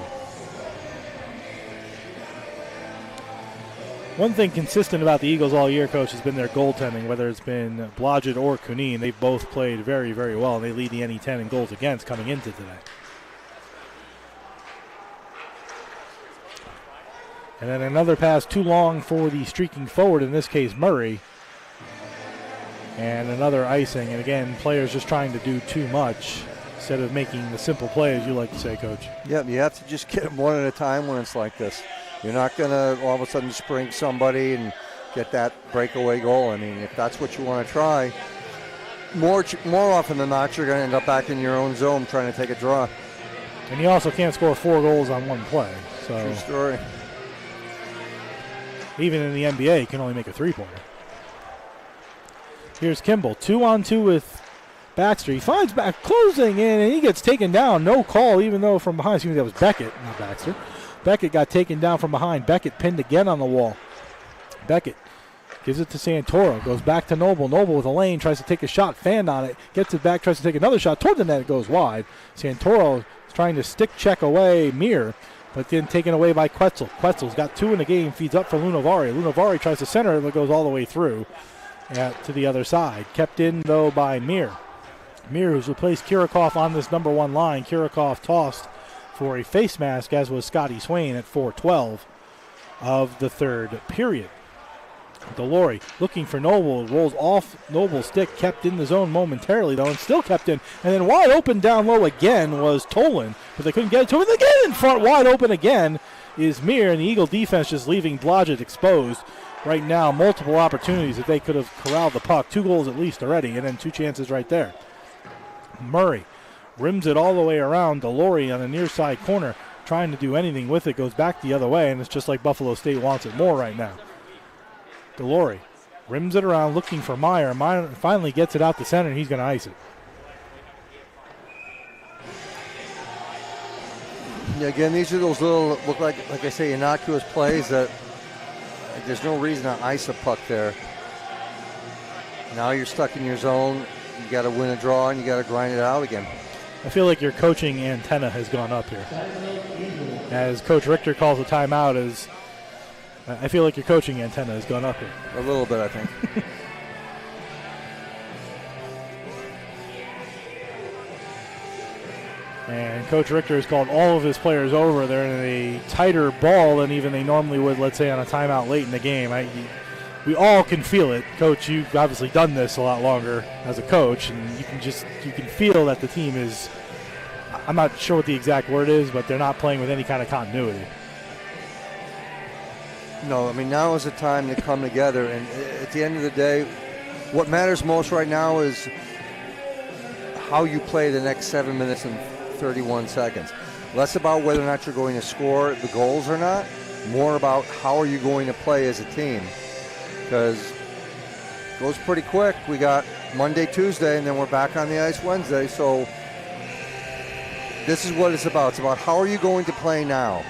One thing consistent about the Eagles all year, Coach, has been their goaltending, whether it's been Blodgett or Cunin. They've both played very, very well, and they lead the NE10 in goals against coming into today. And then another pass too long for the streaking forward, in this case Murray. And another icing. And again, players just trying to do too much instead of making the simple play, as you like to say, Coach. Yep, you have to just get them one at a time when it's like this. You're not going to all of a sudden spring somebody and get that breakaway goal. I mean, if that's what you want to try, more often than not, you're going to end up back in your own zone trying to take a draw. And you also can't score 4 goals on one play. So true story. Even in the NBA, you can only make a 3-pointer. Here's Kimball, 2-on-2 with Baxter. He finds back closing in, and he gets taken down. No call, even though from behind. Excuse me, that was Beckett, not Baxter. Beckett got taken down from behind. Beckett pinned again on the wall. Beckett gives it to Santoro. Goes back to Noble. Noble with a lane. Tries to take a shot. Fanned on it. Gets it back. Tries to take another shot. Toward the net. It goes wide. Santoro is trying to stick check away Mir, but then taken away by Quetzal. Quetzal's got 2 in the game. Feeds up for Lunavari. Lunavari tries to center it, but goes all the way through to the other side. Kept in, though, by Mir. Mir, who's replaced Kirikov on this number 1 line. Kirikov tossed for a face mask, as was Scotty Swain at 4:12 of the third period. Delory looking for Noble, rolls off Noble's stick, kept in the zone momentarily though, and still kept in. And then wide open down low again was Tolan, but they couldn't get it to him. And again in front, wide open again is Mir, and the Eagle defense just leaving Blodgett exposed. Right now, multiple opportunities that they could have corralled the puck. 2 goals at least already, and then 2 chances right there. Murray rims it all the way around. Delory on the near side corner, trying to do anything with it, goes back the other way, and it's just like Buffalo State wants it more right now. Delory rims it around, looking for Meyer. Meyer finally gets it out to center, and he's going to ice it. Yeah, again, these are those little, look like I say, innocuous plays that there's no reason to ice a puck there. Now you're stuck in your zone. You got to win a draw, and you got to grind it out again. I feel like your coaching antenna has gone up here. As Coach Richter calls a timeout, I feel like your coaching antenna has gone up here. A little bit, I think. And Coach Richter has called all of his players over. They're in a tighter ball than even they normally would, let's say, on a timeout late in the game. We all can feel it. Coach, you've obviously done this a lot longer as a coach, and you can feel that the team is, I'm not sure what the exact word is, but they're not playing with any kind of continuity. No, I mean, now is the time to come together, and at the end of the day, what matters most right now is how you play the next 7 minutes and 31 seconds. Less about whether or not you're going to score the goals or not, more about how are you going to play as a team. Because it goes pretty quick. We got Monday, Tuesday, and then we're back on the ice Wednesday. So this is what it's about. It's about how are you going to play now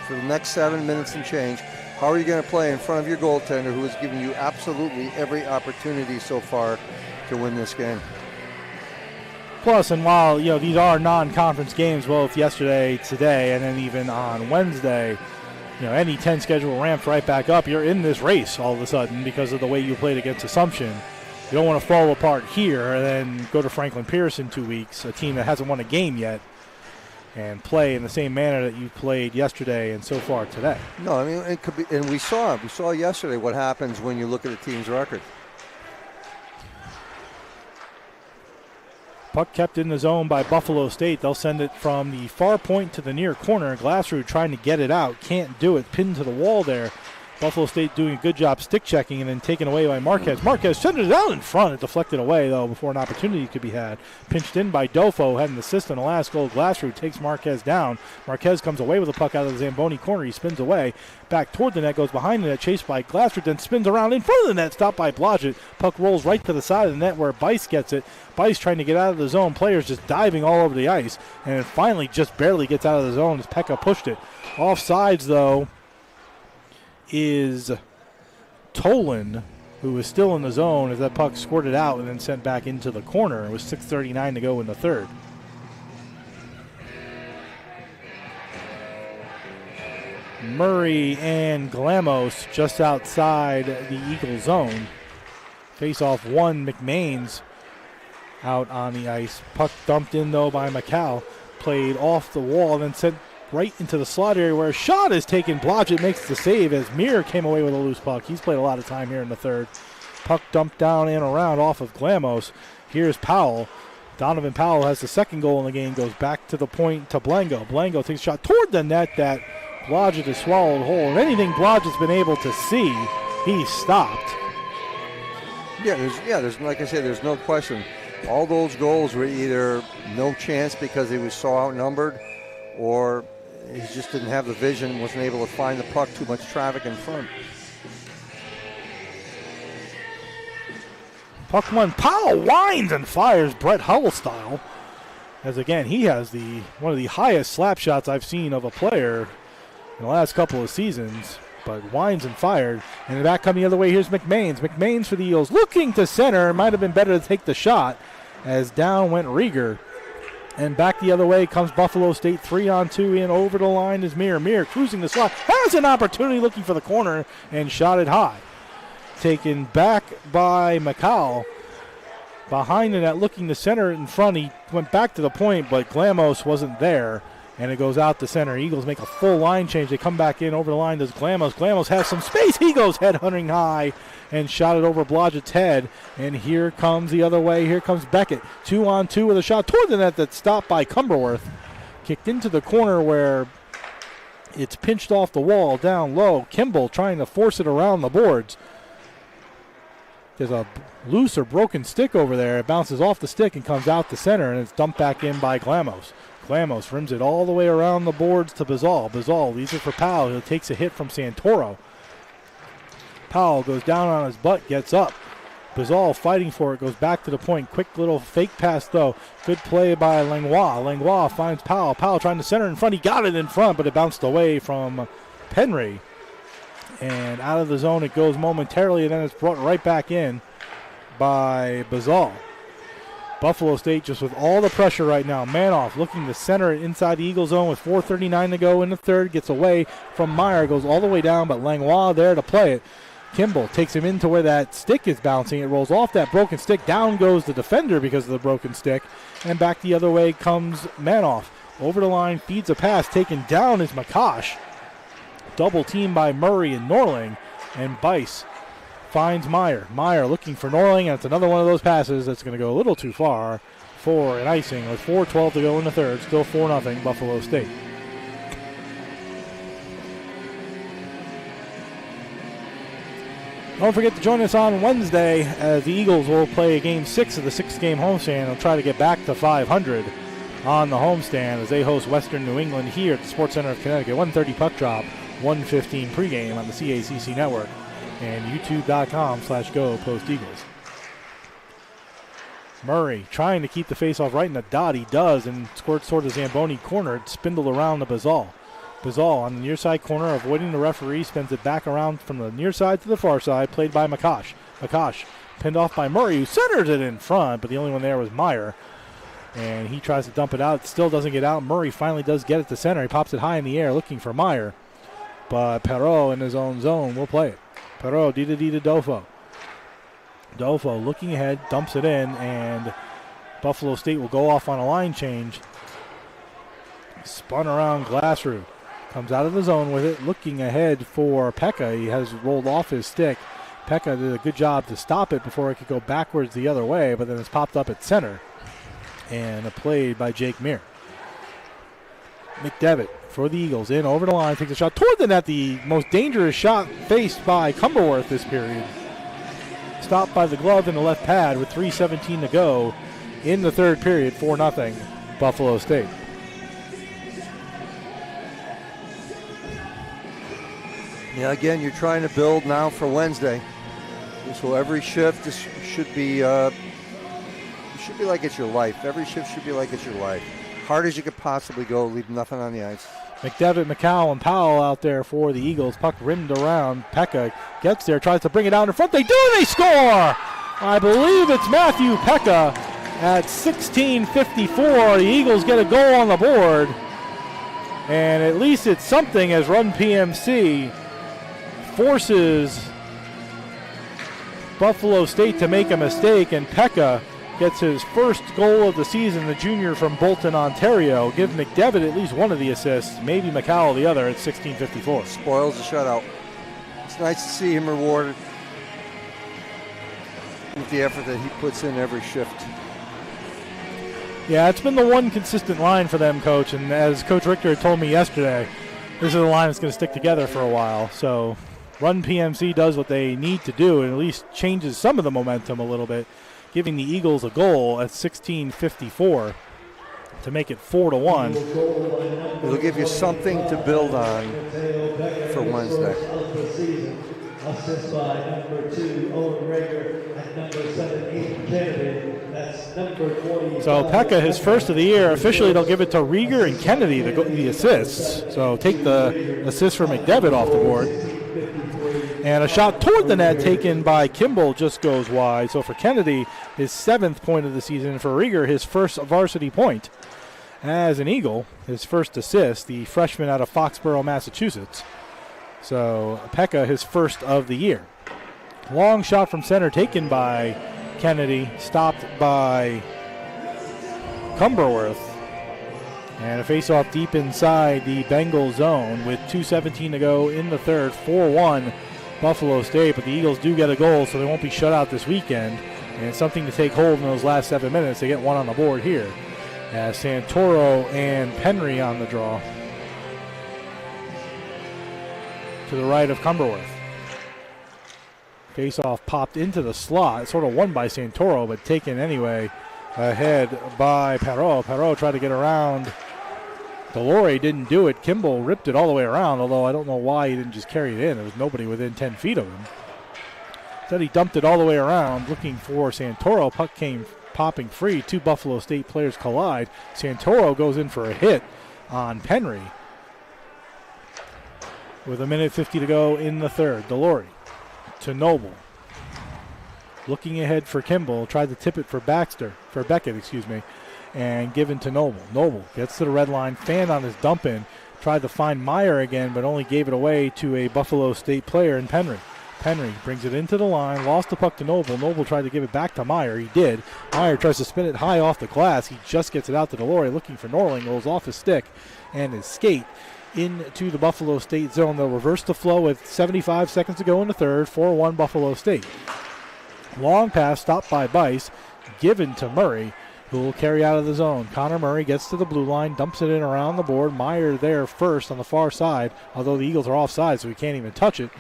for the next 7 minutes and change. How are you going to play in front of your goaltender who has given you absolutely every opportunity so far to win this game? Plus, and while these are non-conference games, both yesterday, today, and then even on Wednesday, any 10 schedule ramps right back up. You're in this race all of a sudden because of the way you played against Assumption. You don't want to fall apart here and then go to Franklin Pierce in 2 weeks, a team that hasn't won a game yet, and play in the same manner that you played yesterday and so far today. No, I mean, it could be, and we saw yesterday what happens when you look at a team's record. Puck kept in the zone by Buffalo State. They'll send it from the far point to the near corner. Glassrud trying to get it out. Can't do it. Pinned to the wall there. Buffalo State doing a good job stick checking and then taken away by Marquez. Marquez sent it out in front. It deflected away, though, before an opportunity could be had. Pinched in by Dofo. Had an assist on the last goal. Glassrud takes Marquez down. Marquez comes away with the puck out of the Zamboni corner. He spins away. Back toward the net. Goes behind the net. Chased by Glassrud. Then spins around in front of the net. Stopped by Blodgett. Puck rolls right to the side of the net where Bice gets it. Bice trying to get out of the zone. Players just diving all over the ice. And it finally just barely gets out of the zone as Pekka pushed it. Offsides, though, is Tolan, who is still in the zone as that puck squirted out and then sent back into the corner. It was 6:39 to go in the third. Murray and Glamos just outside the Eagle zone. Face off one, McMains out on the ice. Puck dumped in, though, by McCall. Played off the wall, then sent right into the slot area where a shot is taken. Blodgett makes the save as Mir came away with a loose puck. He's played a lot of time here in the third. Puck dumped down and around off of Glamos. Here's Powell. Donovan Powell has the second goal in the game. Goes back to the point to Blango. Blango takes a shot toward the net that Blodgett has swallowed whole. And anything Blodgett's been able to see, he stopped. There's like I said, there's no question. All those goals were either no chance because he was so outnumbered, or he just didn't have the vision, wasn't able to find the puck, too much traffic in front. Puck one, Powell winds and fires Brett Hull style. As again, he has one of the highest slap shots I've seen of a player in the last couple of seasons. But winds and fired. And back coming the other way, here's McMains. McMains for the Eagles, looking to center. Might have been better to take the shot as down went Rieger. And back the other way comes Buffalo State. 3-on-2 in over the line is Mir. Mir cruising the slot. Has an opportunity looking for the corner and shot it high. Taken back by McCall. Behind the net looking to center in front. He went back to the point, but Glamos wasn't there. And it goes out to center. Eagles make a full line change. They come back in over the line. Does Glamos. Glamos has some space. He goes head hunting high and shot it over Blodgett's head. And here comes the other way. Here comes Beckett. 2-on-2 with a shot toward the net that's stopped by Cumberworth. Kicked into the corner where it's pinched off the wall down low. Kimball trying to force it around the boards. There's a loose or broken stick over there. It bounces off the stick and comes out to center, and it's dumped back in by Glamos. Glamos rims it all the way around the boards to Bazal. Bazal leaves it for Powell, who takes a hit from Santoro. Powell goes down on his butt, gets up. Bazal fighting for it, goes back to the point. Quick little fake pass, though. Good play by Langlois. Langlois finds Powell. Powell trying to center in front. He got it in front, but it bounced away from Penry. And out of the zone it goes momentarily, and then it's brought right back in by Bazal. Buffalo State just with all the pressure right now. Manoff looking to center it inside the Eagle zone with 4:39 to go in the third. Gets away from Meyer, goes all the way down, but Langlois there to play it. Kimball takes him into where that stick is bouncing. It rolls off that broken stick. Down goes the defender because of the broken stick. And back the other way comes Manoff. Over the line, feeds a pass. Taken down is McCosh. Double team by Murray and Norling. And Bice finds Meyer. Meyer looking for Norling, and it's another one of those passes that's going to go a little too far for an icing with 4:12 to go in the third. Still 4-0 Buffalo State. Don't forget to join us on Wednesday as the Eagles will play Game 6 of the 6-game homestand and try to get back to 500 on the homestand as they host Western New England here at the Sports Center of Connecticut. 1:30 puck drop, 1:15 pregame on the CACC network and youtube.com/go Post Eagles. Murray trying to keep the faceoff right in the dot. He does and squirts toward the Zamboni corner. It's spindled around to Bazal. Bazal on the near side corner, avoiding the referee, spins it back around from the near side to the far side, played by Makash. Makash pinned off by Murray, who centers it in front, but the only one there was Meyer. And he tries to dump it out. It still doesn't get out. Murray finally does get it to center. He pops it high in the air looking for Meyer. But Perot in his own zone will play it. Perot, D to Dofo. Dofo looking ahead, dumps it in, and Buffalo State will go off on a line change. Spun around Glassrud. Comes out of the zone with it, looking ahead for Pekka. He has rolled off his stick. Pekka did a good job to stop it before it could go backwards the other way, but then it's popped up at center. And a play by Jake Meir. McDevitt for the Eagles, in over the line, takes a shot toward the net, the most dangerous shot faced by Cumberworth this period. Stopped by the glove in the left pad with 3:17 to go in the third period, 4-0 Buffalo State. Yeah, again, you're trying to build now for Wednesday. So every shift should be like it's your life. Every shift should be like it's your life. Hard as you could possibly go, leave nothing on the ice. McDevitt, McCowell, and Powell out there for the Eagles. Puck rimmed around. Pekka gets there, tries to bring it out in front. They do, they score! I believe it's Matthew Pekka at 16:54. The Eagles get a goal on the board. And at least it's something as Run PMC forces Buffalo State to make a mistake, and Pekka gets his first goal of the season, the junior from Bolton, Ontario. Give McDevitt at least one of the assists, maybe McCowell the other at 16:54. Spoils the shutout. It's nice to see him rewarded with the effort that he puts in every shift. Yeah, it's been the one consistent line for them, Coach, and as Coach Richter had told me yesterday, this is a line that's going to stick together for a while. So Run PMC does what they need to do and at least changes some of the momentum a little bit, giving the Eagles a goal at 16:54 to make it 4-1. It'll give you something to build on for Wednesday. Assist by number 2, Owen Rager, and number 7, Ethan Kennedy. That's number 20. So Pekka, his first of the year, officially they'll give it to Rieger and Kennedy, the assists. So take the assist for McDevitt off the board. And a shot toward the net taken by Kimball just goes wide. So for Kennedy, his 7th point of the season. For Rieger, his first varsity point as an Eagle. His first assist, the freshman out of Foxborough, Massachusetts. So Pekka, his first of the year. Long shot from center taken by Kennedy, stopped by Cumberworth. And a face-off deep inside the Bengal zone with 2:17 to go in the third. 4-1 Buffalo State, but the Eagles do get a goal, so they won't be shut out this weekend. And it's something to take hold in those last 7 minutes. They get one on the board here. As Santoro and Penry on the draw. To the right of Cumberworth. Face-off popped into the slot. Sort of won by Santoro, but taken anyway ahead by Perot. Perot tried to get around. Delore didn't do it. Kimball ripped it all the way around, although I don't know why he didn't just carry it in. There was nobody within 10 feet of him. Instead, he dumped it all the way around, looking for Santoro. Puck came popping free. 2 Buffalo State players collide. Santoro goes in for a hit on Penry. With 1:50 to go in the third. Delore to Noble. Looking ahead for Kimball. Tried to tip it for Beckett, and given to Noble. Noble gets to the red line, fanned on his dump in, tried to find Meyer again, but only gave it away to a Buffalo State player in Penry. Penry brings it into the line, lost the puck to Noble. Noble tried to give it back to Meyer. He did. Meyer tries to spin it high off the glass. He just gets it out to Delore, looking for Norling, rolls off his stick and his skate into the Buffalo State zone. They'll reverse the flow with 75 seconds to go in the third. 4-1 Buffalo State. Long pass stopped by Bice, given to Murray, who will carry out of the zone. Connor Murray gets to the blue line, dumps it in around the board. Meyer there first on the far side, although the Eagles are offside, so he can't even touch it.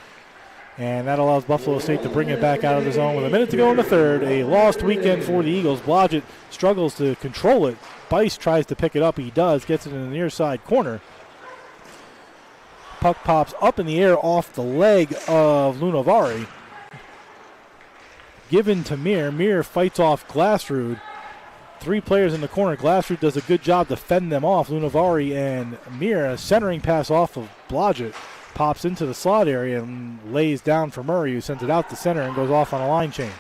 And that allows Buffalo State to bring it back out of the zone with 1 minute to go in the third. A lost weekend for the Eagles. Blodgett struggles to control it. Bice tries to pick it up. He does, gets it in the near side corner. Puck pops up in the air off the leg of Lunavari. Given to Mir. Mir fights off Glassrud. 3 players in the corner. Glassroot does a good job to fend them off. Lunavari and Mira, centering pass off of Blodgett, pops into the slot area and lays down for Murray, who sends it out to center and goes off on a line change.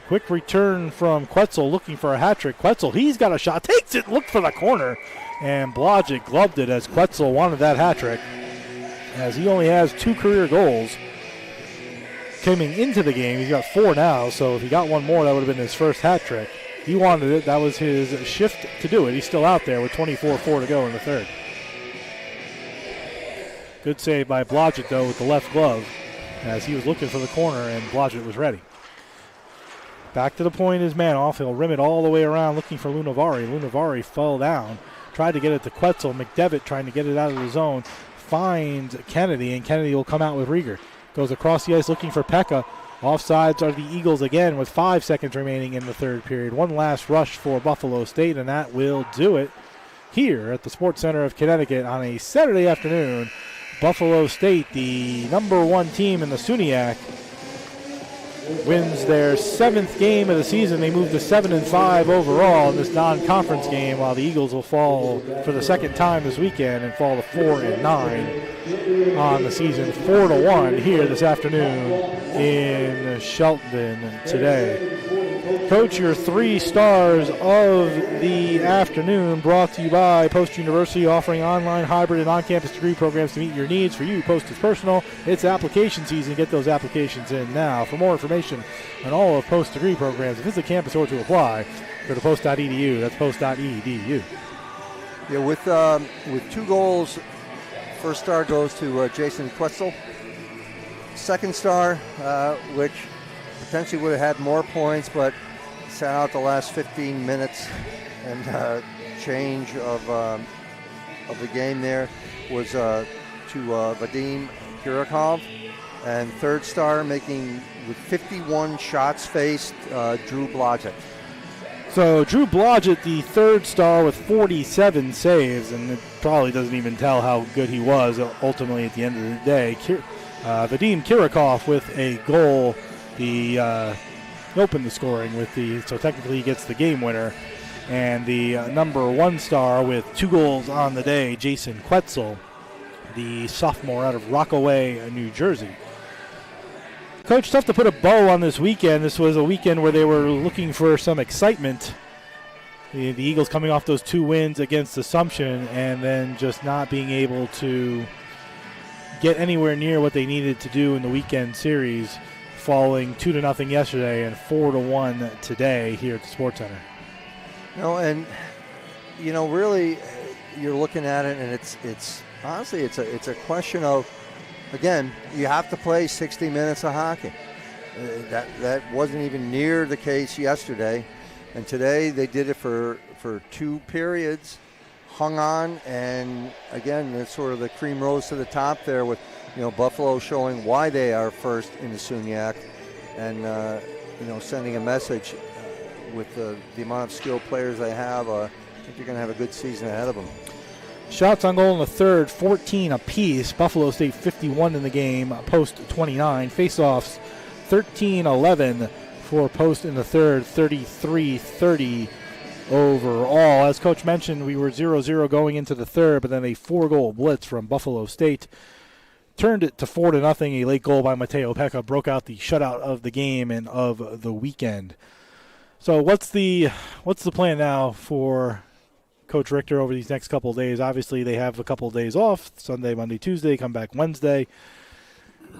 Quick return from Quetzal looking for a hat trick. Quetzal, he's got a shot, takes it, looked for the corner, and Blodgett gloved it as Quetzal wanted that hat trick, as he only has 2 career goals coming into the game. He's got 4 now, so if he got one more, that would have been his first hat trick. He wanted it. That was his shift to do it. He's still out there with 24-4 to go in the third. Good save by Blodgett, though, with the left glove, as he was looking for the corner, and Blodgett was ready. Back to the point is Manoff. He'll rim it all the way around looking for Lunavari. Lunavari fell down, tried to get it to Quetzal. McDevitt trying to get it out of the zone. Finds Kennedy, and Kennedy will come out with Rieger. Goes across the ice looking for Pekka. Offsides are the Eagles again with 5 seconds remaining in the third period. One last rush for Buffalo State, and that will do it here at the Sports Center of Connecticut on a Saturday afternoon. Buffalo State, the number 1 team in the SUNYAC, wins their 7th game of the season. They move to 7-5 overall in this non-conference game, while the Eagles will fall for the second time this weekend and fall to 4-9 on the season. 4-1 here this afternoon in Shelton today. Coach, your 3 stars of the afternoon brought to you by Post University, offering online, hybrid, and on-campus degree programs to meet your needs. For you, Post is personal. It's application season. Get those applications in now. For more information on all of Post degree programs, visit campus or to apply, go to post.edu. That's post.edu. Yeah, with 2 goals, first star goes to Jason Quetzal. Second star, which potentially would have had more points, but sat out the last 15 minutes and change of the game there, was to Vadim Kirikov. And third star, making with 51 shots faced, Drew Blodgett. So Drew Blodgett, the third star with 47 saves, and it probably doesn't even tell how good he was ultimately at the end of the day. Vadim Kirikov with a goal. He opened the scoring with so technically he gets the game winner. And the number 1 star with 2 goals on the day, Jason Quetzal, the sophomore out of Rockaway, New Jersey. Coach, tough to put a bow on this weekend. This was a weekend where they were looking for some excitement. The Eagles coming off those 2 wins against Assumption and then just not being able to get anywhere near what they needed to do in the weekend series, falling 2-0 yesterday and 4-1 today here at the Sports Center. Really, you're looking at it, and it's honestly it's a question of, again, you have to play 60 minutes of hockey. That wasn't even near the case yesterday, and today they did it for 2 periods, hung on, and again, it's sort of the cream rose to the top there with, Buffalo showing why they are first in the SUNYAC, and sending a message with the amount of skilled players they have. I think you're going to have a good season ahead of them. Shots on goal in the third, 14 apiece. Buffalo State 51 in the game, Post 29. Face-offs 13-11 for Post in the third, 33-30 overall. As Coach mentioned, we were 0-0 going into the third, but then a 4-goal blitz from Buffalo State turned it to 4-0. A late goal by Mateo Pekka broke out the shutout of the game and of the weekend. So what's the plan now for Coach Richter over these next couple of days? Obviously, they have a couple of days off, Sunday, Monday, Tuesday, come back Wednesday.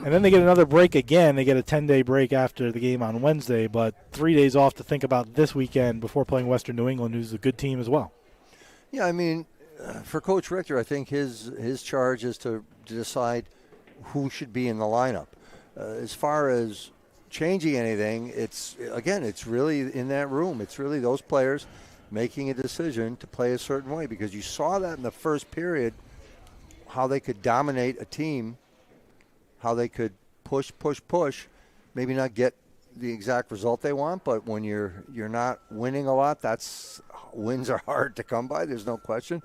And then they get another break again. They get a 10-day break after the game on Wednesday, but 3 days off to think about this weekend before playing Western New England, who's a good team as well. Yeah, I mean, for Coach Richter, I think his charge is to decide who should be in the lineup. As far as changing anything, it's really in that room. It's really those players making a decision to play a certain way, because you saw that in the first period, how they could dominate a team, how they could push, maybe not get the exact result they want, but when you're not winning a lot, wins are hard to come by, there's no question.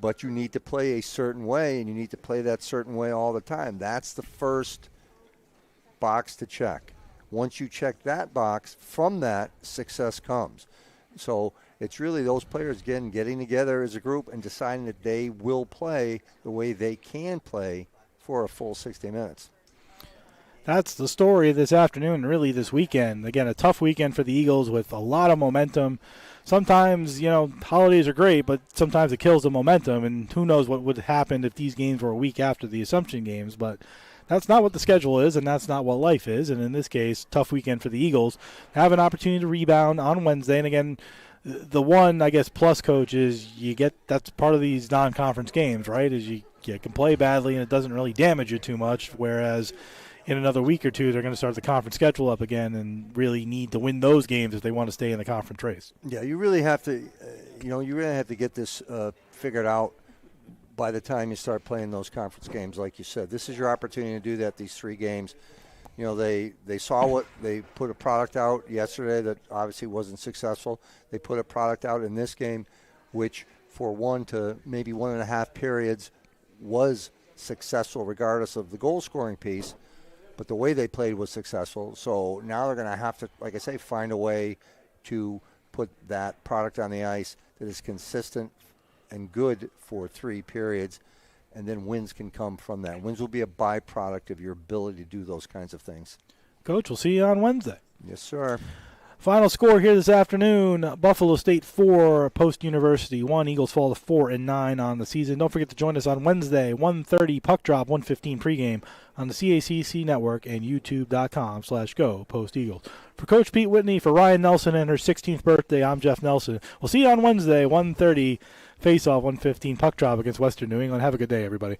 But you need to play a certain way, and you need to play that certain way all the time. That's the first box to check. Once you check that box, from that, success comes. So It's really those players, again, getting together as a group and deciding that they will play the way they can play for a full 60 minutes. That's the story this afternoon and really this weekend. Again, a tough weekend for the Eagles with a lot of momentum. Sometimes, holidays are great, but sometimes it kills the momentum, and who knows what would happen if these games were a week after the Assumption games. But that's not what the schedule is, and that's not what life is. And in this case, tough weekend for the Eagles. Have an opportunity to rebound on Wednesday. And again, the one, I guess, plus, Coach, is that's part of these non-conference games, right, is you can play badly and it doesn't really damage you too much, whereas in another week or two, they're going to start the conference schedule up again and really need to win those games if they want to stay in the conference race. Yeah, you really have to, get this figured out by the time you start playing those conference games. Like you said, this is your opportunity to do that. These 3 games, they saw what they put a product out yesterday that obviously wasn't successful. They put a product out in this game, which for 1 to maybe 1.5 periods was successful, regardless of the goal scoring piece. But the way they played was successful. So now they're going to have to, like I say, find a way to put that product on the ice that is consistent and good for 3 periods, and then wins can come from that. Wins will be a byproduct of your ability to do those kinds of things. Coach, we'll see you on Wednesday. Yes, sir. Final score here this afternoon, Buffalo State 4, Post University 1. Eagles fall to 4-9 on the season. Don't forget to join us on Wednesday, 1:30 puck drop, 1:15 pregame on the CACC network and youtube.com/go Post Eagles. For Coach Pete Whitney, for Ryan Nelson and her 16th birthday, I'm Jeff Nelson. We'll see you on Wednesday, 1:30 face-off, 1:15 puck drop against Western New England. Have a good day, everybody.